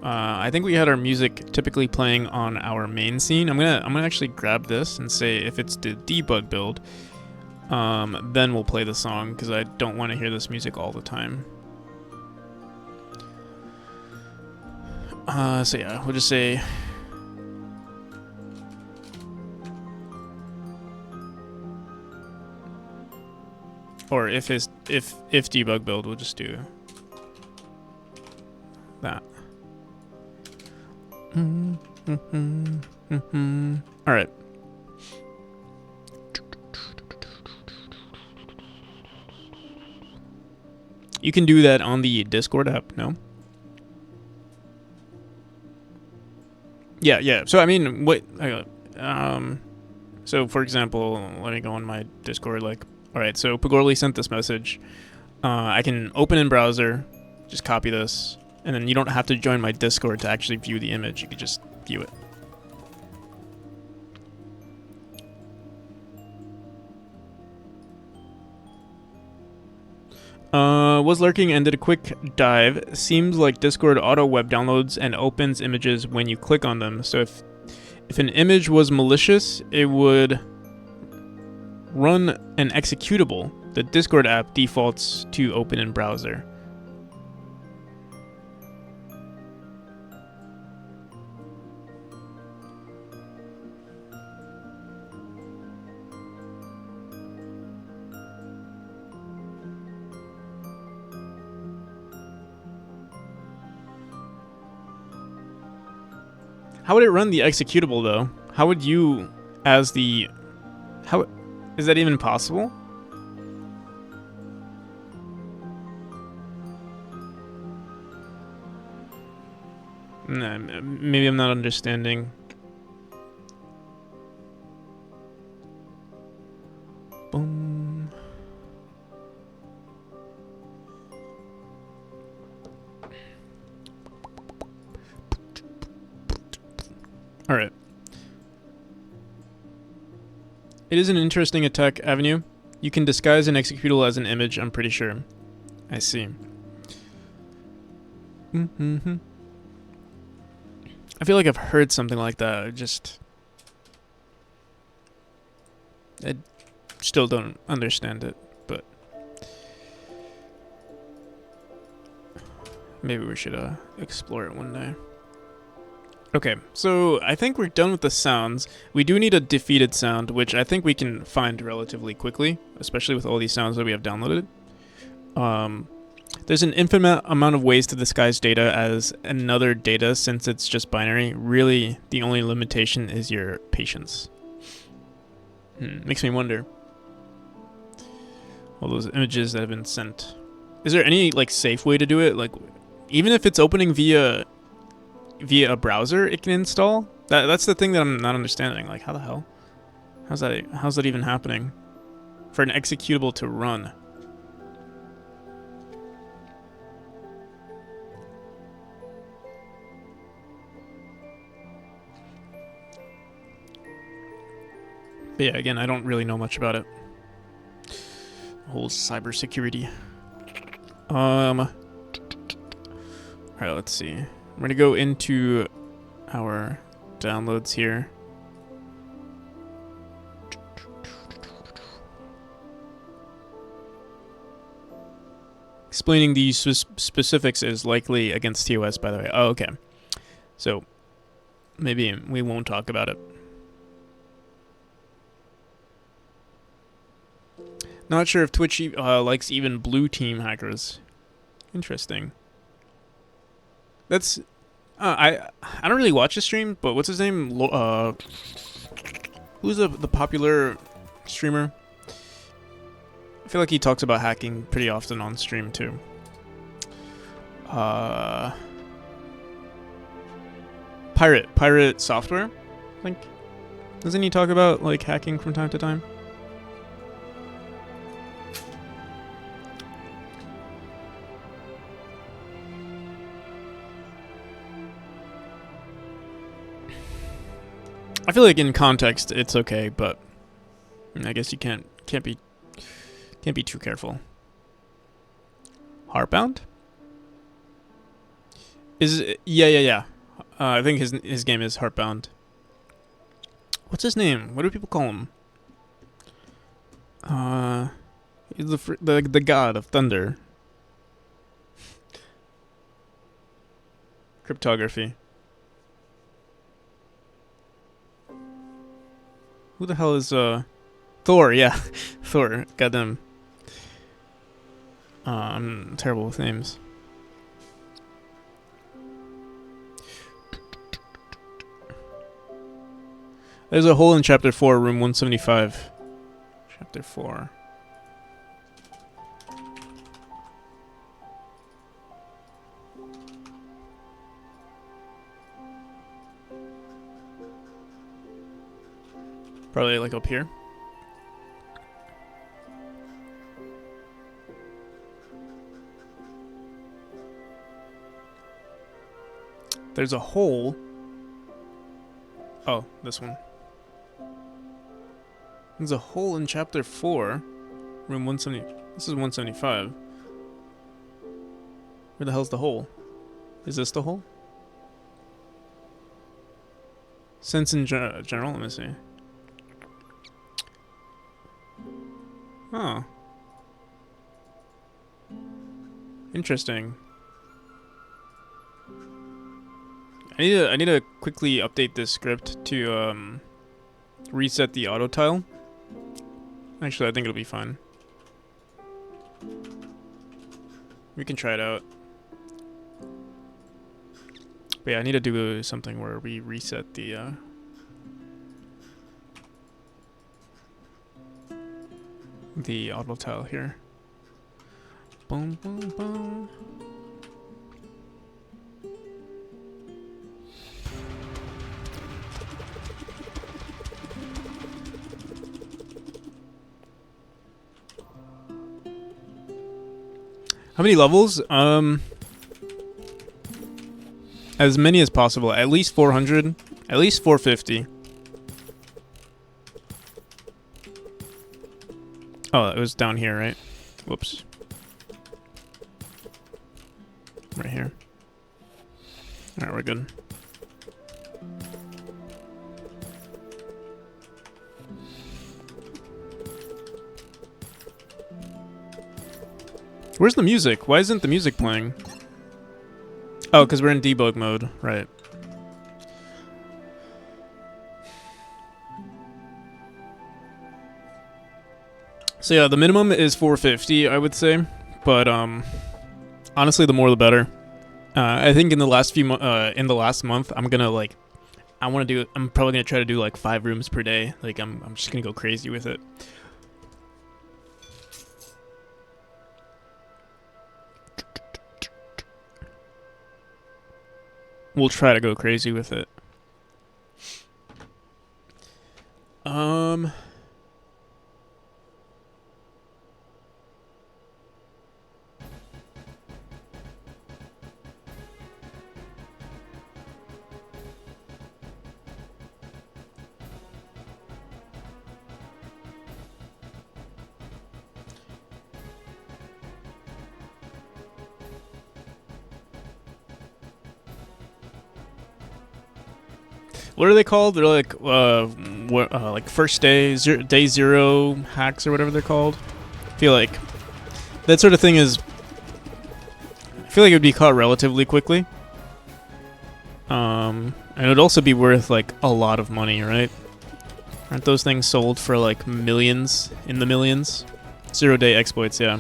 I think we had our music typically playing on our main scene. I'm gonna actually grab this and say if it's the debug build, then we'll play the song, because I don't want to hear this music all the time. So yeah, we'll just say or if debug build, we'll just do that. All right. You can do that on the Discord app, no? Yeah. So I mean, so for example, let me go on my Discord. Like, all right, so Pagorli sent this message. I can open in browser, just copy this, and then you don't have to join my Discord to actually view the image. You can just view it. Was lurking and did a quick dive. Seems like Discord auto web downloads and opens images when you click on them. So if an image was malicious, it would run an executable. The Discord app defaults to open in browser. How would it run the executable though? How would you, as the, how is that even possible? Nah, maybe I'm not understanding. Boom. All right. It is an interesting attack avenue. You can disguise an executable as an image, I'm pretty sure. I see. I feel like I've heard something like that. I still don't understand it, but maybe we should explore it one day. Okay, so I think we're done with the sounds. We do need a defeated sound, which I think we can find relatively quickly, especially with all these sounds that we have downloaded. There's an infinite amount of ways to disguise data as another data since it's just binary. Really, the only limitation is your patience. Makes me wonder. All those images that have been sent. Is there any like safe way to do it? Like, even if it's opening via a browser, it can install? That's the thing that I'm not understanding. Like, how the hell? How's that even happening? For an executable to run. But yeah, again, I don't really know much about it. Whole cybersecurity. Alright, let's see. I'm gonna go into our downloads here. Explaining the specifics is likely against TOS, by the way. Oh, okay. So, maybe we won't talk about it. Not sure if Twitch likes even blue team hackers. Interesting. That's... I don't really watch the stream, but what's his name? Who's the popular streamer? I feel like he talks about hacking pretty often on stream too. Pirate Software, I think. Doesn't he talk about like hacking from time to time? I feel like in context it's okay, but I guess you can't be too careful. Heartbound? Yeah. I think his game is Heartbound. What's his name? What do people call him? He's the god of thunder. Cryptography. Who the hell is Thor? Yeah, Thor. Goddamn. I'm terrible with names. There's a hole in chapter 4, room 175. Chapter 4. Probably like up here. There's a hole. Oh, this one. There's a hole in chapter 4, room 170. This is 175. Where the hell's the hole? Is this the hole? Sense in general, let me see. Oh. Interesting. I need to quickly update this script to reset the auto tile. Actually, I think it'll be fine. We can try it out. But yeah, I need to do something where we reset the auto tile here. Boom, boom, boom. How many levels? As many as possible. At least 400. At least 450. Oh, it was down here, right? Whoops. Right here. Alright, we're good. Where's the music? Why isn't the music playing? Oh, because we're in debug mode. Right. So yeah, the minimum is 450, I would say. But honestly, the more the better. I think in the last month, I'm gonna like, I'm probably gonna try to do like 5 rooms per day. Like I'm just gonna go crazy with it. We'll try to go crazy with it. What are they called? They're like, like first day, day zero hacks or whatever they're called. I feel like that sort of thing is feel like it would be caught relatively quickly. And it would also be worth like a lot of money, right? Aren't those things sold for like millions, in the millions? 0-day exploits, yeah.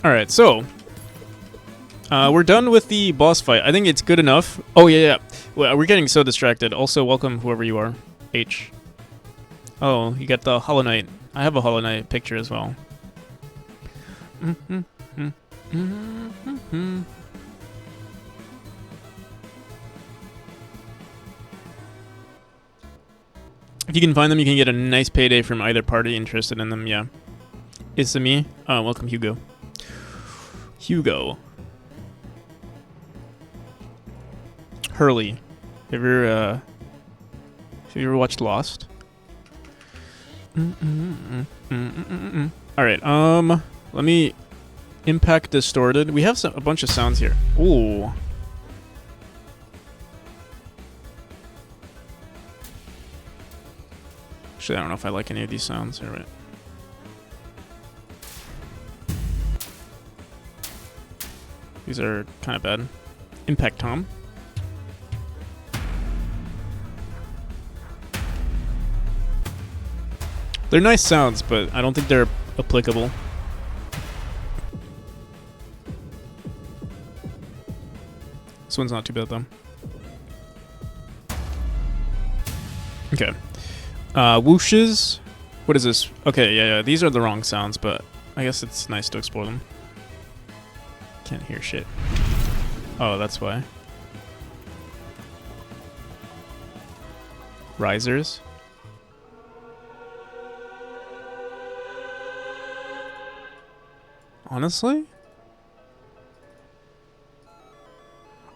Alright, so we're done with the boss fight. I think it's good enough. Oh, yeah. Well, we're getting so distracted. Also, welcome whoever you are. H. Oh, you got the Hollow Knight. I have a Hollow Knight picture as well. If you can find them, you can get a nice payday from either party interested in them, yeah. It's me. Welcome, Hugo. Hurley. Have you ever watched Lost? Alright, let me impact distorted. We have a bunch of sounds here. Ooh. Actually, I don't know if I like any of these sounds. Alright. These are kind of bad. Impact Tom. They're nice sounds, but I don't think they're applicable. This one's not too bad, though. Okay. Whooshes. What is this? Okay, yeah. These are the wrong sounds, but I guess it's nice to explore them. Can't hear shit. Oh, that's why. Risers. Honestly?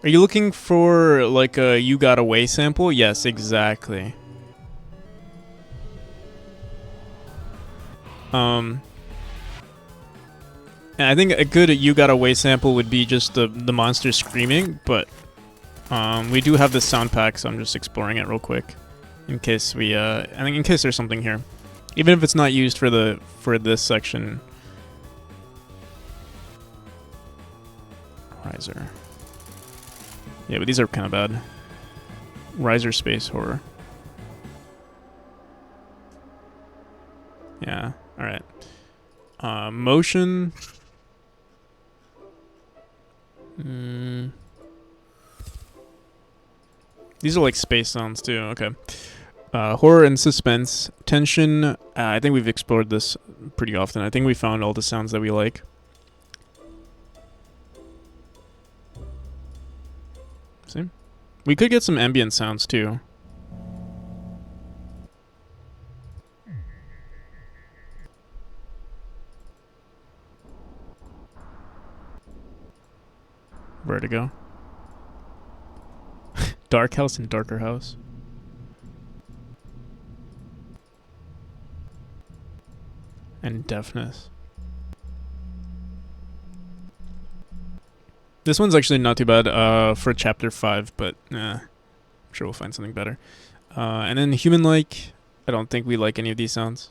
Are you looking for like a You Got Away sample? Yes, exactly. And I think a good You Got Away sample would be just the monster screaming, but we do have this sound pack, so I'm just exploring it real quick in case we I think in case there's something here, even if it's not used for this section. Riser. Yeah, but these are kind of bad. Riser space horror. Yeah. All right. Motion. These are like space sounds too. Okay. Horror and suspense. Tension. I think we've explored this pretty often. I think we found all the sounds that we like. See? We could get some ambient sounds too. Vertigo. Dark house and darker house. And deafness. This one's actually not too bad for chapter 5, but I'm sure we'll find something better. And then human-like. I don't think we like any of these sounds.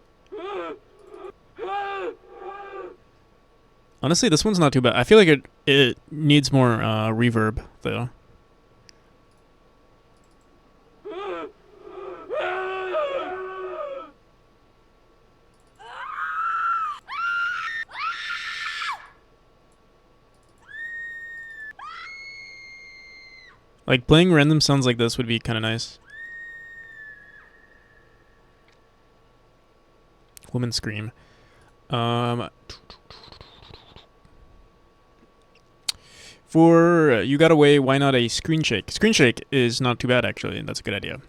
Honestly, this one's not too bad. I feel like it needs more reverb, though. Like, playing random sounds like this would be kind of nice. Woman scream. For You Got Away, why not a screen shake? Screen shake is not too bad, actually. That's a good idea.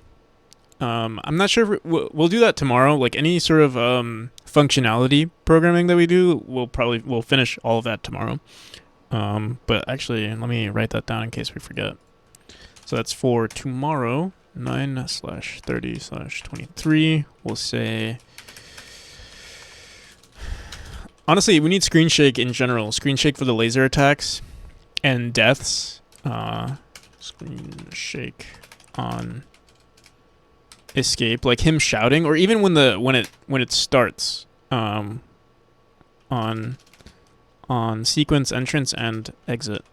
I'm not sure if we'll do that tomorrow. Like any sort of functionality programming that we do, we'll finish all of that tomorrow. But actually, let me write that down in case we forget. So that's for tomorrow, 9/30/23. We'll say. Honestly, we need screen shake in general. Screen shake for the laser attacks and deaths. screen shake on escape, like him shouting, or even when it starts, on sequence entrance and exit.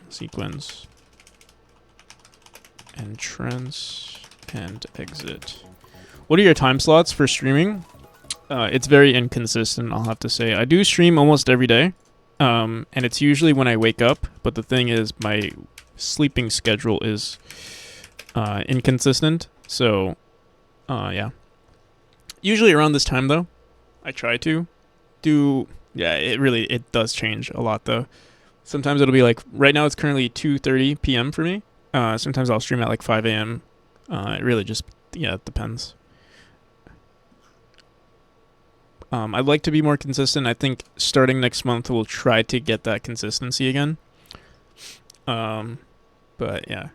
Sequence entrance and exit. What are your time slots for streaming? It's very inconsistent, I'll have to say. I do stream almost every day, and it's usually when I wake up, but the thing is my sleeping schedule is inconsistent, so yeah. Usually around this time, though, I try to do... Yeah, it does change a lot, though. Sometimes it'll be like... Right now it's currently 2:30 p.m. for me. Sometimes I'll stream at like 5 a.m. It really just... Yeah, it depends. I'd like to be more consistent. I think starting next month we'll try to get that consistency again. But yeah.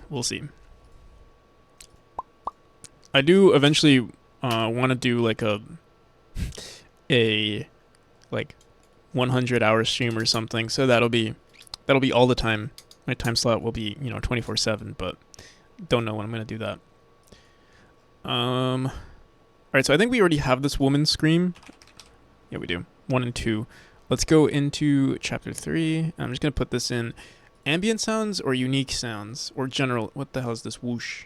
We'll see. I do eventually want to do like a like 100-hour stream or something. So that'll be all the time. My time slot will be 24/7. But don't know when I'm gonna do that. All right. So I think we already have this woman scream. Yeah, we do. 1 and 2. Let's go into chapter 3. I'm just gonna put this in ambient sounds or unique sounds or general. What the hell is this whoosh?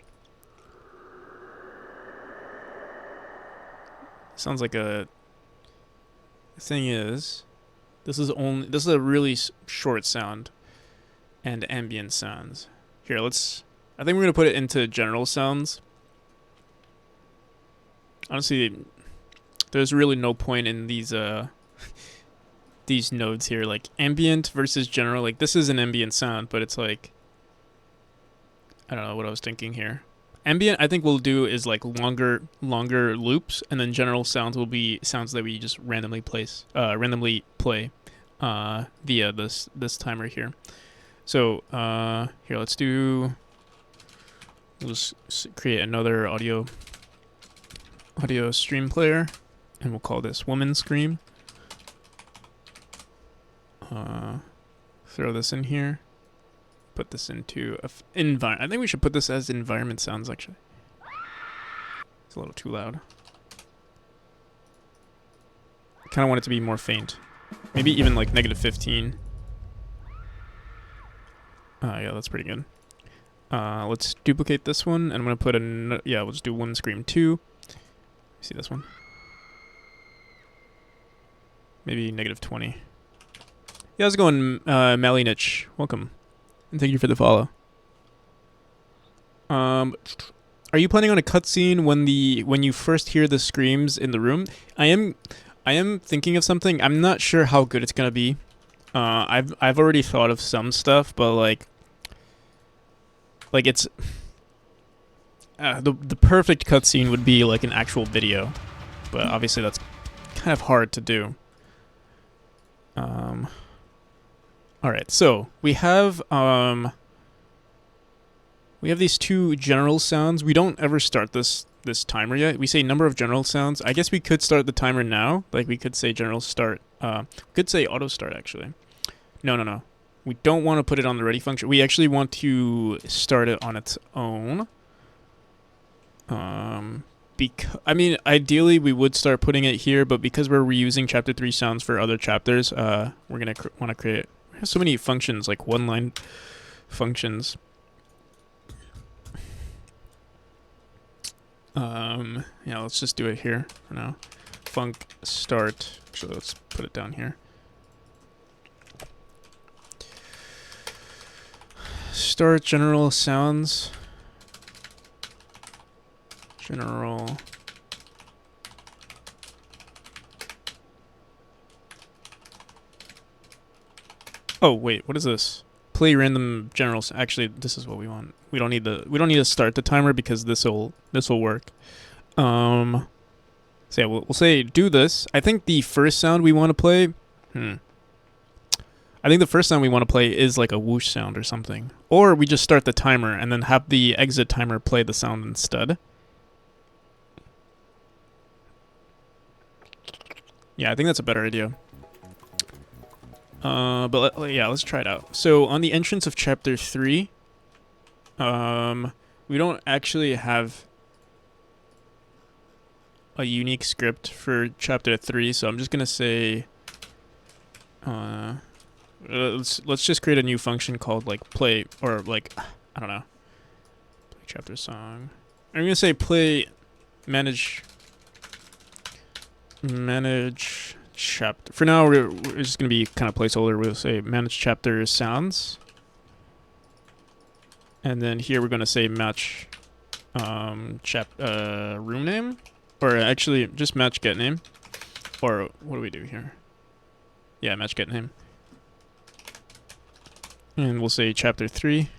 Sounds like a... The thing is, this is a really short sound and ambient sounds. Here, I think we're gonna put it into general sounds. Honestly, there's really no point in these these nodes here, like ambient versus general. Like this is an ambient sound, but it's like, I don't know what I was thinking here. Ambient, I think we'll do is like longer loops, and then general sounds will be sounds that we just randomly play via this timer here. So here, we'll just create another audio stream player, and we'll call this woman scream. Throw this in here. Put this into environment. I think we should put this as environment sounds, actually. It's a little too loud. I kind of want it to be more faint. Maybe even like -15. Yeah, that's pretty good. Let's duplicate this one, and I'm going to put yeah, we'll just do one scream 2. See this one? Maybe -20. Yeah, how's it going, Malinich? Welcome. And thank you for the follow. Are you planning on a cutscene when you first hear the screams in the room? I am thinking of something. I'm not sure how good it's gonna be. I've already thought of some stuff, but like it's the perfect cutscene would be like an actual video, but obviously that's kind of hard to do. All right, so we have these 2 general sounds. We don't ever start this timer yet. We say number of general sounds. I guess we could start the timer now. Like we could say general start. Could say auto start actually. No. We don't want to put it on the ready function. We actually want to start it on its own. I mean, ideally we would start putting it here, but because we're reusing chapter 3 sounds for other chapters, we're gonna want to create. We have so many functions, like one-line functions. Yeah, let's just do it here for now. Func start. Actually, let's put it down here. Start general sounds. General. Oh wait, what is this? Play random generals. Actually, this is what we want. We don't need to start the timer because this will work. So yeah, we'll say do this. I think the first sound we want to play. I think the first sound we want to play is like a whoosh sound or something. Or we just start the timer and then have the exit timer play the sound instead. Yeah, I think that's a better idea. Yeah, let's try it out. So on the entrance of chapter 3, we don't actually have a unique script for chapter 3, so I'm just gonna say, let's just create a new function called like play, or like, I don't know, play chapter song. I'm gonna say play manage chapter. For now, we're just gonna be kind of placeholder. We'll say manage chapter sounds, and then here we're gonna say match room name, or actually just match get name, or what do we do here? Yeah, match get name, and we'll say chapter 3.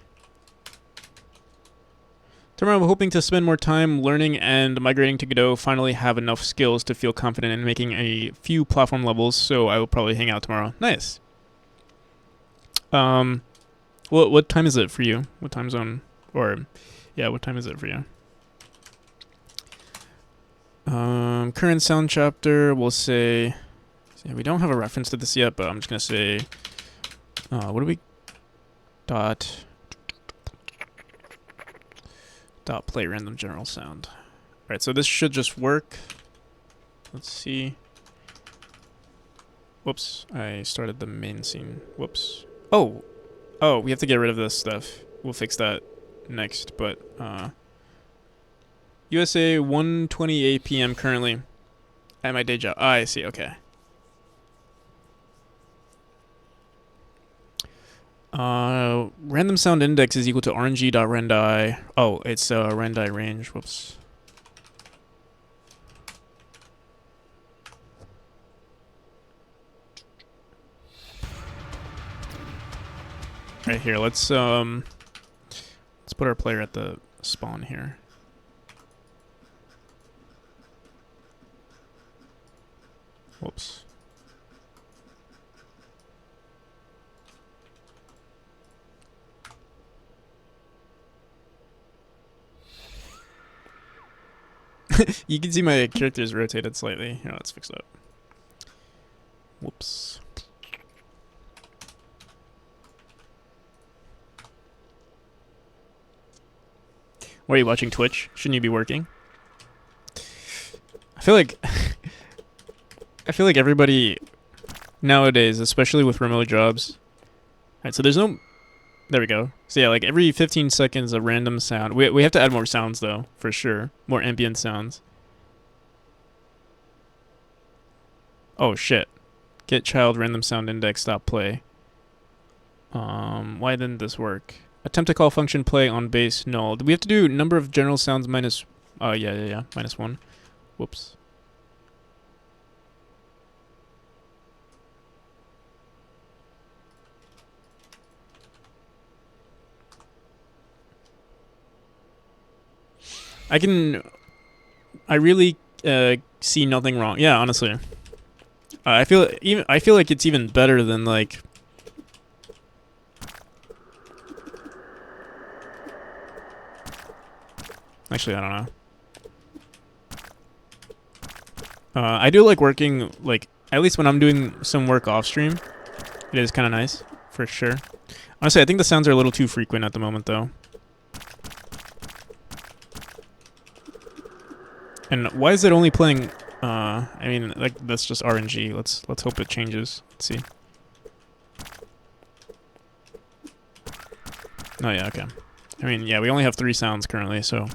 Tomorrow I'm hoping to spend more time learning and migrating to Godot, finally have enough skills to feel confident in making a few platform levels, so I will probably hang out tomorrow. Nice. What time is it for you? What time zone? Or, yeah, what time is it for you? Current sound chapter, we'll say, yeah, we don't have a reference to this yet, but I'm just gonna say, what do we, dot play random general sound. Alright, so this should just work. Let's see. Whoops, I started the main scene. Whoops. Oh, we have to get rid of this stuff. We'll fix that next, but, USA 1:28 p.m. currently at my day job. Ah, I see, okay. Random sound index is equal to rng.rendi. Oh, it's rendi range. Whoops. Right here, let's put our player at the spawn here. Whoops. You can see my character's rotated slightly. Here, let's fix that. Whoops. Why are you watching Twitch? Shouldn't you be working? I feel like everybody nowadays, especially with remote jobs. Alright, so there's no. There we go. So yeah, like every 15 seconds a random sound. We have to add more sounds though, for sure. More ambient sounds. Oh shit. Get child random sound index stop play. Why didn't this work? Attempt to call function play on base null. Do we have to do number of general sounds minus yeah. -1. Whoops. I really see nothing wrong. Yeah, honestly. I feel like it's even better than like. Actually, I don't know. I do like working, like, at least when I'm doing some work off stream. It is kind of nice, for sure. Honestly, I think the sounds are a little too frequent at the moment, though. And why is it only playing? I mean, like that's just RNG. Let's hope it changes. Let's see. Oh yeah, okay. I mean, yeah, we only have 3 sounds currently, so.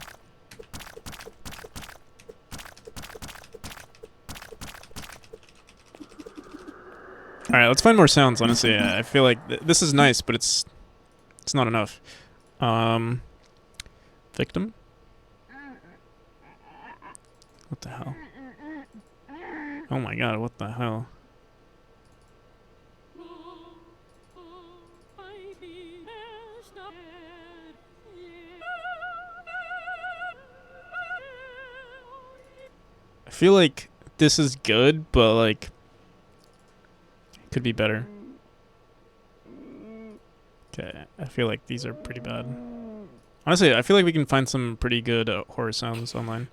All right, let's find more sounds. Honestly, I feel like this is nice, but it's not enough. Victim. What the hell? Oh my god, what the hell? I feel like this is good, but like it could be better. Okay, I feel like these are pretty bad. Honestly, I feel like we can find some pretty good horror sounds online.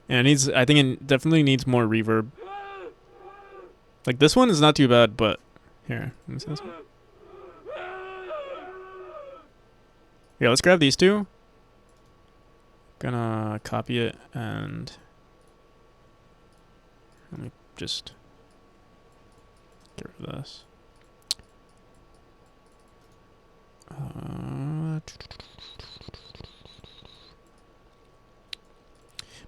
And it needs, I think it definitely needs more reverb. Like this one is not too bad, but here, let me see this one. Yeah, let's grab these two. Gonna copy it and let me just get rid of this.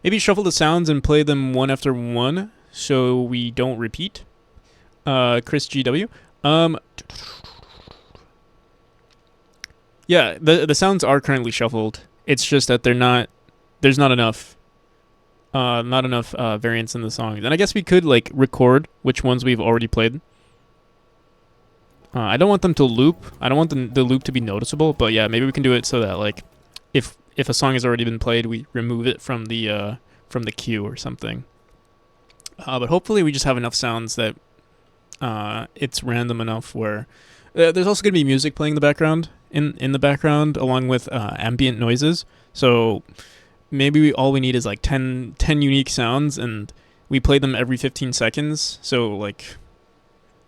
Maybe shuffle the sounds and play them one after one so we don't repeat. Chris GW. Yeah, the sounds are currently shuffled. It's just that there's not enough variance in the songs. And I guess we could like record which ones we've already played. I don't want them to loop. I don't want the loop to be noticeable, but yeah, maybe we can do it so that like if a song has already been played, we remove it from the queue or something. But hopefully we just have enough sounds that it's random enough where there's also going to be music playing in the background in the background along with ambient noises. So maybe all we need is like 10 unique sounds, and we play them every 15 seconds. So like,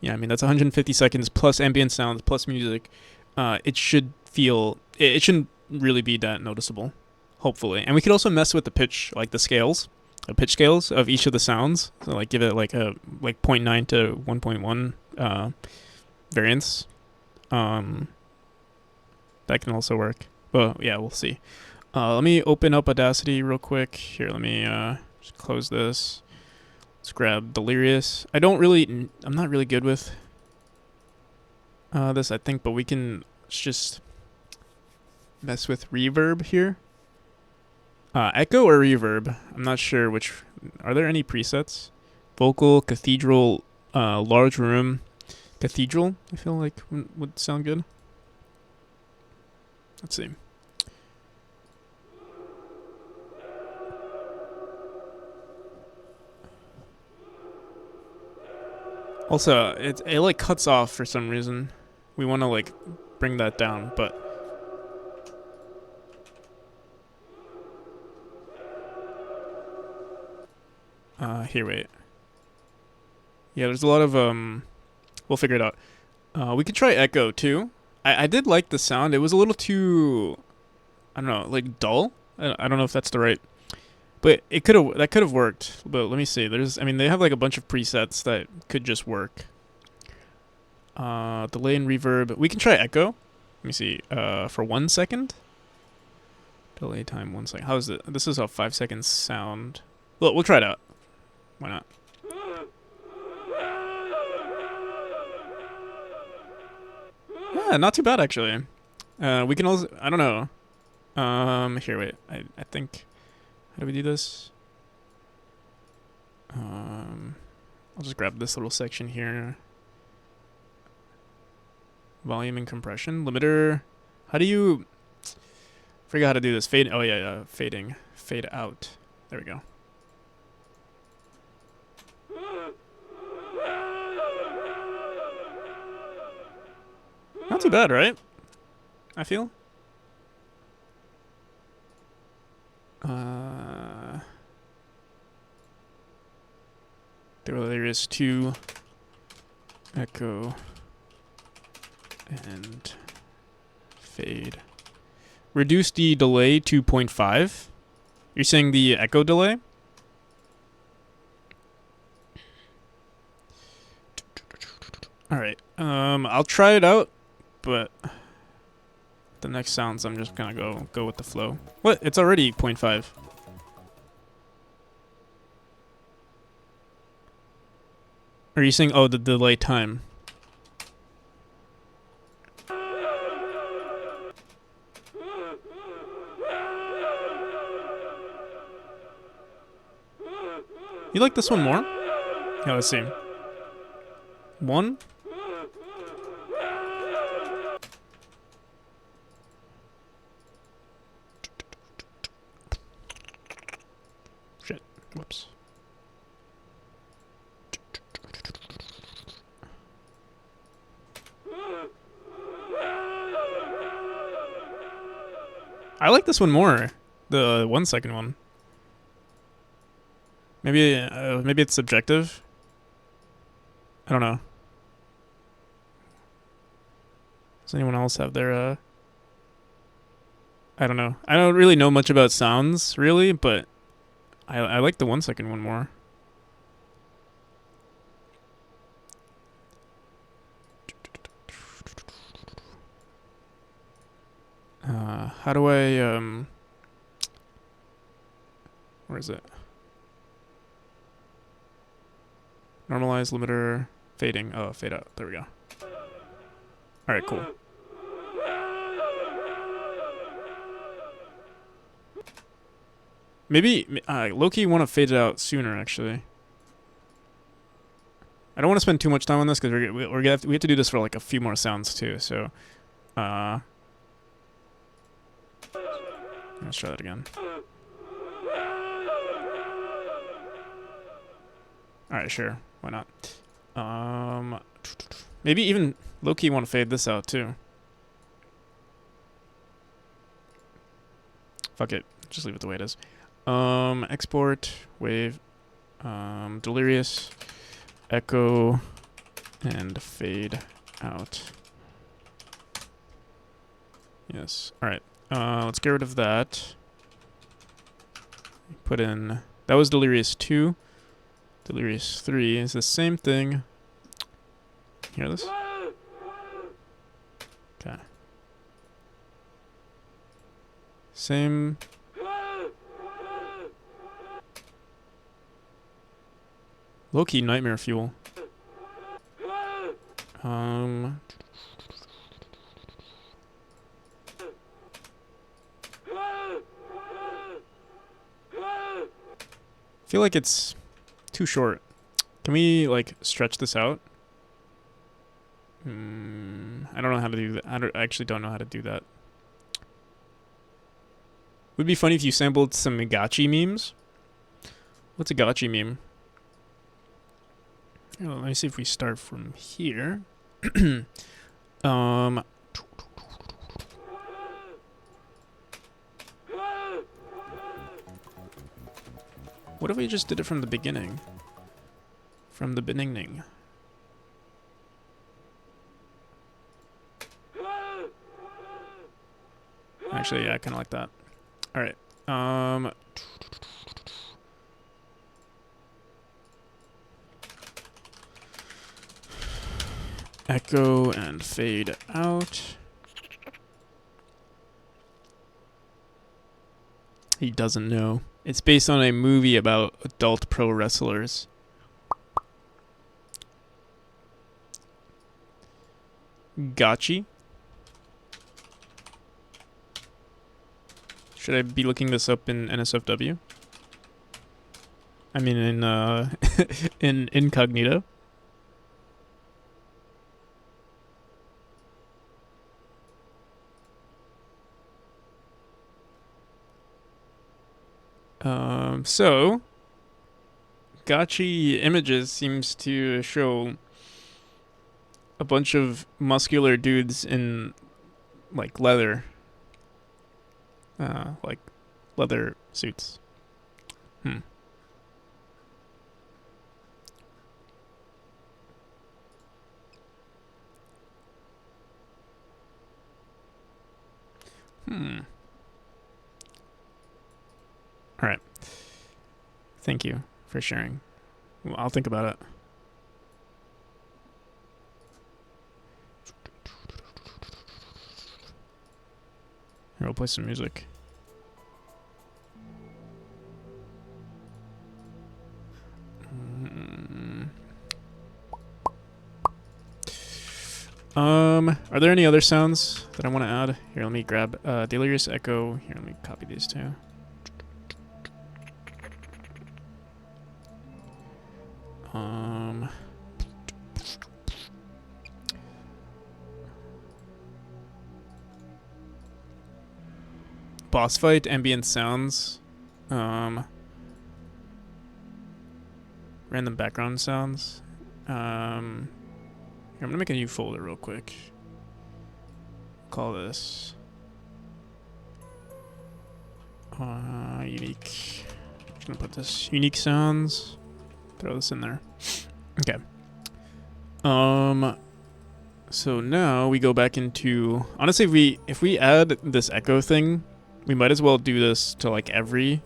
yeah, I mean that's 150 seconds plus ambient sounds plus music. It shouldn't really be that noticeable, hopefully. And we could also mess with the pitch, like the scales, the pitch scales of each of the sounds. So like give it like a 0.9 to 1.1 variance. That can also work. But yeah, we'll see. Let me open up Audacity real quick. Here, let me just close this. Let's grab Delirious. I'm not really good with this, I think, but we can just mess with reverb here. Echo or reverb? I'm not sure which. Are there any presets? Vocal, cathedral, large room. Cathedral, I feel like would sound good. Let's see. Also, it like cuts off for some reason. We want to like bring that down, but here, wait. Yeah, there's a lot of we'll figure it out. We could try echo too. I did like the sound. It was a little too, I don't know, like dull. I don't know if that's the right, but that could have worked. But let me see. They have like a bunch of presets that could just work. Delay and reverb. We can try echo. Let me see. For 1 second. Delay time 1 second. How is it? This is a 5 second sound. Look, we'll try it out. Why not? Yeah, not too bad actually. We can also, I don't know. Here, wait. I think, how do we do this? I'll just grab this little section here. Volume and compression. Limiter. How do you, forget how to do this. Fade, oh yeah, fading. Fade out. There we go. Not too bad, right? I feel. There is 2 echo and fade. Reduce the delay to 0.5. You're saying the echo delay? All right. I'll try it out, but the next sounds I'm just gonna go with the flow. What? It's already 0.5. Are you saying, oh, the delay time? You like this one more? Yeah, let's see. 1. Shit. Whoops. I like this one more. The 1 second one. Maybe it's subjective. I don't know. Does anyone else have their I don't know. I don't really know much about sounds, really, but I like the 1 second one more. How do I, where is it? Normalize limiter, fading. Oh, fade out. There we go. Alright, cool. Maybe, low-key want to fade it out sooner, actually. I don't want to spend too much time on this because we have to do this for like a few more sounds too. So, let's try that again. All right, sure, why not? Maybe even low-key want to fade this out too. Fuck it, just leave it the way it is. Export wave, delirious. Echo and fade out. Yes. All right. Let's get rid of that. Put in, that was delirious 2. Delirious 3 is the same thing. Hear this? Okay. Same. Low-key nightmare fuel. Feel like it's too short. Can we like stretch this out? I don't know how to do that. I actually don't know how to do that. Would be funny if you sampled some gotchi memes. What's a gotchi meme? Oh, let me see if we start from here. What if we just did it from the beginning? From the beginning. Actually, yeah, I kind of like that. All right. Echo and fade out. He doesn't know. It's based on a movie about adult pro wrestlers. Gotchi. Should I be looking this up in NSFW? I mean in in incognito. So Gotchi Images seems to show a bunch of muscular dudes in like leather suits. All right. Thank you for sharing. Well, I'll think about it. Here, I'll play some music. Are there any other sounds that I want to add? Here, let me grab Delirious Echo. Here, let me copy these two. Boss fight, ambient sounds, random background sounds. Here, I'm gonna make a new folder real quick. Call this unique. Just gonna put this unique sounds. Throw this in there. Okay. So now we go back into, honestly, if we add this echo thing, we might as well do this to like every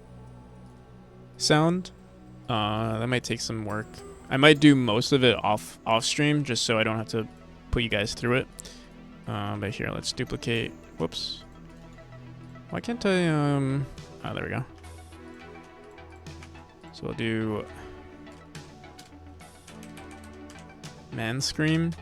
sound. That might take some work. I might do most of it off stream just so I don't have to put you guys through it. But here, let's duplicate. Whoops. Why can't I, oh, there we go. So we'll do man scream.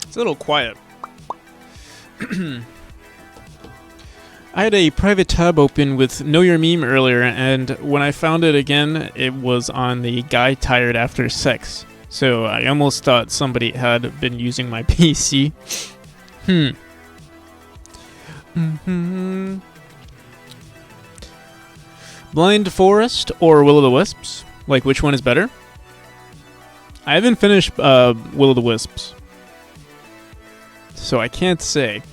It's a little quiet. I had a private tab open with Know Your Meme earlier, and when I found it again, it was on the guy tired after sex. So I almost thought somebody had been using my PC. Blind Forest or Will o' the Wisps? Like, which one is better? I haven't finished Will o' the Wisps, so I can't say.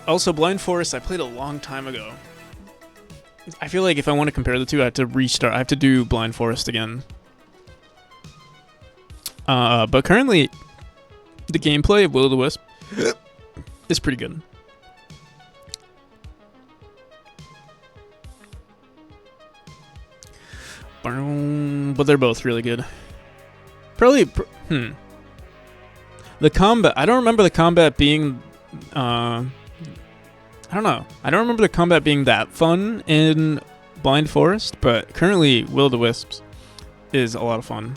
Also, Blind Forest, I played a long time ago. I feel like if I want to compare the two, I have to restart. I have to do Blind Forest again. But currently, the gameplay of Will o' the Wisp is pretty good. But they're both really good. Probably, the combat, I don't remember the combat being, I don't know. I don't remember the combat being that fun in Blind Forest, but currently Will o' the Wisps is a lot of fun.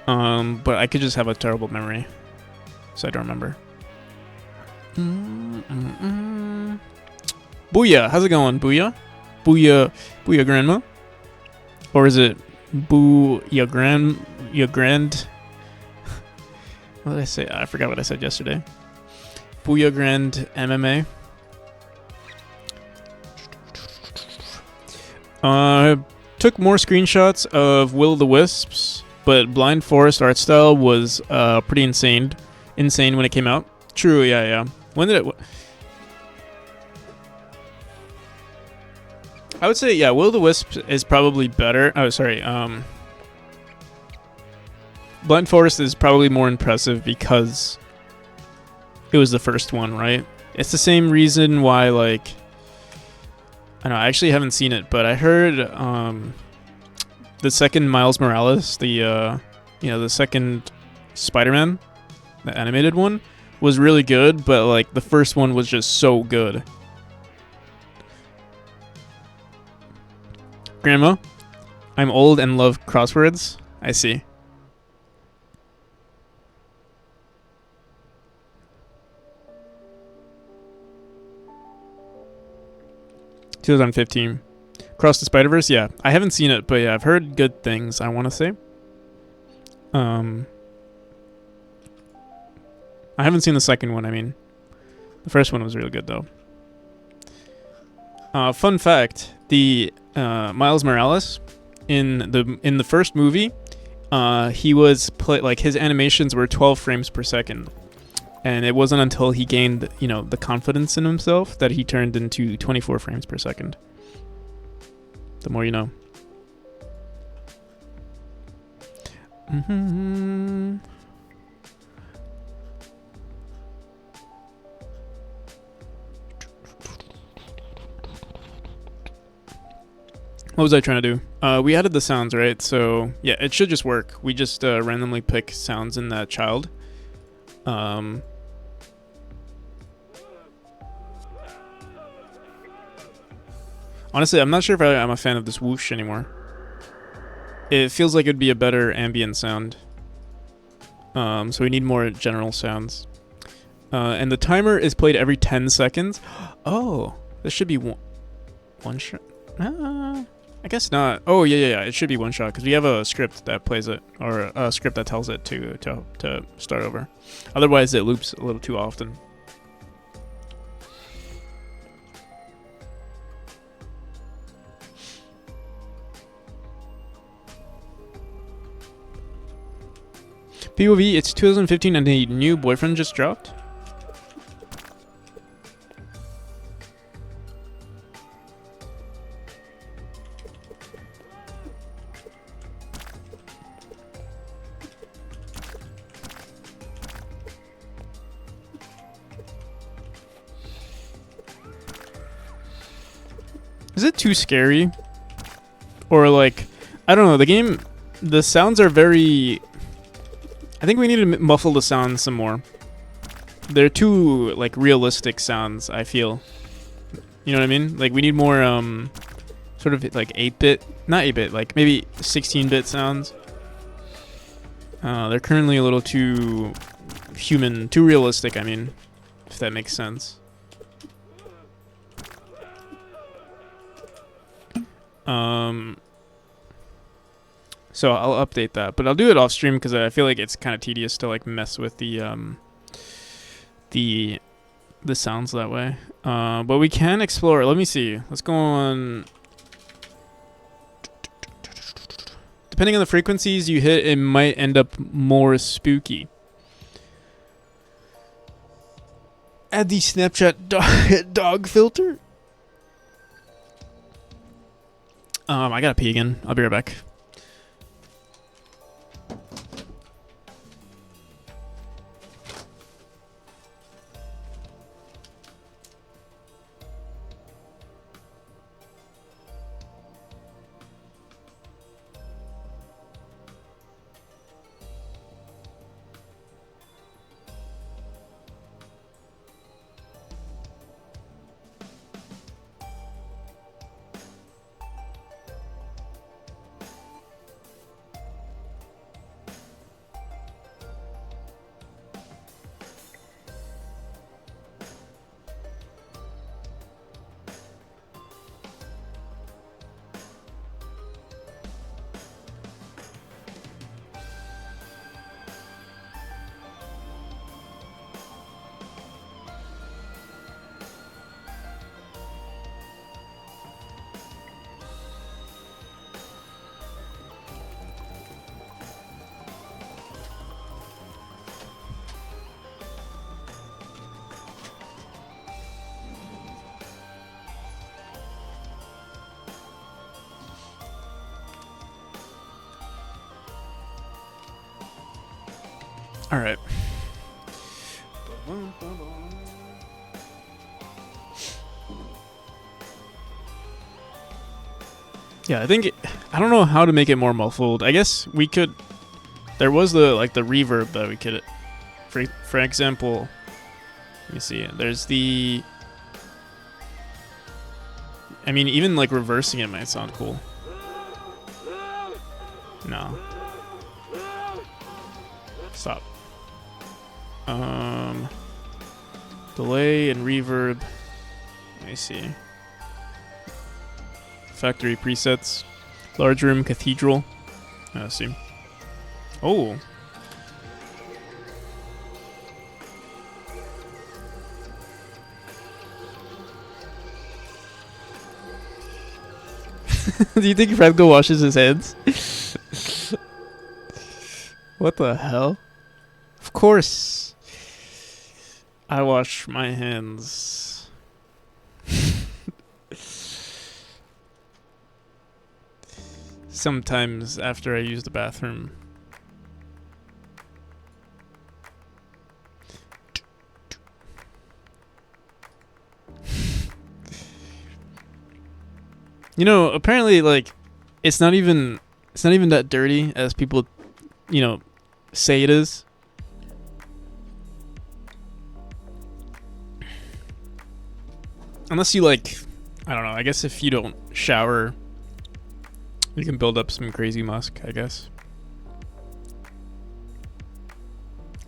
But I could just have a terrible memory, so I don't remember. Booyah, how's it going, Booyah? Booyah Grandma? Or is it Booyah Grand? What did I say? I forgot what I said yesterday. Booyah Grand MMA. Took more screenshots of Will o' the Wisps, but Blind Forest art style was pretty insane when it came out. True, yeah. When did it? I would say, yeah, Will o' the Wisp is probably better. Oh, sorry. Blind Forest is probably more impressive because it was the first one, right? It's the same reason why, like, I don't know, I actually haven't seen it, but I heard the second Miles Morales, the second Spider-Man, the animated one, was really good, but like the first one was just so good. Grandma, I'm old and love crosswords. I see. (2015) Across the Spider-Verse, yeah. I haven't seen it, but yeah, I've heard good things, I want to say. I haven't seen the second one, I mean. The first one was really good, though. Fun fact, the Miles Morales in the first movie, he was his animations were 12 frames per second. And it wasn't until he gained, the confidence in himself that he turned into 24 frames per second. The more you know. What was I trying to do? We added the sounds, right? So, yeah, it should just work. We just randomly pick sounds in that child. Honestly, I'm not sure if I'm a fan of this whoosh anymore. It feels like it would be a better ambient sound. So we need more general sounds. And the timer is played every 10 seconds. Oh, this should be one shot. I guess not. Oh yeah. It should be one shot because we have a script that plays it, or a script that tells it to start over. Otherwise, it loops a little too often. POV, it's 2015 and a new boyfriend just dropped. Is it too scary? Or like, I don't know, the sounds are very... I think we need to muffle the sounds some more. They're too, like, realistic sounds, I feel. You know what I mean? Like, we need more, sort of, like, 8-bit... Not 8-bit, like, maybe 16-bit sounds. They're currently a little too human, too realistic, I mean. If that makes sense. So I'll update that, but I'll do it off stream because I feel like it's kind of tedious to like mess with the sounds that way. But we can explore. Let me see. Let's go on. Depending on the frequencies you hit, it might end up more spooky. Add the Snapchat dog filter. I gotta pee again. I'll be right back. All right. Yeah, I don't know how to make it more muffled. I guess we could. There was the reverb that we could. For example, let me see. There's the. I mean, even like reversing it might sound cool. No. Stop. Delay and reverb. Let me see. Factory presets. Large room cathedral. Let's see. Oh. Do you think Franco washes his hands? What the hell? Of course. I wash my hands. Sometimes after I use the bathroom. You know, apparently, like, it's not even that dirty as people, you know, say it is. Unless you, like, I don't know, I guess if you don't shower, you can build up some crazy musk, I guess.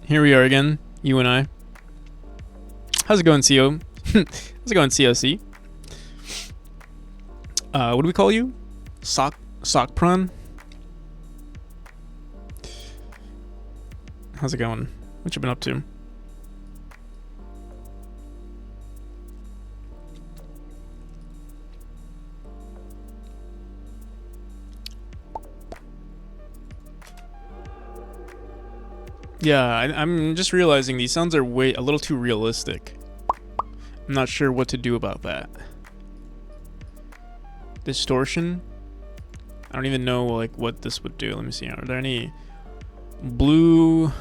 Here we are again, you and I. How's it going, CO? How's it going, COC? What do we call you? Sock prawn. How's it going? What you been up to? Yeah, I'm just realizing these sounds are a little too realistic. I'm not sure what to do about that. Distortion? I don't even know like what this would do. Let me see. Are there any blues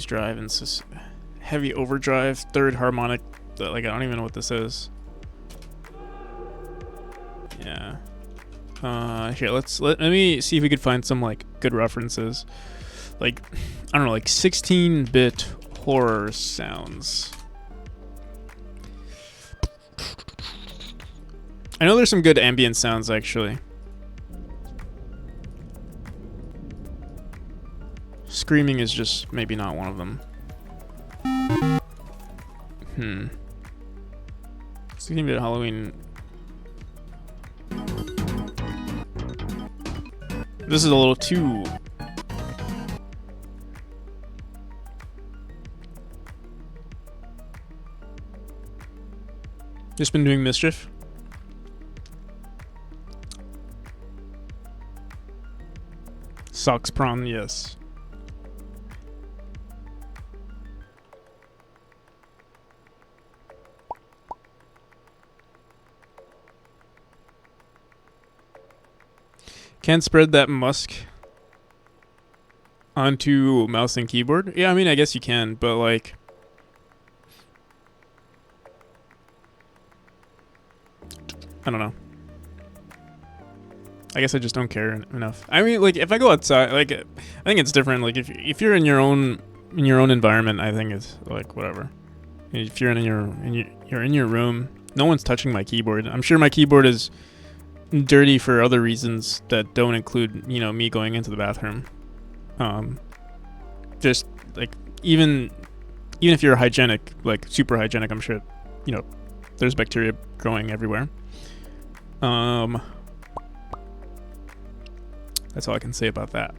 drive and heavy overdrive, third harmonic? Like I don't even know what this is. Yeah. Here, let me see if we could find some like good references. Like I don't know, like 16-bit horror sounds. I know there's some good ambient sounds actually. Screaming is just maybe not one of them. 16-bit Halloween. This is a little too... Just been doing mischief. Socks prawn, yes. Can't spread that musk onto mouse and keyboard. Yeah, I mean, I guess you can, but like... I don't know. I guess I just don't care enough. I mean, like if I go outside, like I think it's different. Like if you're in your own environment, I think it's like whatever. If you're you're in your room, no one's touching my keyboard. I'm sure my keyboard is dirty for other reasons that don't include, you know, me going into the bathroom. Just like even if you're hygienic, like super hygienic, I'm sure, you know, there's bacteria growing everywhere. That's all I can say about that.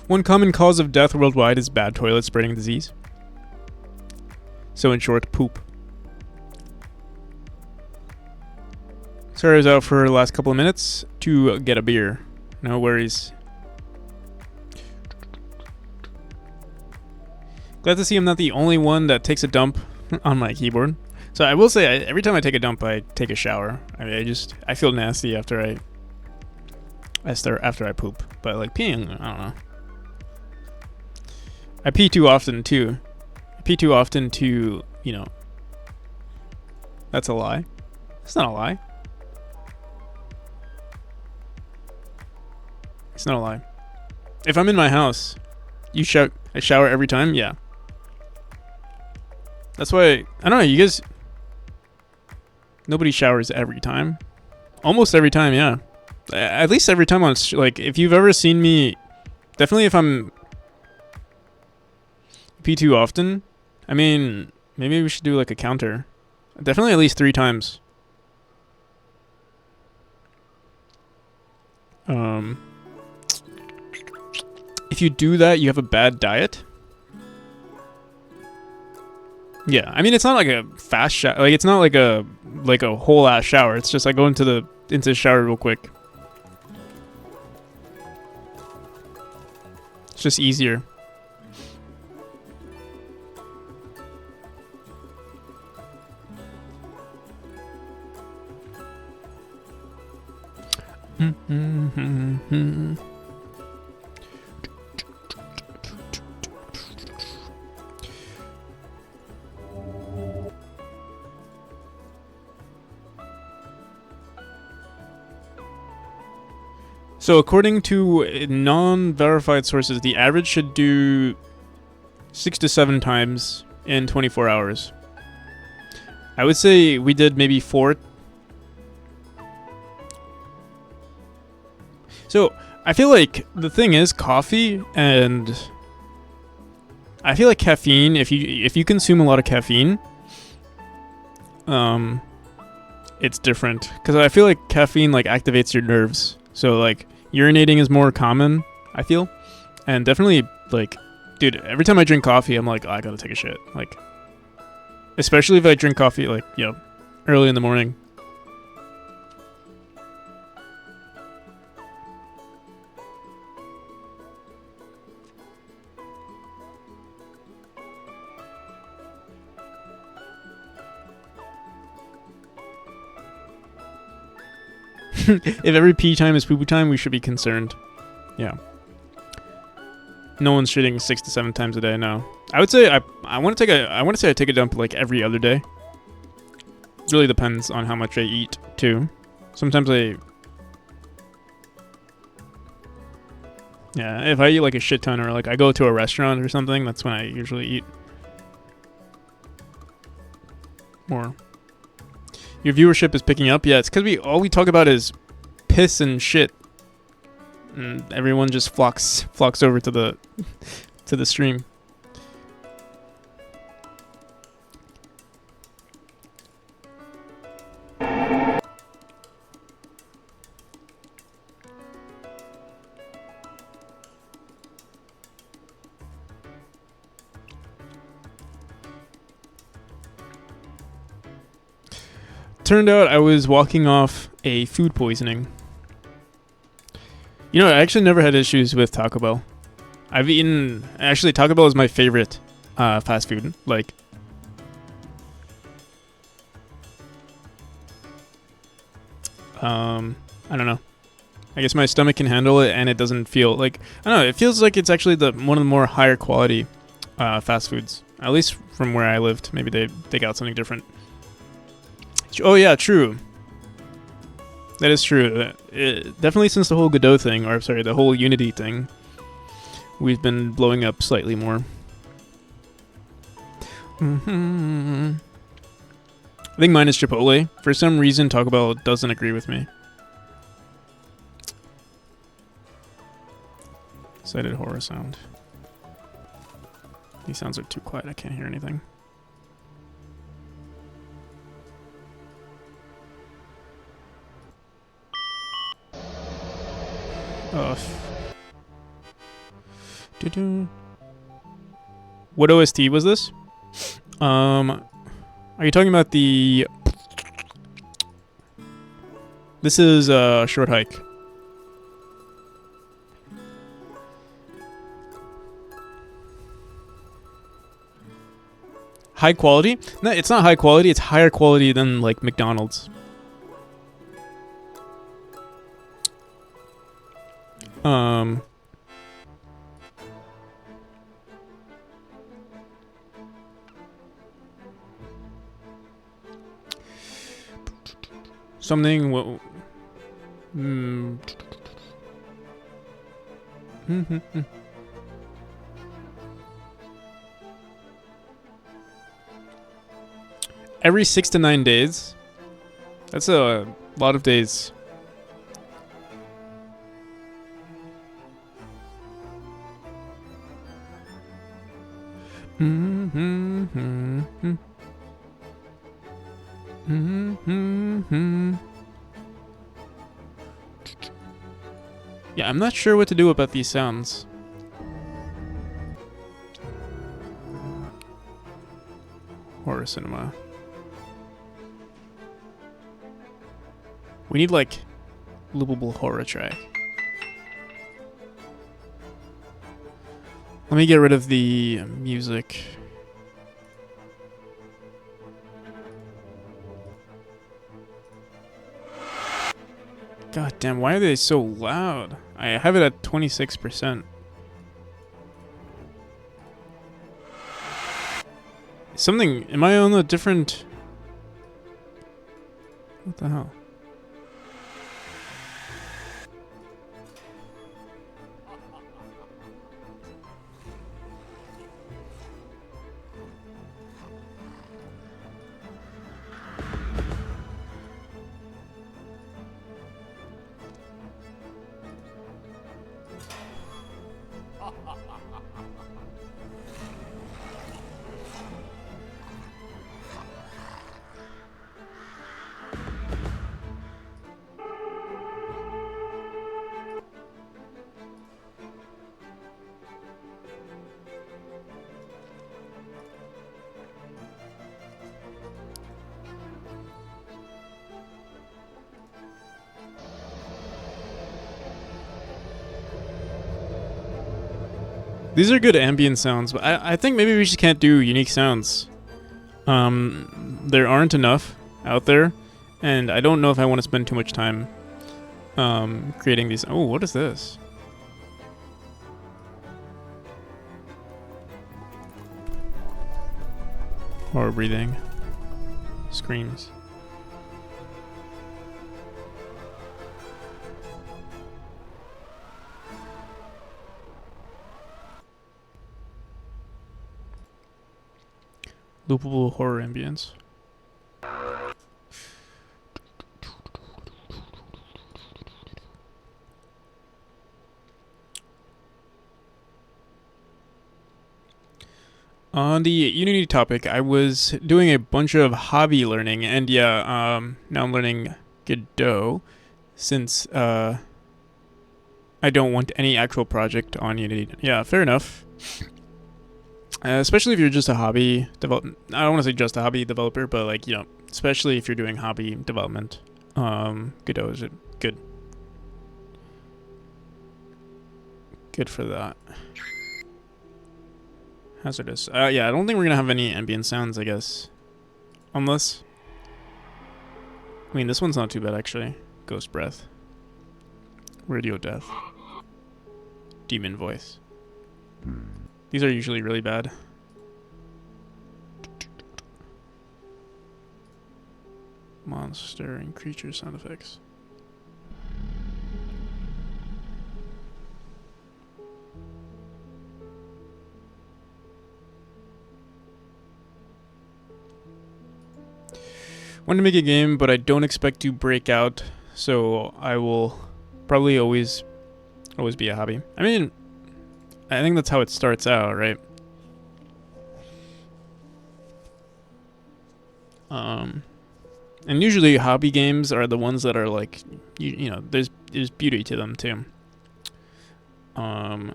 One common cause of death worldwide is bad toilet spreading disease. So in short, poop. Sorry I was out for the last couple of minutes to get a beer. No worries. Glad to see I'm not the only one that takes a dump on my keyboard. So I will say, every time I take a dump, I take a shower. I feel nasty after I poop. But like peeing, I don't know. I pee too often too. I pee too often to, you know. That's a lie. It's not a lie. It's not a lie. If I'm in my house, I shower every time? Yeah. That's why, I don't know, you guys, nobody showers every time. Almost every time, yeah. At least every time like, if you've ever seen me, definitely if I'm pee too often, I mean, maybe we should do like a counter. Definitely at least 3 times. If you do that, you have a bad diet. Yeah, I mean, it's not like a fast shower. Like, it's not like a whole ass shower. It's just like go into the shower real quick. It's just easier. So according to non-verified sources, the average should do 6 to 7 times in 24 hours. I would say we did maybe 4. So I feel like the thing is coffee, and I feel like caffeine. If you consume a lot of caffeine, it's different, because I feel like caffeine like activates your nerves. So like urinating is more common, I feel, and definitely like, dude, every time I drink coffee, I'm like, oh, I gotta take a shit. Like, especially if I drink coffee like early in the morning. If every pee time is poo poo time, we should be concerned. Yeah. No one's shitting 6 to 7 times a day. No, I would say I want to say I take a dump like every other day. It really depends on how much I eat too. Sometimes if I eat like a shit ton, or like I go to a restaurant or something, that's when I usually eat more. Your viewership is picking up. Yeah, it's because all we talk about is piss and shit, and everyone just flocks over to the stream. Turned out I was walking off a food poisoning. You know, I actually never had issues with Taco Bell. Actually, Taco Bell is my favorite fast food. Like, I don't know. I guess my stomach can handle it, and it doesn't feel like, I don't know, it feels like it's actually one of the more higher quality fast foods. At least from where I lived. Maybe they got something different. Oh yeah, true. That is true. Definitely since the whole Godot thing, or sorry, the whole Unity thing, we've been blowing up slightly more. I think mine is Chipotle. For some reason, Taco Bell doesn't agree with me. Cited horror sound. These sounds are too quiet. I can't hear anything. What OST was this? Are you talking about the... This is a Short Hike. High quality? No, it's not high quality. It's higher quality than like McDonald's. Something. Every 6 to 9 days. That's a lot of days. Yeah, I'm not sure what to do about these sounds. Horror cinema. We need like loopable horror track. Let me get rid of the music. God damn, why are they so loud? I have it at 26%. Am I on a different... What the hell? These are good ambient sounds, but I think maybe we just can't do unique sounds. There aren't enough out there, and I don't know if I want to spend too much time creating these. Oh, what is this? Or breathing. Screams. Loopable horror ambience. On the Unity topic, I was doing a bunch of hobby learning, and yeah, now I'm learning Godot, since I don't want any actual project on Unity. Yeah, fair enough. Especially if you're just a hobby developer. I don't want to say just a hobby developer, but like, you know, especially if you're doing hobby development, Godot is good. Good for that. Hazardous. Yeah, I don't think we're gonna have any ambient sounds, I guess. Unless... I mean, this one's not too bad, actually. Ghost breath. Radio death. Demon voice. These are usually really bad. Monster and creature sound effects. Want to make a game, but I don't expect to break out, so I will probably always be a hobby. I mean, I think that's how it starts out, right? And usually hobby games are the ones that are like, you know, there's beauty to them too. You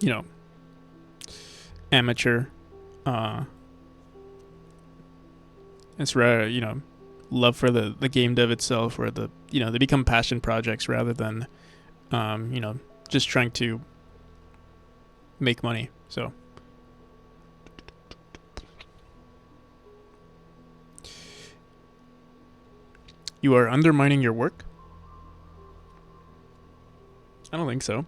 know, amateur, it's rare, you know, love for the game dev itself, or you know, they become passion projects rather than, you know, just trying to make money. So you are undermining your work? I don't think so.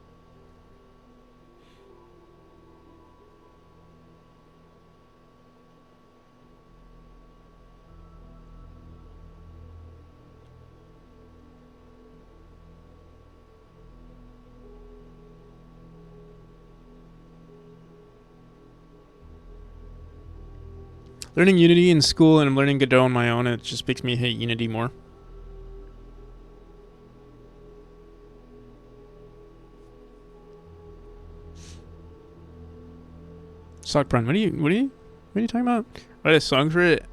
Learning Unity in school and I'm learning Godot on my own, and it just makes me hate Unity more. Sock Prime, what are you talking about? Write a song for it?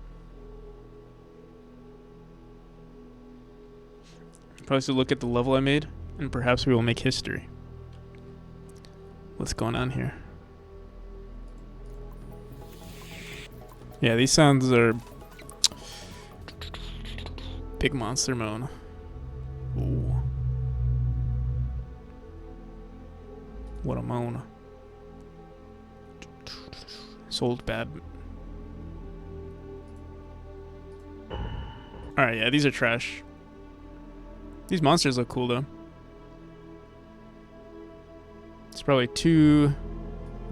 Probably should look at the level I made, and perhaps we will make history. What's going on here? Yeah, these sounds are big monster moan. Ooh. What a moan. Sold bad. Alright, yeah, these are trash. These monsters look cool though. It's probably too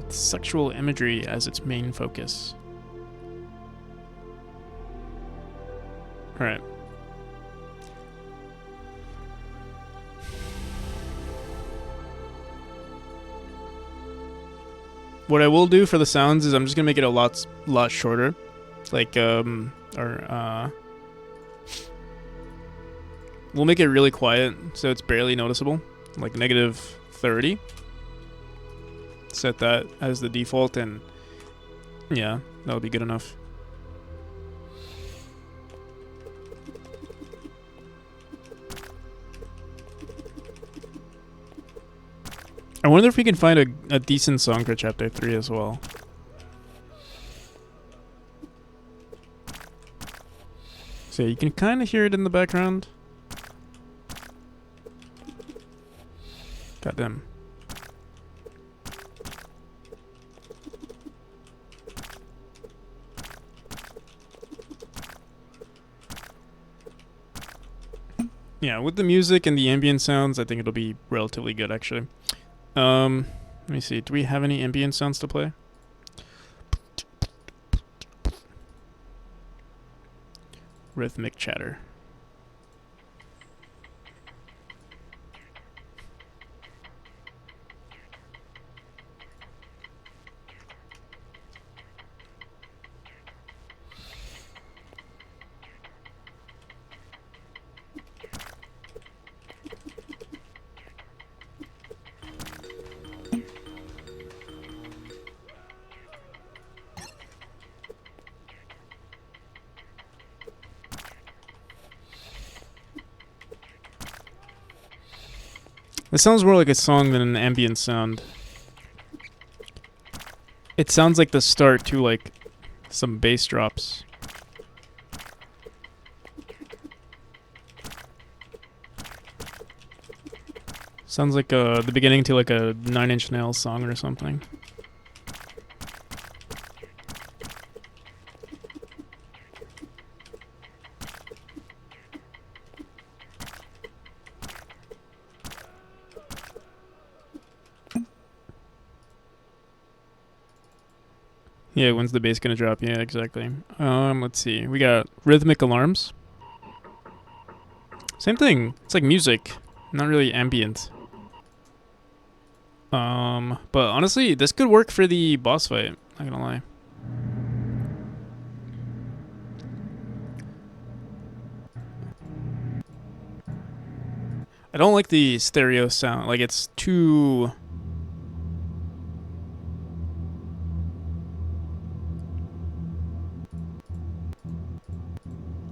sexual imagery as its main focus. Alright. What I will do for the sounds is I'm just gonna make it a lot shorter. Like, we'll make it really quiet so it's barely noticeable. Like -30. Set that as the default, and yeah, that'll be good enough. I wonder if we can find a decent song for chapter 3 as well. So you can kind of hear it in the background. Goddamn. Yeah, with the music and the ambient sounds, I think it'll be relatively good actually. Let me see. Do we have any ambient sounds to play? Rhythmic chatter. It sounds more like a song than an ambient sound. It sounds like the start to like some bass drops. Sounds like the beginning to like a Nine Inch Nails song or something. Yeah, when's the bass gonna drop? Yeah, exactly. Let's see. We got rhythmic alarms. Same thing. It's like music, not really ambient. But honestly, this could work for the boss fight. Not gonna lie. I don't like the stereo sound. Like it's too.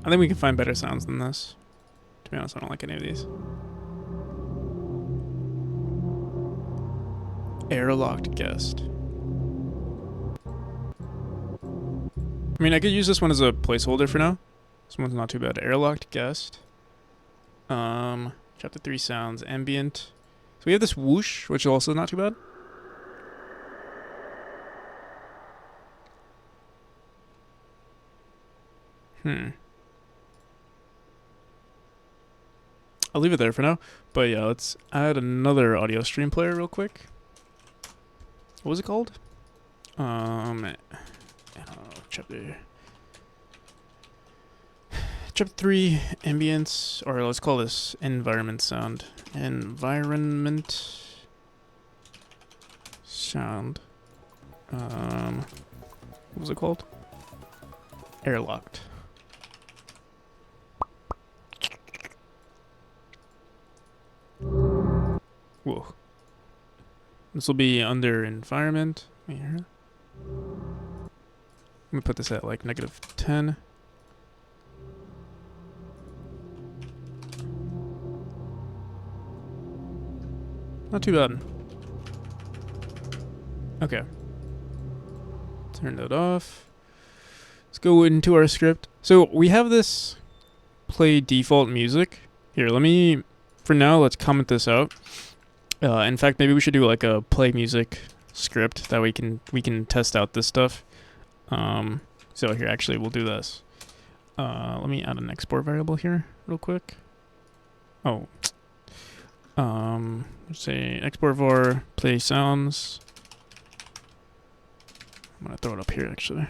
I think we can find better sounds than this. To be honest, I don't like any of these. Airlocked guest. I mean, I could use this one as a placeholder for now. This one's not too bad. Airlocked guest. Chapter 3 sounds. Ambient. So we have this whoosh, which is also not too bad. I'll leave it there for now. But yeah, let's add another audio stream player real quick. What was it called? I don't know, chapter 3 ambience, or let's call this environment sound. Environment sound. What was it called? Airlocked. Whoa. This will be under environment. Here. Let me put this at like -10. Not too bad. Okay. Turn that off. Let's go into our script. So we have this play default music. Here, let me, for now, let's comment this out. In fact, maybe we should do like a play music script that we can test out this stuff. So here, actually, we'll do this. Let me add an export variable here real quick. Oh. Let's say export var play sounds. I'm gonna throw it up here actually.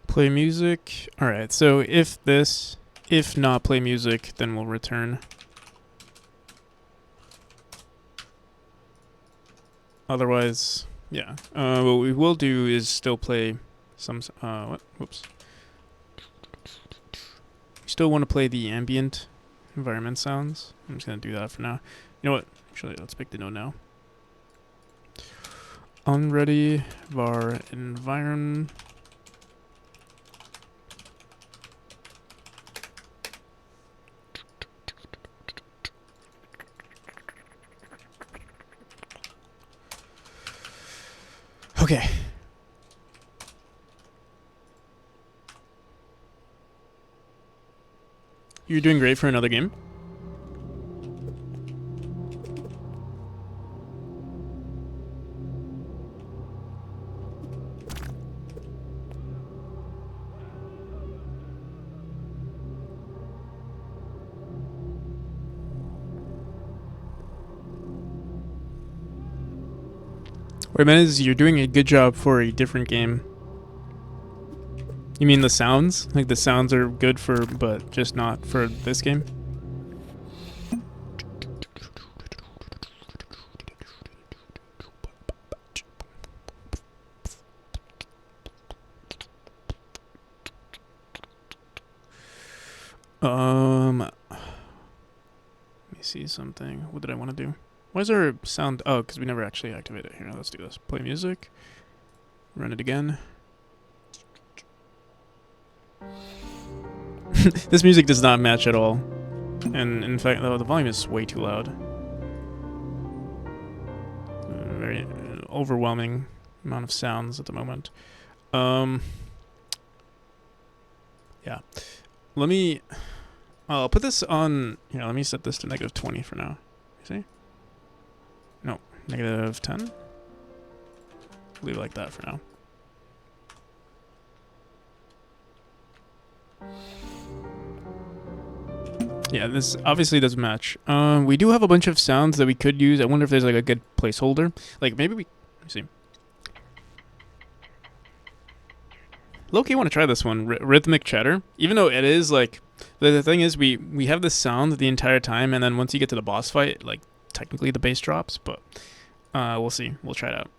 Play music. Alright, so if not play music, then we'll return. Otherwise, yeah. What we will do is still play some, what? Whoops. We still want to play the ambient environment sounds. I'm just going to do that for now. You know what? Actually, let's pick the node now. Unready var environment. Okay. You're doing great for another game. What I meant is you're doing a good job for a different game. You mean the sounds? Like the sounds are good for, but just not for this game? Let me see something. What did I want to do? Why is there a sound? Oh, because we never actually activate it. Here, let's do this. Play music. Run it again. This music does not match at all. And in fact, the volume is way too loud. Very overwhelming amount of sounds at the moment. Yeah. Let me... I'll put this on... Here, let me set this to -20 for now. You see? No, -10. Leave it like that for now. Yeah, this obviously doesn't match. We do have a bunch of sounds that we could use. I wonder if there's like a good placeholder. Like maybe we... Let me see. Low-key want to try this one, rhythmic chatter. Even though it is like... The thing is, we have this sound the entire time, and then once you get to the boss fight, like, technically the bass drops, but we'll see. We'll try it out.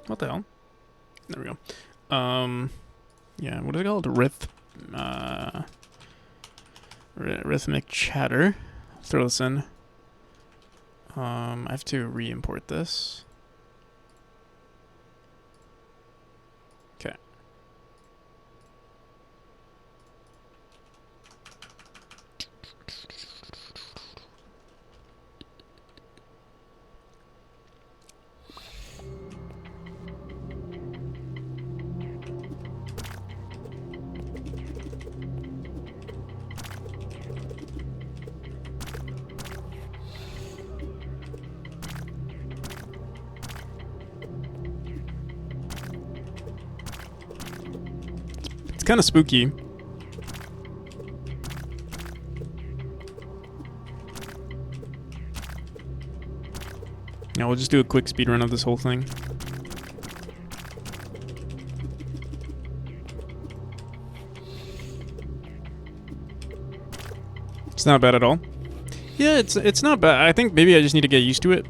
What the hell? There we go. Yeah, what is it called? Rhythmic chatter. Throw this in. I have to re-import this. Okay. Kind of spooky. Yeah, we'll just do a quick speed run of this whole thing. It's not bad at all. Yeah, it's not bad. I think maybe I just need to get used to it.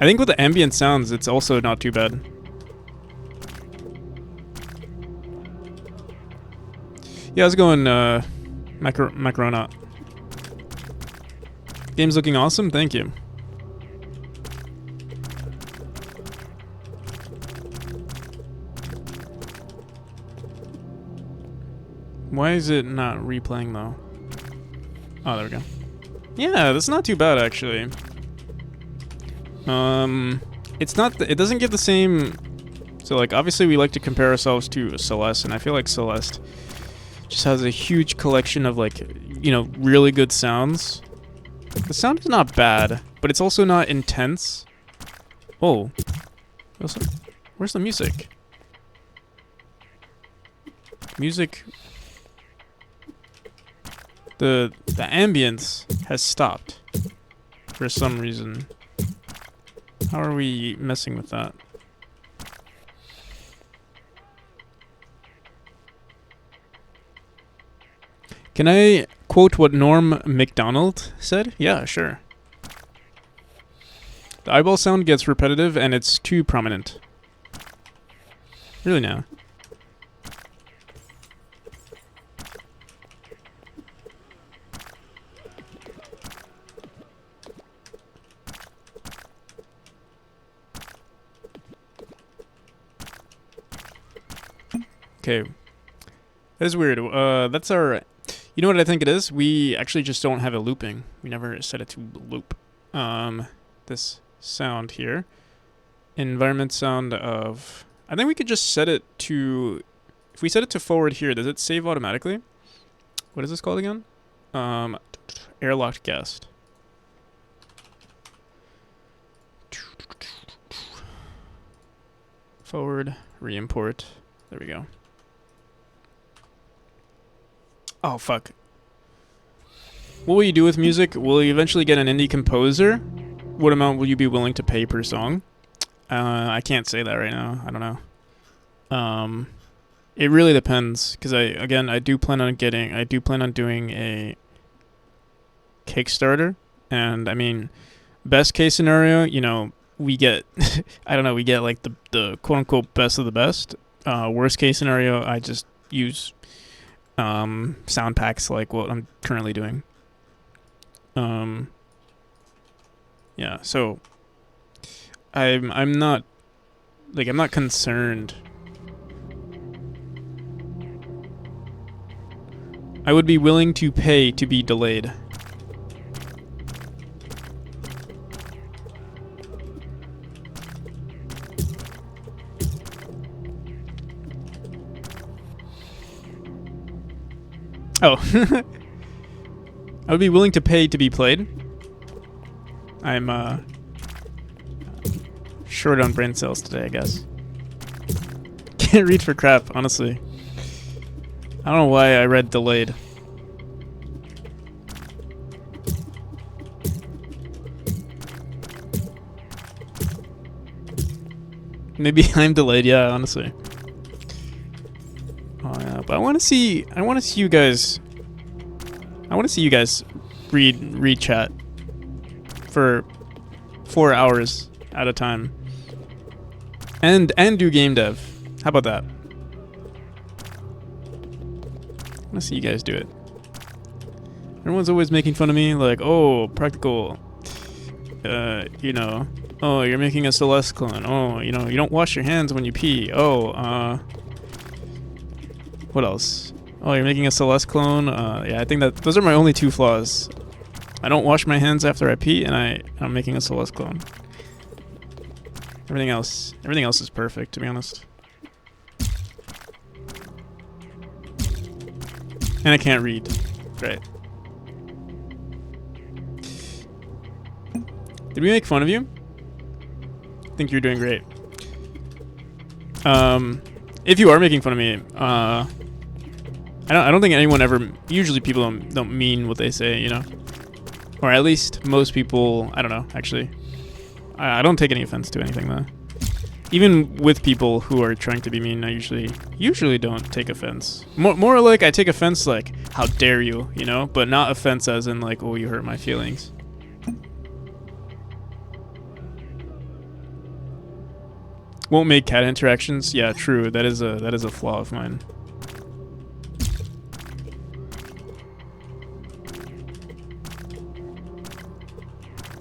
I think with the ambient sounds, it's also not too bad. Yeah, how's it going, Macronaut? Game's looking awesome, thank you. Why is it not replaying though? Oh, there we go. Yeah, that's not too bad actually. It's not. It doesn't give the same. So like, obviously we like to compare ourselves to Celeste, and I feel like Celeste just has a huge collection of like, you know, really good sounds. The sound is not bad, but it's also not intense. Oh, where's the music? Music. The ambience has stopped for some reason. How are we messing with that? Can I quote what Norm Macdonald said? Yeah, sure. The eyeball sound gets repetitive and it's too prominent. Really now. Okay. That is weird. That's our... You know what I think it is? We actually just don't have it looping. We never set it to loop. this sound here. Environment sound of... I think we could just set it to... If we set it to forward here, does it save automatically? What is this called again? Airlocked guest. Forward, re-import. There we go. Oh, fuck. What will you do with music? Will you eventually get an indie composer? What amount will you be willing to pay per song? I can't say that right now. I don't know. It really depends, because I do plan on doing a Kickstarter, and I mean, best case scenario, you know, we get, I don't know, we get like the quote unquote best of the best. Worst case scenario, I just use sound packs like what I'm currently doing. Yeah, so I'm not concerned. I would be willing to pay to be delayed. Oh. I would be willing to pay to be played. I'm short on brain cells today, I guess. Can't read for crap, honestly. I don't know why I read delayed. Maybe I'm delayed, yeah, honestly. Oh yeah, but I want to see you guys. I want to see you guys read chat for 4 hours at a time, and do game dev. How about that? I want to see you guys do it. Everyone's always making fun of me, like, oh, practical. You know, oh, you're making a Celeste clone. Oh, you know, you don't wash your hands when you pee. Oh, what else? Oh, you're making a Celeste clone. Yeah, I think that those are my only two flaws. I don't wash my hands after I pee, and I'm making a Celeste clone. Everything else is perfect, to be honest. And I can't read. Great. Did we make fun of you? I think you're doing great. If you are making fun of me, I don't think anyone ever. Usually, people don't mean what they say, you know, or at least most people. I don't know. Actually, I don't take any offense to anything though. Even with people who are trying to be mean, I usually don't take offense. More like I take offense like, how dare you, you know, but not offense as in like, oh, you hurt my feelings. Won't make cat interactions. Yeah, true. That is a flaw of mine.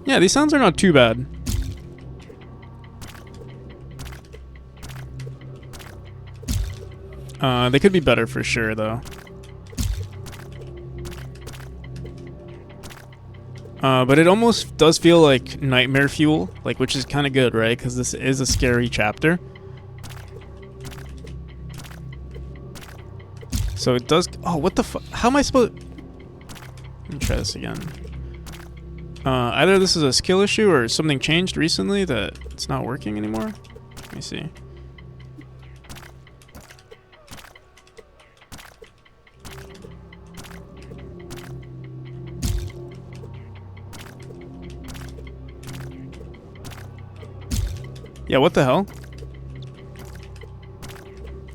Yeah, these sounds are not too bad. They could be better for sure, though. But it almost does feel like nightmare fuel, like, which is kind of good, right? Because this is a scary chapter. So it does. Oh, what the fuck? How am I supposed? Let me try this again. Either this is a skill issue or something changed recently that it's not working anymore. Let me see. Yeah, what the hell?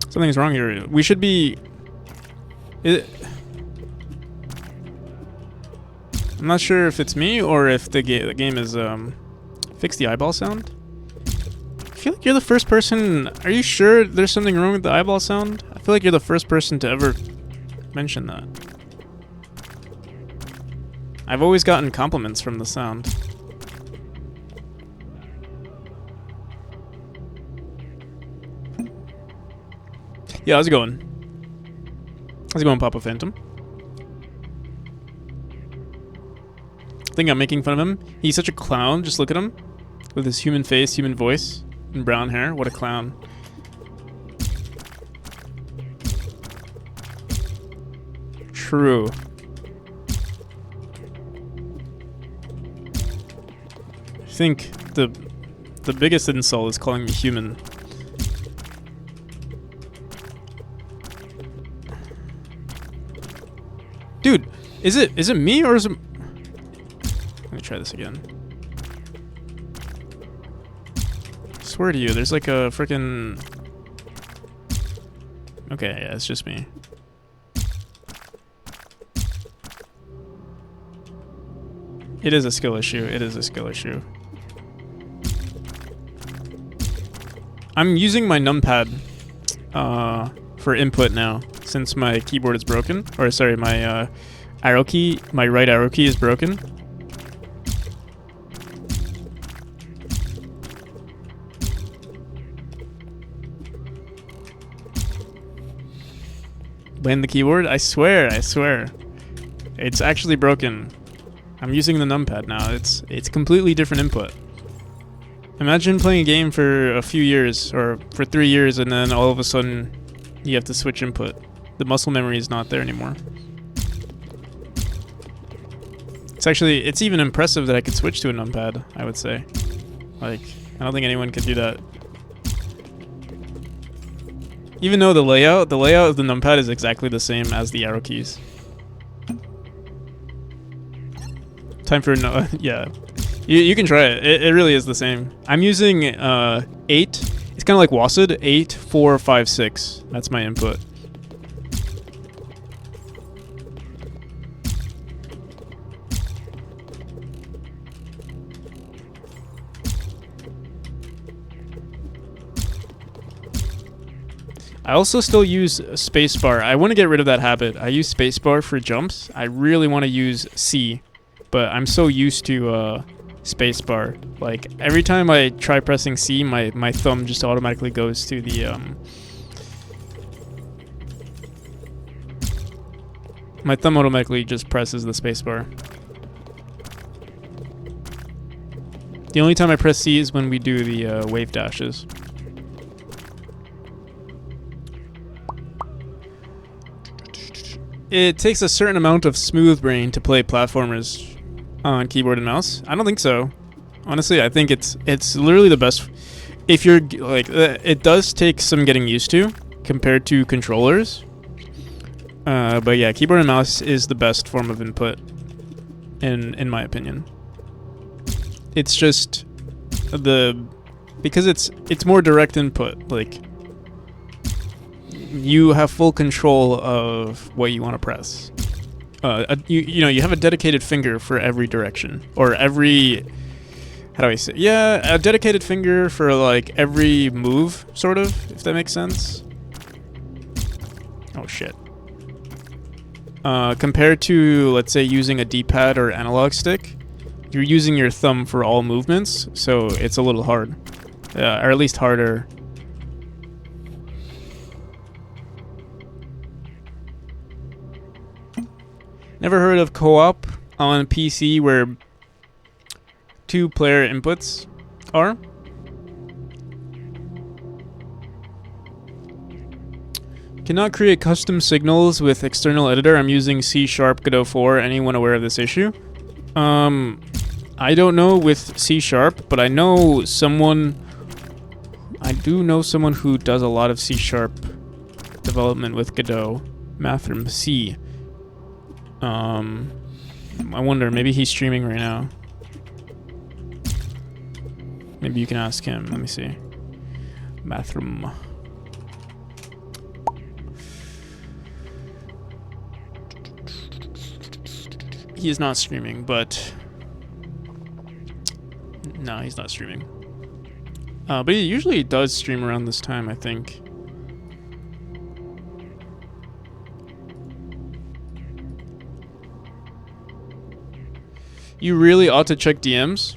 Something's wrong here. We should be... I'm not sure if it's me or if the game is... Fix the eyeball sound? I feel like you're the first person... Are you sure there's something wrong with the eyeball sound? I feel like you're the first person to ever mention that. I've always gotten compliments from the sound. Yeah, how's it going? How's it going, Papa Phantom? think I'm making fun of him. He's such a clown. Just look at him. With his human face, human voice, and brown hair. What a clown. True. I think the biggest insult is calling me human. Dude, is it me or is it... Let me try this again. I swear to you, there's like a freaking... Okay, yeah, it's just me. It is a skill issue. It is a skill issue. I'm using my numpad for input now, since my keyboard is broken. Or sorry, my arrow key, my right arrow key is broken. Blame the keyboard? I swear. It's actually broken. I'm using the numpad now. It's completely different input. Imagine playing a game for a few years, or for 3 years, and then all of a sudden you have to switch input. The muscle memory is not there anymore. It's even impressive that I could switch to a numpad, I would say. Like, I don't think anyone could do that. Even though the layout of the numpad is exactly the same as the arrow keys. Time for no, yeah. You can try it. It really is the same. I'm using 8. It's kind of like WASD. 8, 4, 5, 6. That's my input. I also still use spacebar. I want to get rid of that habit. I use spacebar for jumps. I really want to use C, but I'm so used to spacebar. Like every time I try pressing C, my thumb just automatically goes to the my thumb automatically just presses the spacebar. The only time I press C is when we do the wave dashes. It takes a certain amount of smooth brain to play platformers on keyboard and mouse. I don't think so. Honestly, I think it's literally the best. If you're like, it does take some getting used to compared to controllers. But yeah, keyboard and mouse is the best form of input, in my opinion. It's just because it's more direct input. Like, you have full control of what you want to press. You have a dedicated finger for every direction, or every, how do I say? Yeah, a dedicated finger for like every move, sort of, if that makes sense. Oh shit. Compared to, let's say, using a D-pad or analog stick, you're using your thumb for all movements, so it's a little hard, or at least harder. Never heard of co-op on PC where 2-player inputs are? Cannot create custom signals with external editor. I'm using C# Godot 4. Anyone aware of this issue? I don't know with C#, but I know someone. I do know someone who does a lot of C# development with Godot. Mathrm C. I wonder, maybe he's streaming right now. Maybe you can ask him. Let me see. Bathroom. He is not streaming, but no, he's not streaming. But he usually does stream around this time, I think. You really ought to check DMs.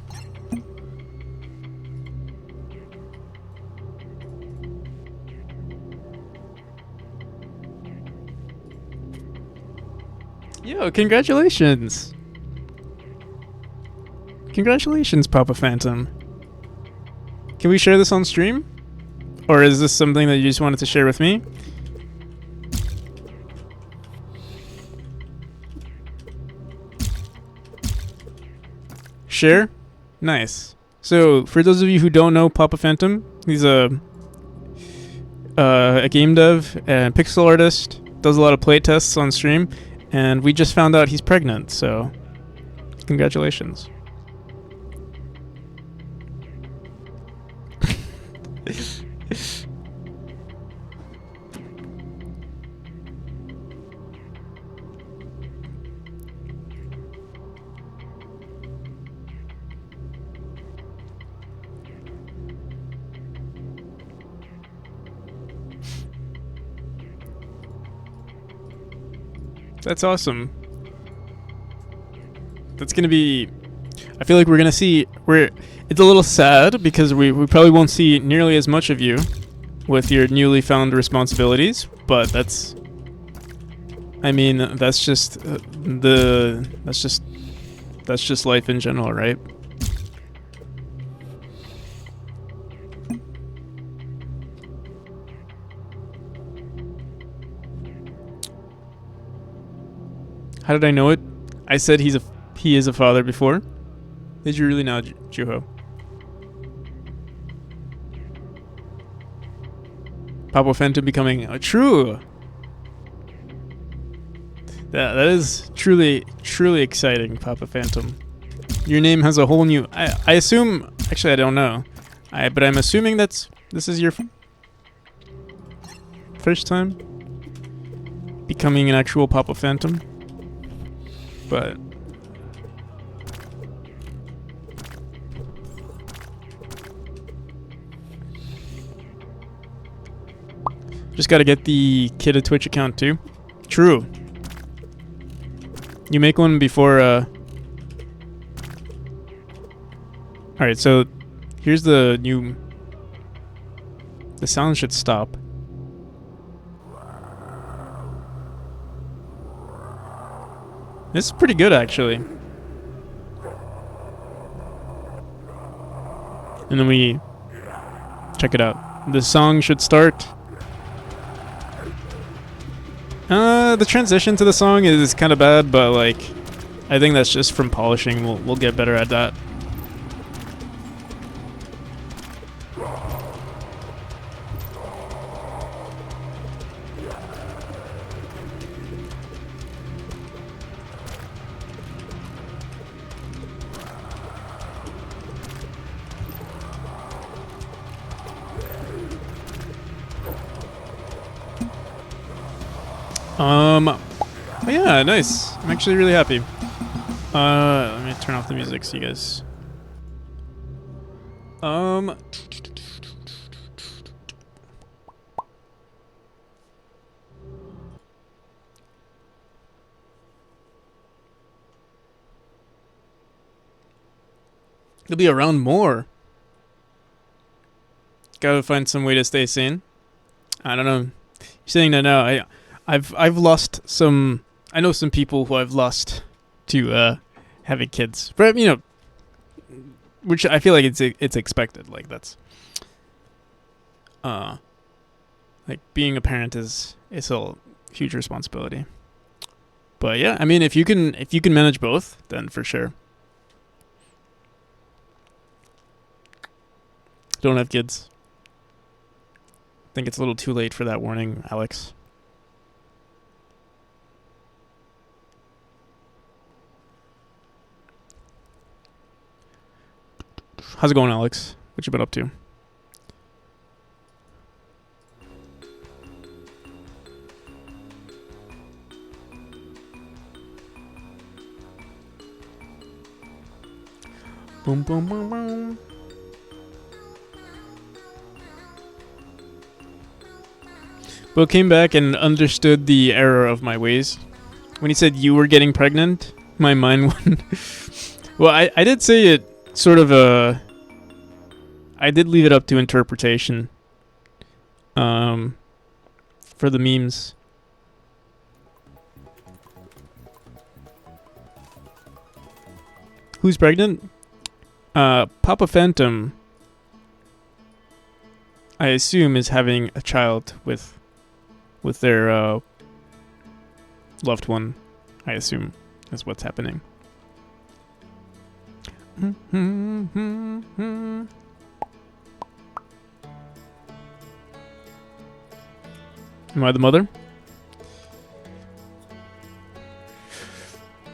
Yo, congratulations. Congratulations, Papa Phantom. Can we share this on stream? Or is this something that you just wanted to share with me? Share? Nice. So, for those of you who don't know Papa Phantom, he's a game dev and pixel artist, does a lot of playtests on stream, and we just found out he's pregnant, so congratulations. That's awesome. That's gonna be... I feel like we're gonna see... It's a little sad because we probably won't see nearly as much of you with your newly found responsibilities, but that's... I mean, that's just that's just life in general, right? How did I know it? I said he is a father before. Did you really know, Juho? Papa Phantom becoming true. That is truly exciting, Papa Phantom. Your name has a whole new... I assume... Actually, I don't know. But I'm assuming this is your first time becoming an actual Papa Phantom. But... just gotta get the kid a Twitch account too. True. You make one before, Alright, so here's the new... The sound should stop. This is pretty good, actually. And then we check it out. The song should start. The transition to the song is kind of bad, but like, I think that's just from polishing. We'll get better at that. Oh yeah, nice. I'm actually really happy. Let me turn off the music so you guys... He'll be around more. Gotta find some way to stay sane. I don't know. You're saying that now. I've lost some... I know some people who I've lost to having kids. But, you know, which I feel like it's expected. Like, that's... like, being a parent is a huge responsibility. But, yeah, I mean, if you can manage both, then for sure. Don't have kids. I think it's a little too late for that warning, Alex. How's it going, Alex? What you been up to? Boom, boom, boom, boom. Bo came back and understood the error of my ways. When he said you were getting pregnant, my mind went... Well, I did say it sort of I did leave it up to interpretation. For the memes. Who's pregnant? Papa Phantom, I assume, is having a child with their loved one. I assume is what's happening. Am I the mother?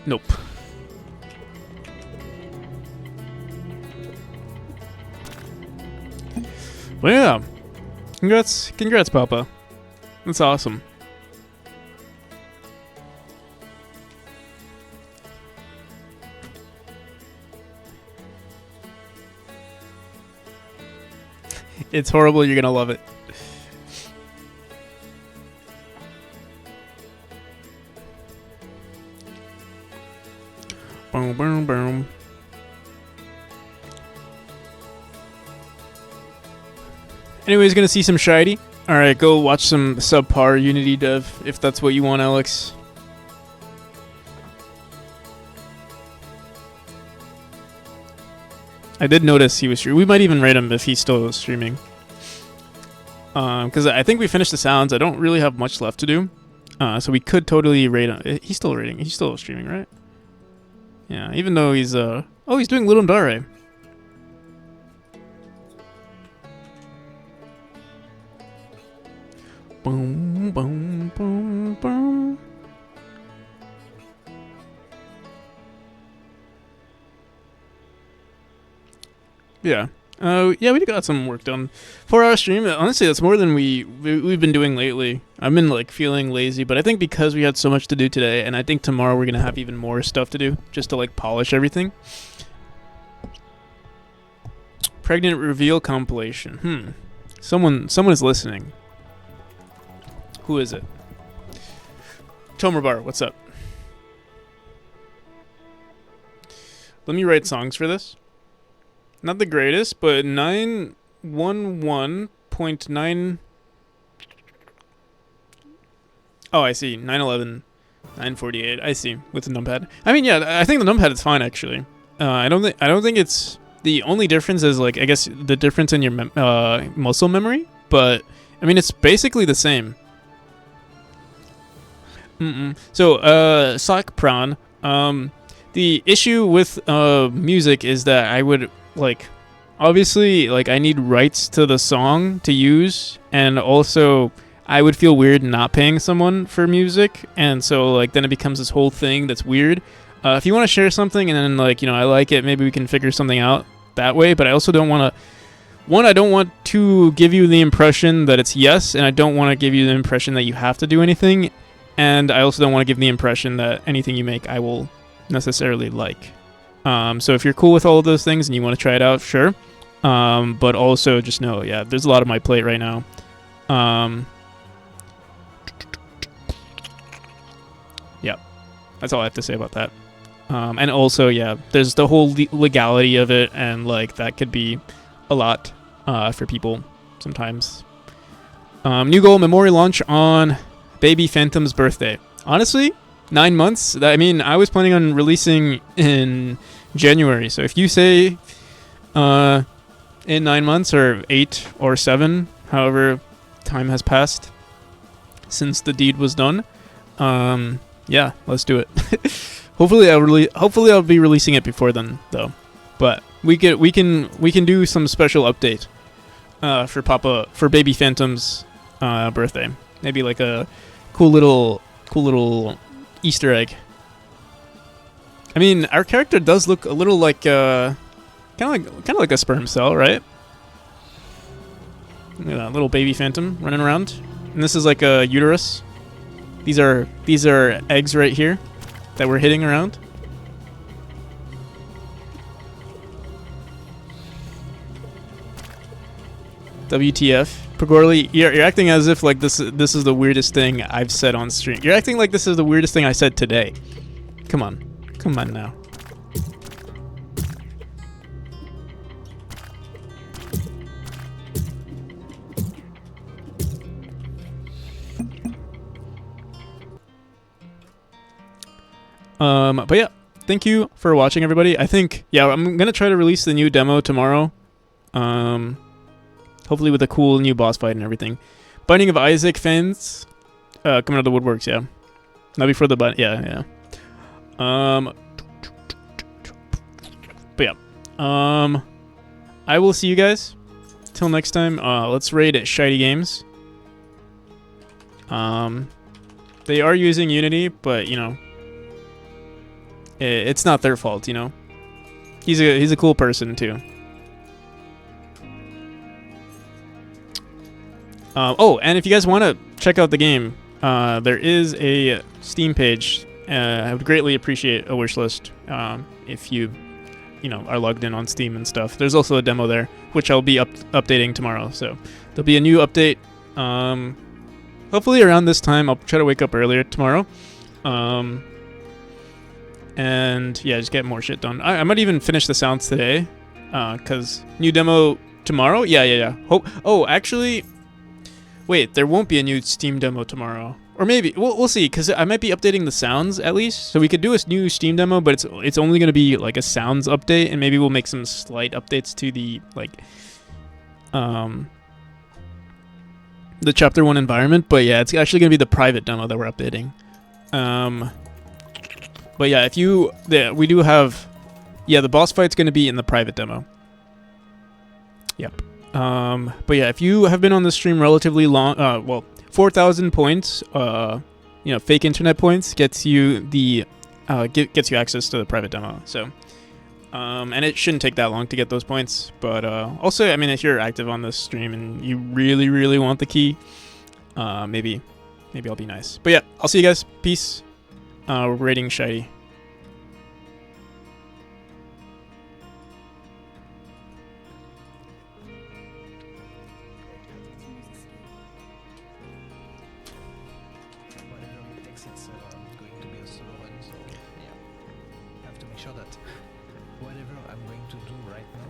Nope. Well, yeah. Congrats, Papa. That's awesome. It's horrible. You're gonna love it. Boom, boom, boom. Anyways, gonna see some Shiny. Alright, go watch some subpar Unity dev, if that's what you want, Alex. I did notice he was streaming. We might even rate him if he's still streaming. Because I think we finished the sounds. I don't really have much left to do. So we could totally rate him. He's still rating. He's still streaming, right? Yeah, even though he's, oh, he's doing Little Dare. Boom, boom, boom, boom. Yeah. Yeah, we got some work done. 4-hour stream, honestly, that's more than we've been doing lately. I've been, like, feeling lazy, but I think because we had so much to do today, and I think tomorrow we're going to have even more stuff to do, just to, like, polish everything. Pregnant reveal compilation. Someone is listening. Who is it? Tomerbar, what's up? Let me write songs for this. Not the greatest, but 911.9. Oh, I see. 911, 948. I see. With the numpad. I mean, yeah, I think the numpad is fine actually. I don't think it's the only difference is like I guess the difference in your muscle memory, but I mean it's basically the same. So, Sock Prawn. The issue with music is that I would like obviously like I need rights to the song to use, and also I would feel weird not paying someone for music, and so like then it becomes this whole thing that's weird. If you want to share something and then like, you know, I like it, maybe we can figure something out that way, but I also don't want to I don't want to give you the impression that it's yes, and I don't want to give you the impression that you have to do anything, and I also don't want to give the impression that anything you make I will necessarily like. So if you're cool with all of those things and you want to try it out, sure. But also just know, yeah, there's a lot on my plate right now. Yeah, that's all I have to say about that. And also, yeah, there's the whole legality of it, and like that could be a lot for people sometimes. New goal: memory launch on Baby Phantom's birthday. Honestly, 9 months. I mean, I was planning on releasing in January. So if you say in 9 months or 8 or 7, however time has passed since the deed was done, yeah, let's do it. Hopefully I'll be releasing it before then though. But we can do some special update for Baby Phantom's birthday. Maybe like a cool little Easter egg. I mean, our character does look a little like kind of like a sperm cell, right? Look at that little baby phantom running around. And this is like a uterus. These are eggs right here that we're hitting around. WTF. Pagorli, you're acting as if like this is the weirdest thing I've said on stream. You're acting like this is the weirdest thing I said today. Come on now. But yeah, thank you for watching, everybody. I think, yeah, I'm gonna try to release the new demo tomorrow. Hopefully with a cool new boss fight and everything. Binding of Isaac fans coming out of the woodworks, yeah. Not before the yeah. But yeah. I will see you guys. Till next time. Let's raid at Shiny Games. They are using Unity, but you know, it's not their fault, you know. He's a cool person too. Oh, and if you guys want to check out the game, there is a Steam page. I would greatly appreciate a wish list if you know, are logged in on Steam and stuff. There's also a demo there, which I'll be updating tomorrow. So there'll be a new update. Hopefully around this time. I'll try to wake up earlier tomorrow. And yeah, just get more shit done. I might even finish the sounds today, cause new demo tomorrow. Yeah. Oh, actually. Wait, there won't be a new Steam demo tomorrow. Or maybe, we'll see, because I might be updating the sounds at least. So we could do a new Steam demo, but it's only going to be like a sounds update, and maybe we'll make some slight updates to the, like, the Chapter 1 environment. But yeah, it's actually going to be the private demo that we're updating. But yeah, we do have, yeah, the boss fight's going to be in the private demo. Yep. But yeah, if you have been on the stream relatively long, well, 4,000 points, you know, fake internet points gets you the, gets you access to the private demo. So, and it shouldn't take that long to get those points. But, also, I mean, if you're active on this stream and you really, really want the key, maybe I'll be nice. But yeah, I'll see you guys. Peace. We're rating Shiny. It's going to be a solo one, so yeah, I have to make sure that whatever I'm going to do right now